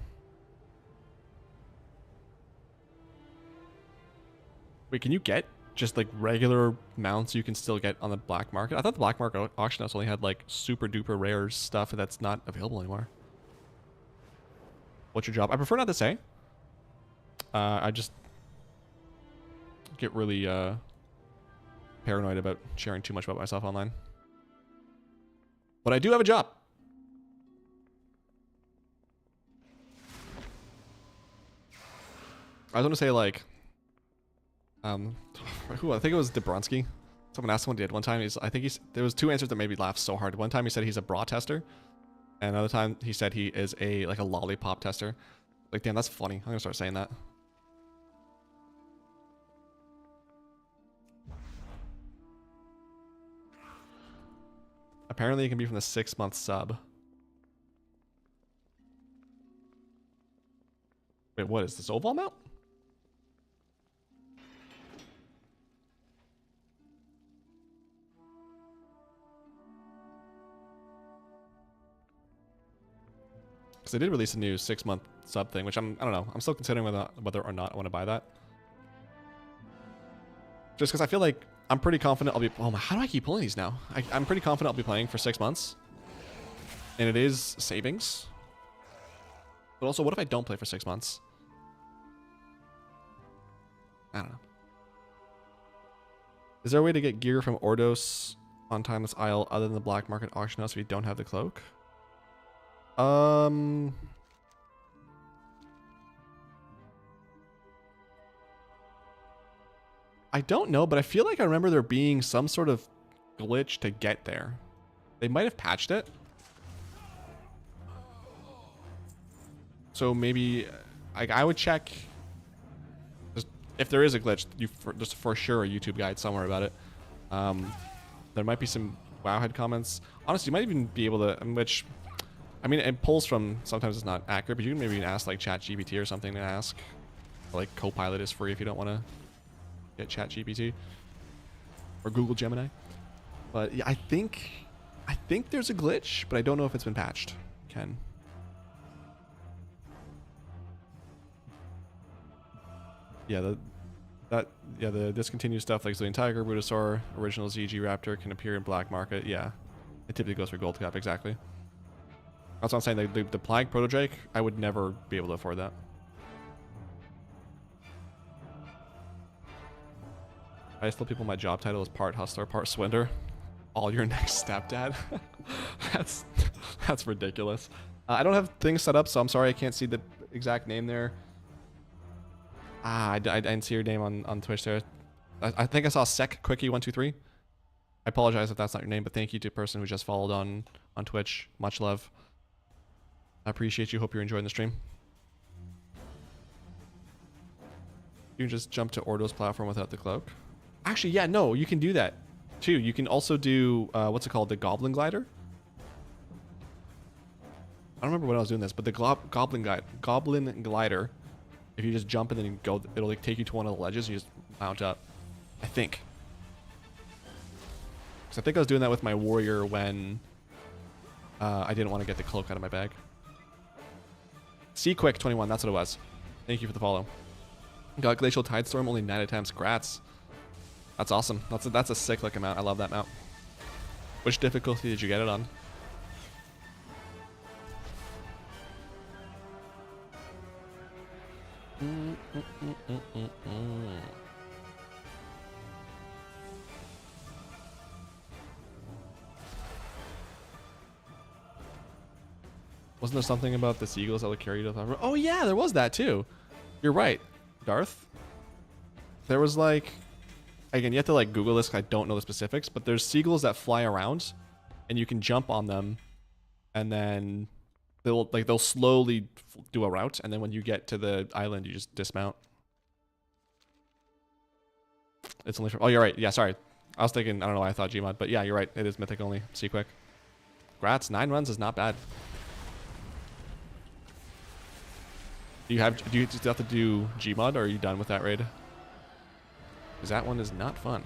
Wait, can you get just like regular mounts you can still get on the black market? I thought the black market auction house only had like super duper rare stuff that's not available anymore. What's your job? I prefer not to say. I just get really paranoid about sharing too much about myself online. But I do have a job. I was going to say like, who? I think it was Debronsky. Someone asked someone did one time. There was two answers that made me laugh so hard. One time he said he's a bra tester, and another time he said he is a lollipop tester. Like, damn, that's funny. I'm gonna start saying that. Apparently it can be from the 6-month sub. Wait, what is this Oval mount? Because they did release a new 6-month sub thing, which I don't know. I'm still considering whether or not I want to buy that. Just because I feel like I'm pretty confident I'll be... Oh my, how do I keep pulling these now? I'm pretty confident I'll be playing for 6 months. And it is savings. But also, what if I don't play for 6 months? I don't know. Is there a way to get gear from Ordos on Timeless Isle other than the black market auction house if you don't have the cloak? I don't know, but I feel like I remember there being some sort of glitch to get there. They might have patched it. So maybe I would check. Just, if there is a glitch, just for sure a YouTube guide somewhere about it. There might be some Wowhead comments. Honestly, you might even be able to, which, I mean, it pulls from, sometimes it's not accurate, but you can maybe ask like ChatGPT or something to ask. Or, like Copilot is free if you don't want to get ChatGPT. Or Google Gemini. But yeah, I think there's a glitch, but I don't know if it's been patched. Ken. Yeah, the discontinued stuff like Zillion Tiger, Brutosaur, original ZG Raptor can appear in black market. Yeah, it typically goes for gold cap, exactly. That's what I'm saying. The Plague Proto Drake, I would never be able to afford that. I just tell people my job title is part hustler, part swindler. All your next stepdad. that's ridiculous. I don't have things set up, so I'm sorry I can't see the exact name there. I didn't see your name on Twitch there. I think I saw Sec Quickie 123. I apologize if that's not your name, but thank you to the person who just followed on Twitch. Much love. I appreciate you. Hope you're enjoying the stream. You can just jump to Ordo's platform without the cloak. Actually, yeah, no, you can do that too. You can also do what's it called, the Goblin Glider. I don't remember when I was doing this, but the Goblin Glider. If you just jump and then you go, it'll like take you to one of the ledges and you just mount up. I think. Because I think I was doing that with my warrior when I didn't want to get the cloak out of my bag. Quick 21, that's what it was. Thank you for the follow. Got Glacial Tidestorm, only 9 attempts. Grats. That's awesome. That's a sick looking mount. I love that mount. Which difficulty did you get it on? Wasn't there something about the seagulls that would carry you to the... Oh yeah, there was that too. You're right, Darth. There was like... Again, you have to like Google this because I don't know the specifics, but there's seagulls that fly around and you can jump on them and then they'll slowly do a route, and then when you get to the island you just dismount. It's only for... Oh, you're right. Yeah, sorry. I was thinking... I don't know why I thought Gmod, but yeah, you're right. It is Mythic only. See quick. Grats. 9 runs is not bad. Do you still have to do Gmod, or are you done with that raid? Because that one is not fun.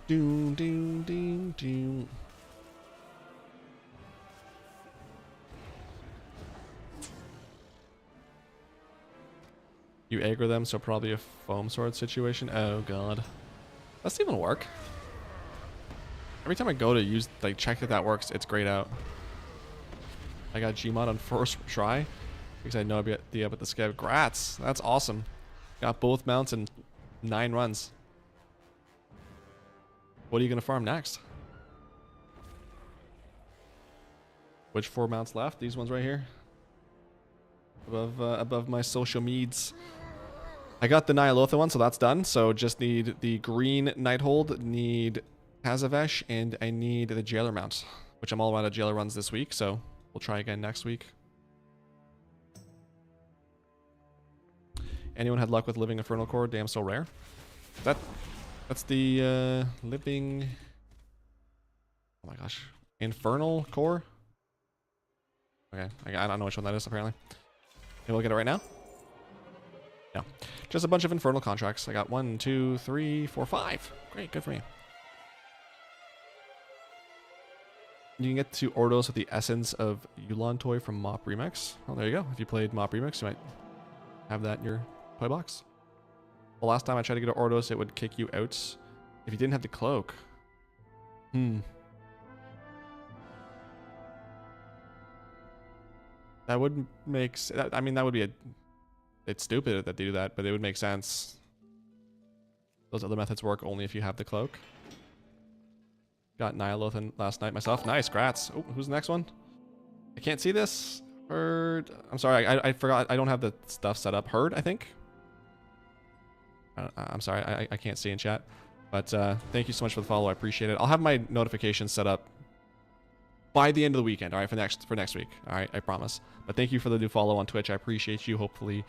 Doom, doom, doom, doom. You aggro them, so probably a foam sword situation. Oh god. Doesn't even work. Every time I go to use, like, check that works, it's grayed out. I got Gmod on first try because I had no idea about the scab. Grats! That's awesome. Got both mounts in 9 runs. What are you gonna farm next? Which 4 mounts left? These ones right here. Above my social meds. I got the Ny'alotha one, so that's done. So just need the green Nighthold, need Kazavesh, and I need the Jailer mount, which I'm all out of Jailer runs this week, so we'll try again next week. Anyone had luck with Living Infernal Core? Damn, so rare. That's the Living... Oh my gosh. Infernal Core? Okay, I don't know which one that is, apparently. Maybe we'll get it right now? No. Just a bunch of Infernal contracts. I got 1, 2, 3, 4, 5. Great, good for me. You can get to Ordos with the essence of Yulon toy from Mop Remix. Oh, there you go. If you played Mop Remix, you might have that in your toy box. The last time I tried to get to Ordos, it would kick you out if you didn't have the cloak. That would make... I mean, that would be a... It's stupid that they do that, but it would make sense. Those other methods work only if you have the cloak. Got Ny'alotha last night myself. Nice, grats. Oh, who's the next one? I can't see this. Heard. I'm sorry, I forgot. I don't have the stuff set up. Heard, I think. I'm sorry, I can't see in chat. But thank you so much for the follow. I appreciate it. I'll have my notifications set up by the end of the weekend. All right, for next week. All right, I promise. But thank you for the new follow on Twitch. I appreciate you. Hopefully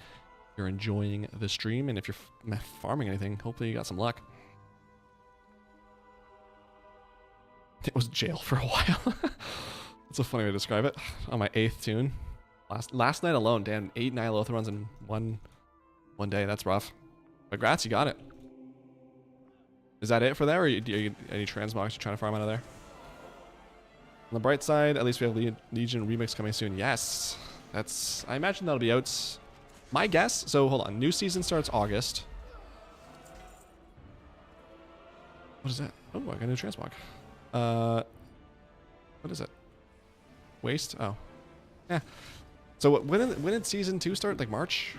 you're enjoying the stream, and if you're farming anything, hopefully you got some luck. It was jail for a while. That's a funny way to describe it. On my 8th tune. Last night alone, damn, 8 Ny'alotha runs in one day. That's rough. But grats, you got it. Is that it for there, or are you any transmogs you're trying to farm out of there? On the bright side, at least we have Legion Remix coming soon. Yes. I imagine that'll be out. My guess, so hold on. New season starts August. What is that? Oh, I got a new transmog. What is it? Waste? Oh. Yeah. So when did season 2 start? Like March?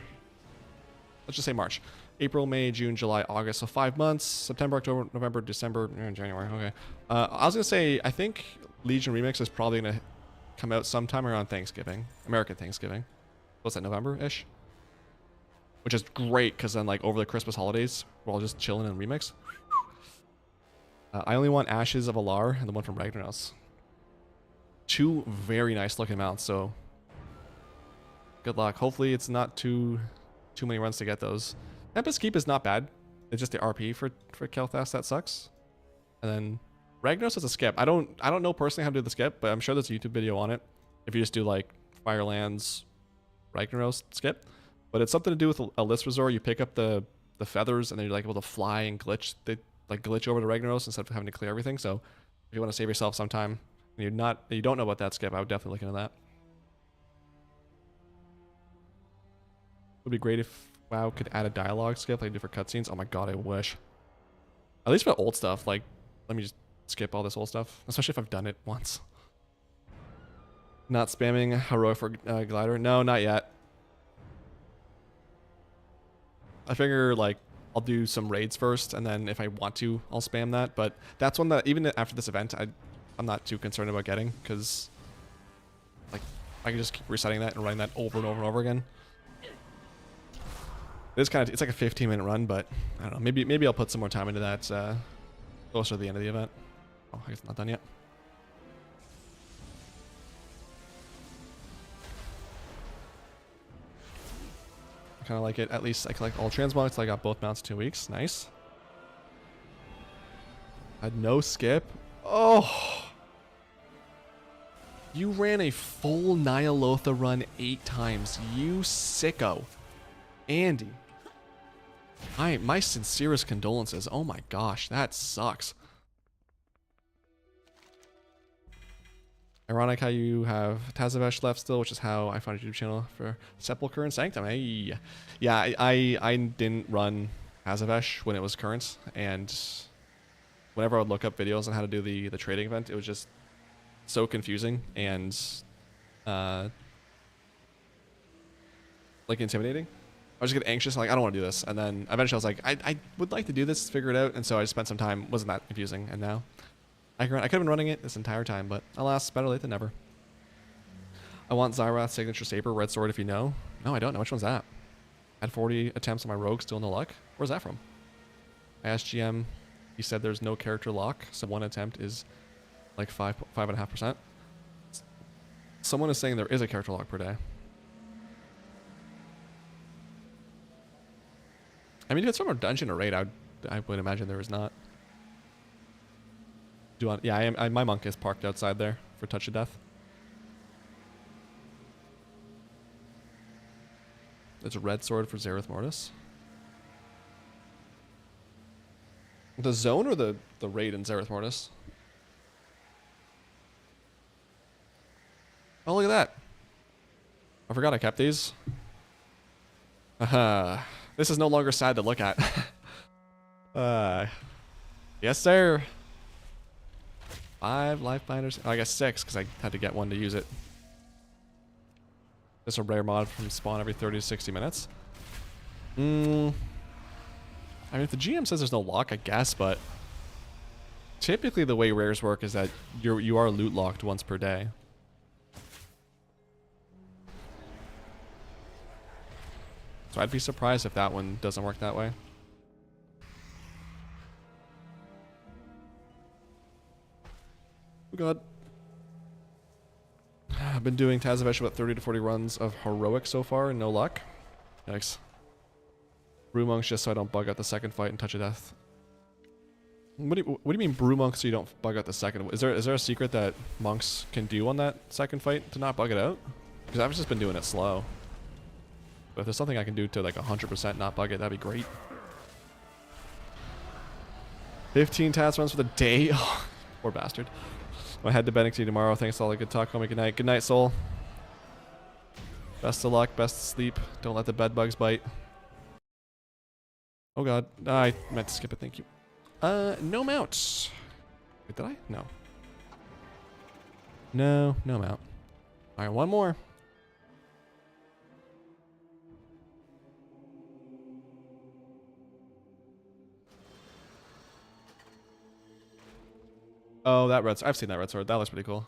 Let's just say March. April, May, June, July, August. So 5 months. September, October, November, December, January. Okay. I was going to say, I think Legion Remix is probably going to come out sometime around Thanksgiving. American Thanksgiving. What's that, November-ish? Which is great, because then like over the Christmas holidays, we're all just chilling in Remix. I only want Ashes of ALLSEER and the one from Ragnaros. 2 very nice looking mounts, so good luck. Hopefully it's not too many runs to get those. Tempest Keep is not bad. It's just the RP for Kel'Thas that sucks. And then Ragnaros is a skip. I don't know personally how to do the skip, but I'm sure there's a YouTube video on it. If you just do like Firelands Ragnaros skip. But it's something to do with a list resort. You pick up the feathers and then you're like able to fly and glitch. They like glitch over to Ragnaros instead of having to clear everything. So if you want to save yourself some time and you don't know about that skip, I would definitely look into that. It would be great if WoW could add a dialogue skip like different cutscenes. Oh my god, I wish. At least for old stuff. Like, let me just skip all this old stuff, especially if I've done it once. Not spamming heroic for glider. No, not yet. I figure like I'll do some raids first, and then if I want to, I'll spam that. But that's one that even after this event, I'm not too concerned about getting, because like I can just keep resetting that and running that over and over and over again. It's like a 15-minute run, but I don't know. Maybe I'll put some more time into that closer to the end of the event. Oh, I guess it's not done yet. I kind of like it. At least I collect all transmogs. So I got both mounts in 2 weeks. Nice. Had no skip. Oh. You ran a full Ny'alotha run 8 times. You sicko. Andy. My sincerest condolences. Oh my gosh, that sucks. Ironic how you have Tazavesh left still, which is how I found a YouTube channel for Sepulcher and Sanctum. Hey. Yeah, I didn't run Tazavesh when it was current, and whenever I would look up videos on how to do the trading event, it was just so confusing and like intimidating. I was just get anxious, like I don't want to do this, and then eventually I was like, I would like to do this, figure it out, and so I spent some time. Wasn't that confusing, and now I could have been running it this entire time, but alas, better late than never. I want Zyrath's signature saber, red sword, if you know. No, I don't know. Which one's that? Had 40 attempts on my rogue, still no luck. Where's that from? I asked GM. He said there's no character lock, so one attempt is like 5.5%. Someone is saying there is a character lock per day. I mean, if it's from a dungeon or raid, I would imagine there is not. Yeah, my monk is parked outside there for Touch of Death. There's a red sword for Zereth Mortis. The zone or the raid in Zereth Mortis? Oh, look at that. I forgot I kept these. This is no longer sad to look at. Yes, sir. 5 life binders. Oh, I guess 6 because I had to get one to use it. Just a rare mod from spawn every 30 to 60 minutes. I mean, if the GM says there's no lock, I guess, but typically the way rares work is that you are loot locked once per day. So I'd be surprised if that one doesn't work that way. Oh god. I've been doing Tazavesh about 30 to 40 runs of heroic so far and no luck. Yikes. Brew monks just so I don't bug out the second fight and touch of death. What do you mean brew monks so you don't bug out the second? Is there a secret that monks can do on that second fight to not bug it out? Because I've just been doing it slow. But if there's something I can do to like 100% not bug it, that'd be great. 15 Taz runs for the day. Oh, poor bastard. I'll head to bed and see you tomorrow. Thanks all. Good talk. Homie. Good night. Good night, soul. Best of luck. Best of sleep. Don't let the bed bugs bite. Oh god. I meant to skip it. Thank you. No mount. Wait, did I? No. No mount. Alright, one more. Oh, that red sword. I've seen that red sword. That looks pretty cool.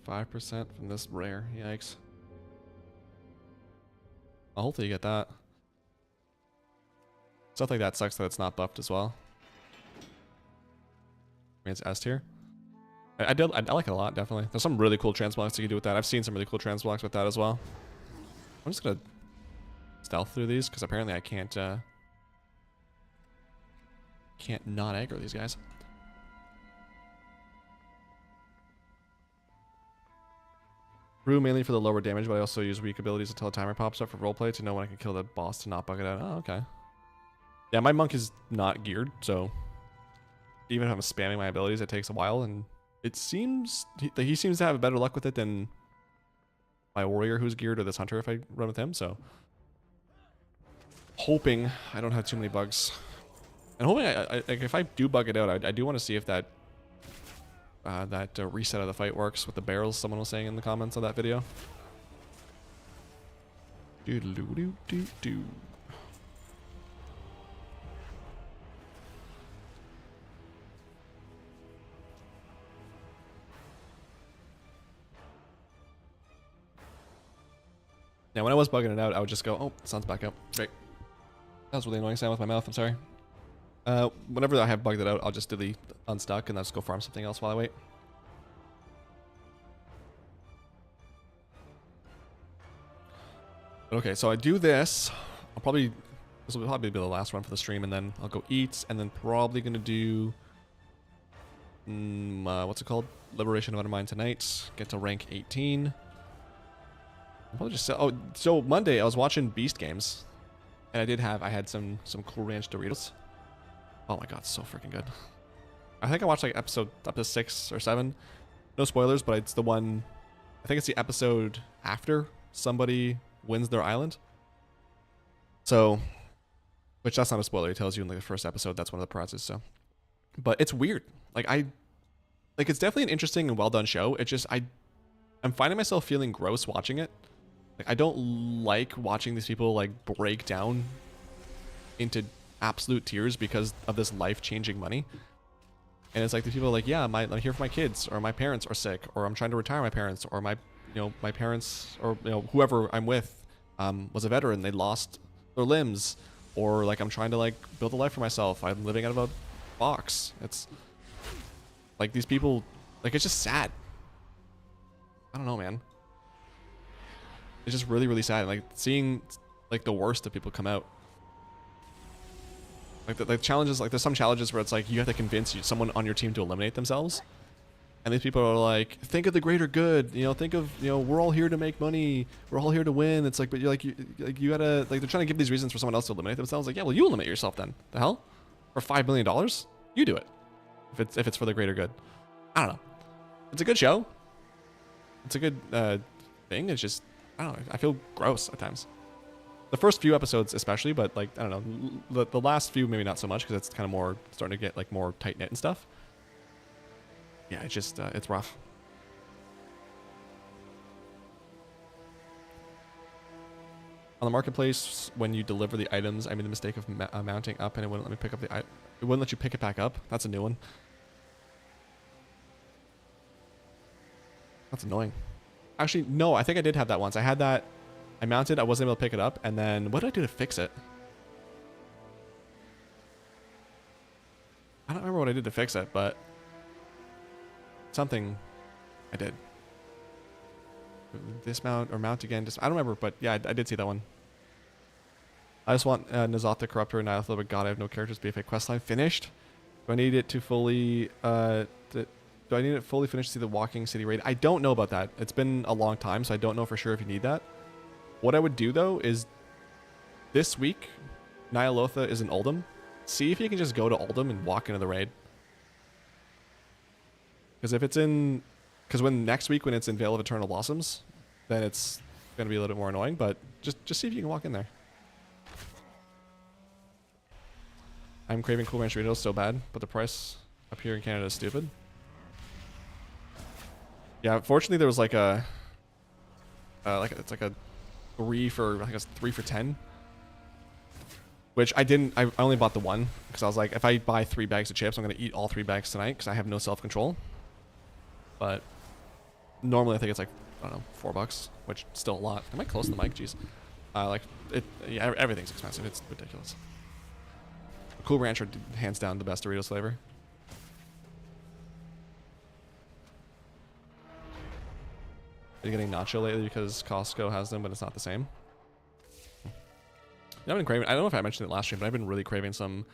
%5 from this rare. Yikes. Well, hopefully you get that. Stuff like that sucks that it's not buffed as well. I mean, it's S tier. I like it a lot, definitely. There's some really cool transmogs you can do with that. I've seen some really cool transmogs with that as well. I'm just gonna stealth through these because apparently I can't not aggro these guys. Brew mainly for the lower damage, but I also use weak abilities until a timer pops up for roleplay to know when I can kill the boss to not bug it out. Oh, okay. Yeah, my monk is not geared, so even if I'm spamming my abilities, it takes a while, and it seems he seems to have better luck with it than my warrior who's geared or this hunter if I run with him, so hoping I don't have too many bugs. And hoping like if I do bug it out, I do want to see if that reset of the fight works with the barrels someone was saying in the comments of that video. Doo-doo-doo-doo-doo. Now, when I was bugging it out, I would just go, oh, the sun's back up. Great. That was really annoying sound with my mouth, I'm sorry. Whenever I have bugged it out, I'll just delete unstuck and I'll just go farm something else while I wait. Okay, so I do this. This will probably be the last one for the stream, and then I'll go eat, and then probably gonna do, what's it called? Liberation of Undermine tonight. Get to rank 18. I'll probably just sell, so Monday I was watching Beast Games, and I had some Cool Ranch Doritos. Oh my god, so freaking good. I think I watched like episode up to 6 or 7. No spoilers, but it's the one, I think it's the episode after somebody wins their island. So, which that's not a spoiler. It tells you in like the first episode that's one of the prizes. So, but it's weird. Like it's definitely an interesting and well done show. It just I'm finding myself feeling gross watching it. Like I don't like watching these people like break down into absolute tears because of this life-changing money. And it's like these people are like, yeah, I'm here for my kids, or my parents are sick, or I'm trying to retire my parents, or my parents, or whoever I'm with was a veteran, they lost their limbs, or like I'm trying to like build a life for myself, I'm living out of a box. It's like these people, like it's just sad. I don't know, man. It's just really, really sad. Like seeing like the worst of people come out. Like the challenges, like there's some challenges where it's like you have to convince someone on your team to eliminate themselves. And these people are like, think of the greater good, think of, we're all here to make money, we're all here to win. It's like, but you gotta, like they're trying to give these reasons for someone else to eliminate themselves. Like, yeah, well, you eliminate yourself then. The hell? For $5 million? You do it. If it's for the greater good. I don't know. It's a good show. It's a good thing. It's just, I don't know. I feel gross at times. The first few episodes especially, but like, I don't know, the last few maybe not so much because it's kind of more starting to get like more tight knit and stuff. Yeah, it's just, it's rough. On the marketplace, when you deliver the items, I made the mistake of mounting up and it wouldn't let me pick up the item. It wouldn't let you pick it back up. That's a new one. That's annoying. Actually, no, I think I did have that once. I had that. I mounted, I wasn't able to pick it up, and then what did I do to fix it? I don't remember what I did to fix it, but something I did. Dismount or mount again. I don't remember, but yeah, I did see that one. I just want Ny'alotha Corruptor and Ny'alotha, but God, I have no characters. BFA questline finished. Do I need it to fully? Do I need it fully finished to see the Walking City raid? I don't know about that. It's been a long time, so I don't know for sure if you need that. What I would do though is this week, Ny'alotha is in Oldham. See if you can just go to Oldham and walk into the raid. Because if it's in, because when next week when it's in Vale of Eternal Blossoms, then it's gonna be a little bit more annoying. But just see if you can walk in there. I'm craving Cool Ranch Doritos so bad, but the price up here in Canada is stupid. Yeah, fortunately there was like a, it's like a 3 for, I think it's 3 for 10. Which I only bought the one because I was like, if I buy 3 bags of chips, I'm gonna eat all 3 bags tonight because I have no self-control. But normally I think it's like, I don't know, $4, which is still a lot. Am I close to the mic? Jeez. Like it, yeah, everything's expensive. It's ridiculous. Cool Ranch are hands down the best Doritos flavor. Are you getting nacho lately because Costco has them, but it's not the same? Yeah, I've been craving. I don't know if I mentioned it last stream, but I've been really craving some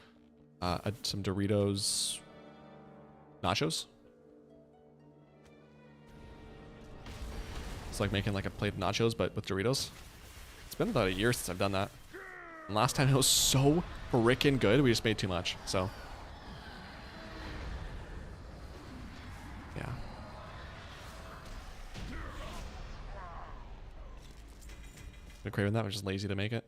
Doritos nachos. It's like making like a plate of nachos, but with Doritos. It's been about a year since I've done that. And last time it was so freaking good, we just made too much. So yeah. Been craving that, we're just lazy to make it.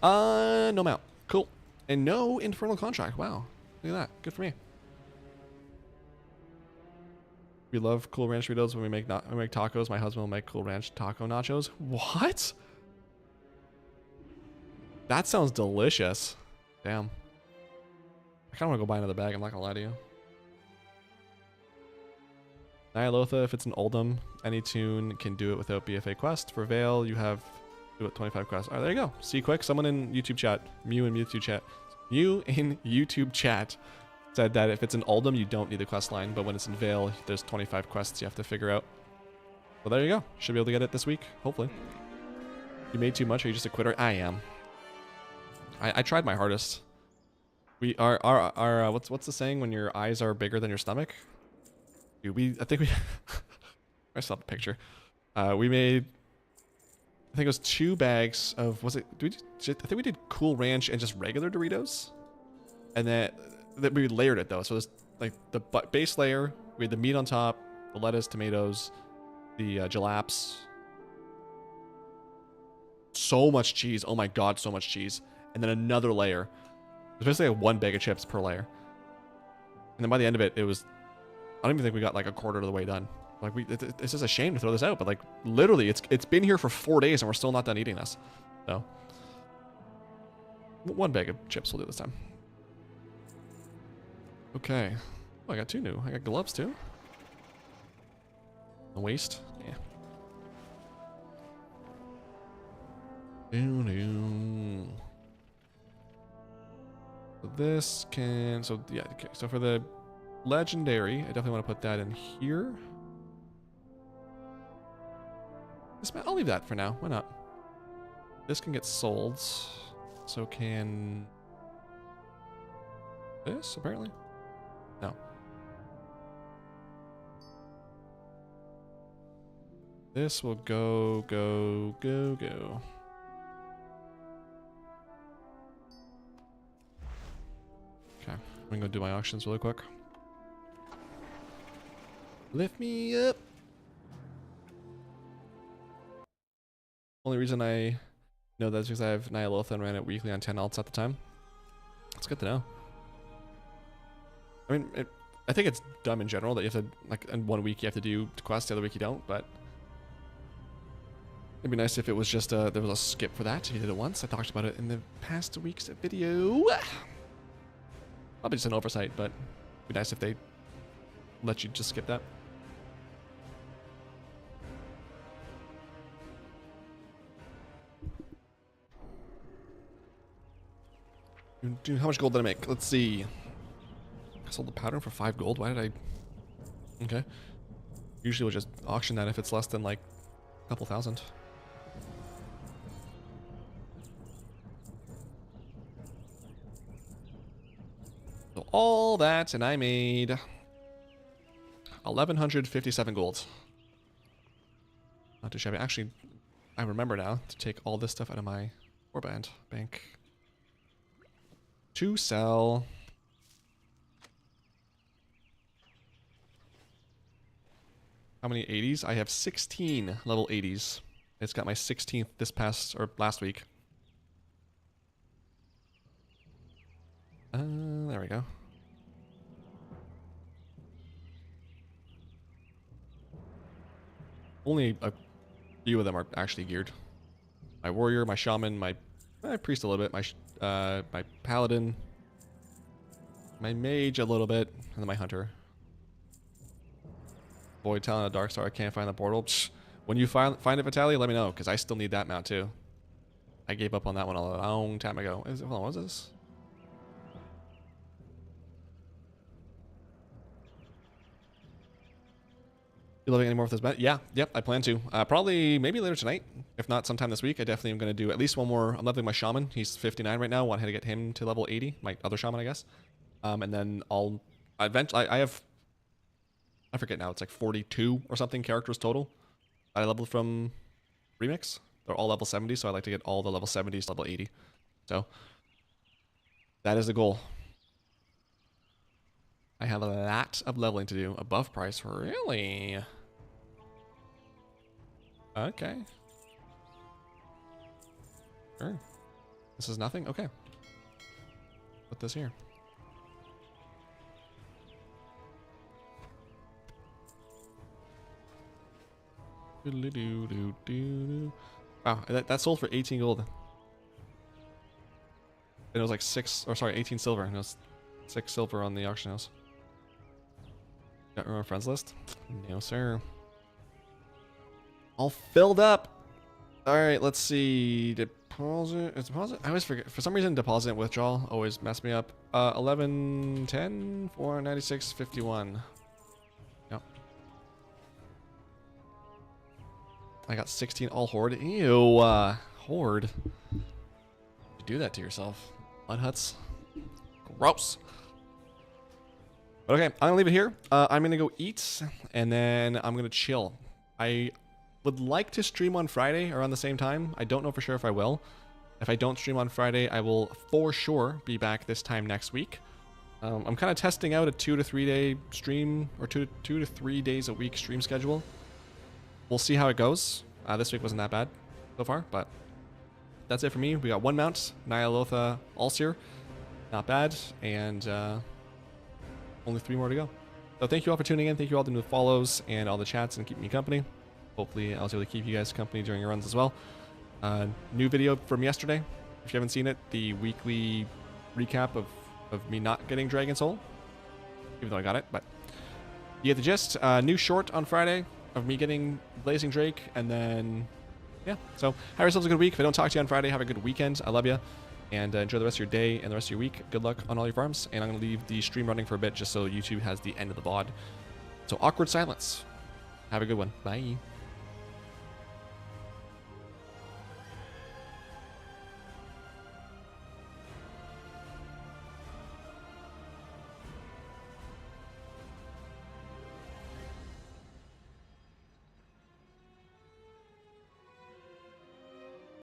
No mount. Cool. And no Infernal Contract. Wow. Look at that. Good for me. We love Cool Ranch Doritos when we make tacos. My husband will make Cool Ranch taco nachos. What? That sounds delicious. Damn. I kind of want to go buy another bag. I'm not going to lie to you. Ny'alotha, if it's an Oldham, any tune can do it without BFA quest. For Vale, you have do it 25 quests. All right, there you go. See quick. Someone in YouTube chat, Mew in YouTube chat said that if it's an Oldham, you don't need the quest line, but when it's in Vale, there's 25 quests you have to figure out. Well, there you go. Should be able to get it this week, hopefully. You made too much, or are you just a quitter? I am. I tried my hardest. We are what's the saying when your eyes are bigger than your stomach? Dude, I think we I saw the picture. We made, I think it was 2 bags of, I think we did Cool Ranch and just regular Doritos. And then we layered it though. So there's like the base layer, we had the meat on top, the lettuce, tomatoes, the jalaps. So much cheese. Oh my God, so much cheese. And then another layer. It was basically like 1 bag of chips per layer. And then by the end of it, it was, I don't even think we got like a quarter of the way done. Like it's just a shame to throw this out, but like literally it's been here for 4 days and we're still not done eating this. So 1 bag of chips will do this time. Okay. Oh, I got 2 new. I got gloves too. The waist. Yeah. So this can, so yeah, okay. So for the legendary, I definitely want to put that in here. I'll leave that for now. Why not? This can get sold. So can this, apparently? No. This will go. Okay, I'm gonna go do my auctions really quick. Lift me up. Only reason I No, that's because I have Ny'alotha and ran it weekly on 10 alts at the time. That's good to know. I mean, I think it's dumb in general that you have to, like, in 1 week you have to do quests, the other week you don't, but it'd be nice if it was just, there was a skip for that if you did it once. I talked about it in the past week's video. Probably just an oversight, but it'd be nice if they let you just skip that. Dude, how much gold did I make? Let's see. I sold the pattern for 5 gold. Why did I? Okay. Usually we'll just auction that if it's less than like a couple thousand. So all that, and I made 1,157 gold. Not too shabby. Actually, I remember now to take all this stuff out of my warband bank. To sell. How many 80s? I have 16 level 80s. It's got my 16th this past, or last week. There we go. Only a few of them are actually geared. My warrior, my shaman, my priest a little bit, my paladin, my mage a little bit, and then my hunter. Void Talon of Darkstar, I can't find the portal. Psh, when you find it, Vitaly, let me know, because I still need that mount too. I gave up on that one a long time ago. Hold on, what is this? You loving any more of this bet? Yeah, yep, I plan to. Probably, maybe later tonight. If not, sometime this week. I definitely am going to do at least one more. I'm leveling my shaman. He's 59 right now. Want to get him to level 80. My other shaman, I guess. And then I'll eventually. I forget now. It's like 42 or something characters total. I leveled from Remix. They're all level 70, so I like to get all the level 70s to level 80. So that is the goal. I have a lot of leveling to do. Above price, really? Okay. Sure. This is nothing? Okay. Put this here. Wow, that sold for 18 gold. And it was like 18 silver. And it was 6 silver on the auction house. Got your own friends list? No, sir. All filled up. All right, let's see. Deposit. Is deposit? I always forget. For some reason, deposit and withdrawal always mess me up. 11, 10, 496, 51. Yep. I got 16 all horde. Ew. Horde. You do that to yourself. Mud huts. Gross. But okay, I'm gonna leave it here. I'm gonna go eat, and then I'm gonna chill. I would like to stream on Friday around the same time. I don't know for sure if I will. If I don't stream on Friday, I will for sure be back this time next week. I'm kind of testing out a 2 to 3 day stream, or 2 to 3 days a week stream schedule. We'll see how it goes. This week wasn't that bad so far, but that's it for me. We got 1 mount, Ny'alotha ALLSEER. Not bad, and only 3 more to go. So thank you all for tuning in. Thank you all to the follows and all the chats and keeping me company. Hopefully I was able to keep you guys company during your runs as well. New video from yesterday. If you haven't seen it, the weekly recap of me not getting Dragon Soul. Even though I got it, but you get the gist. New short on Friday of me getting Blazing Drake, and then yeah. So have yourselves a good week. If I don't talk to you on Friday, have a good weekend. I love you. And enjoy the rest of your day and the rest of your week. Good luck on all your farms. And I'm going to leave the stream running for a bit just so YouTube has the end of the VOD. So awkward silence. Have a good one. Bye.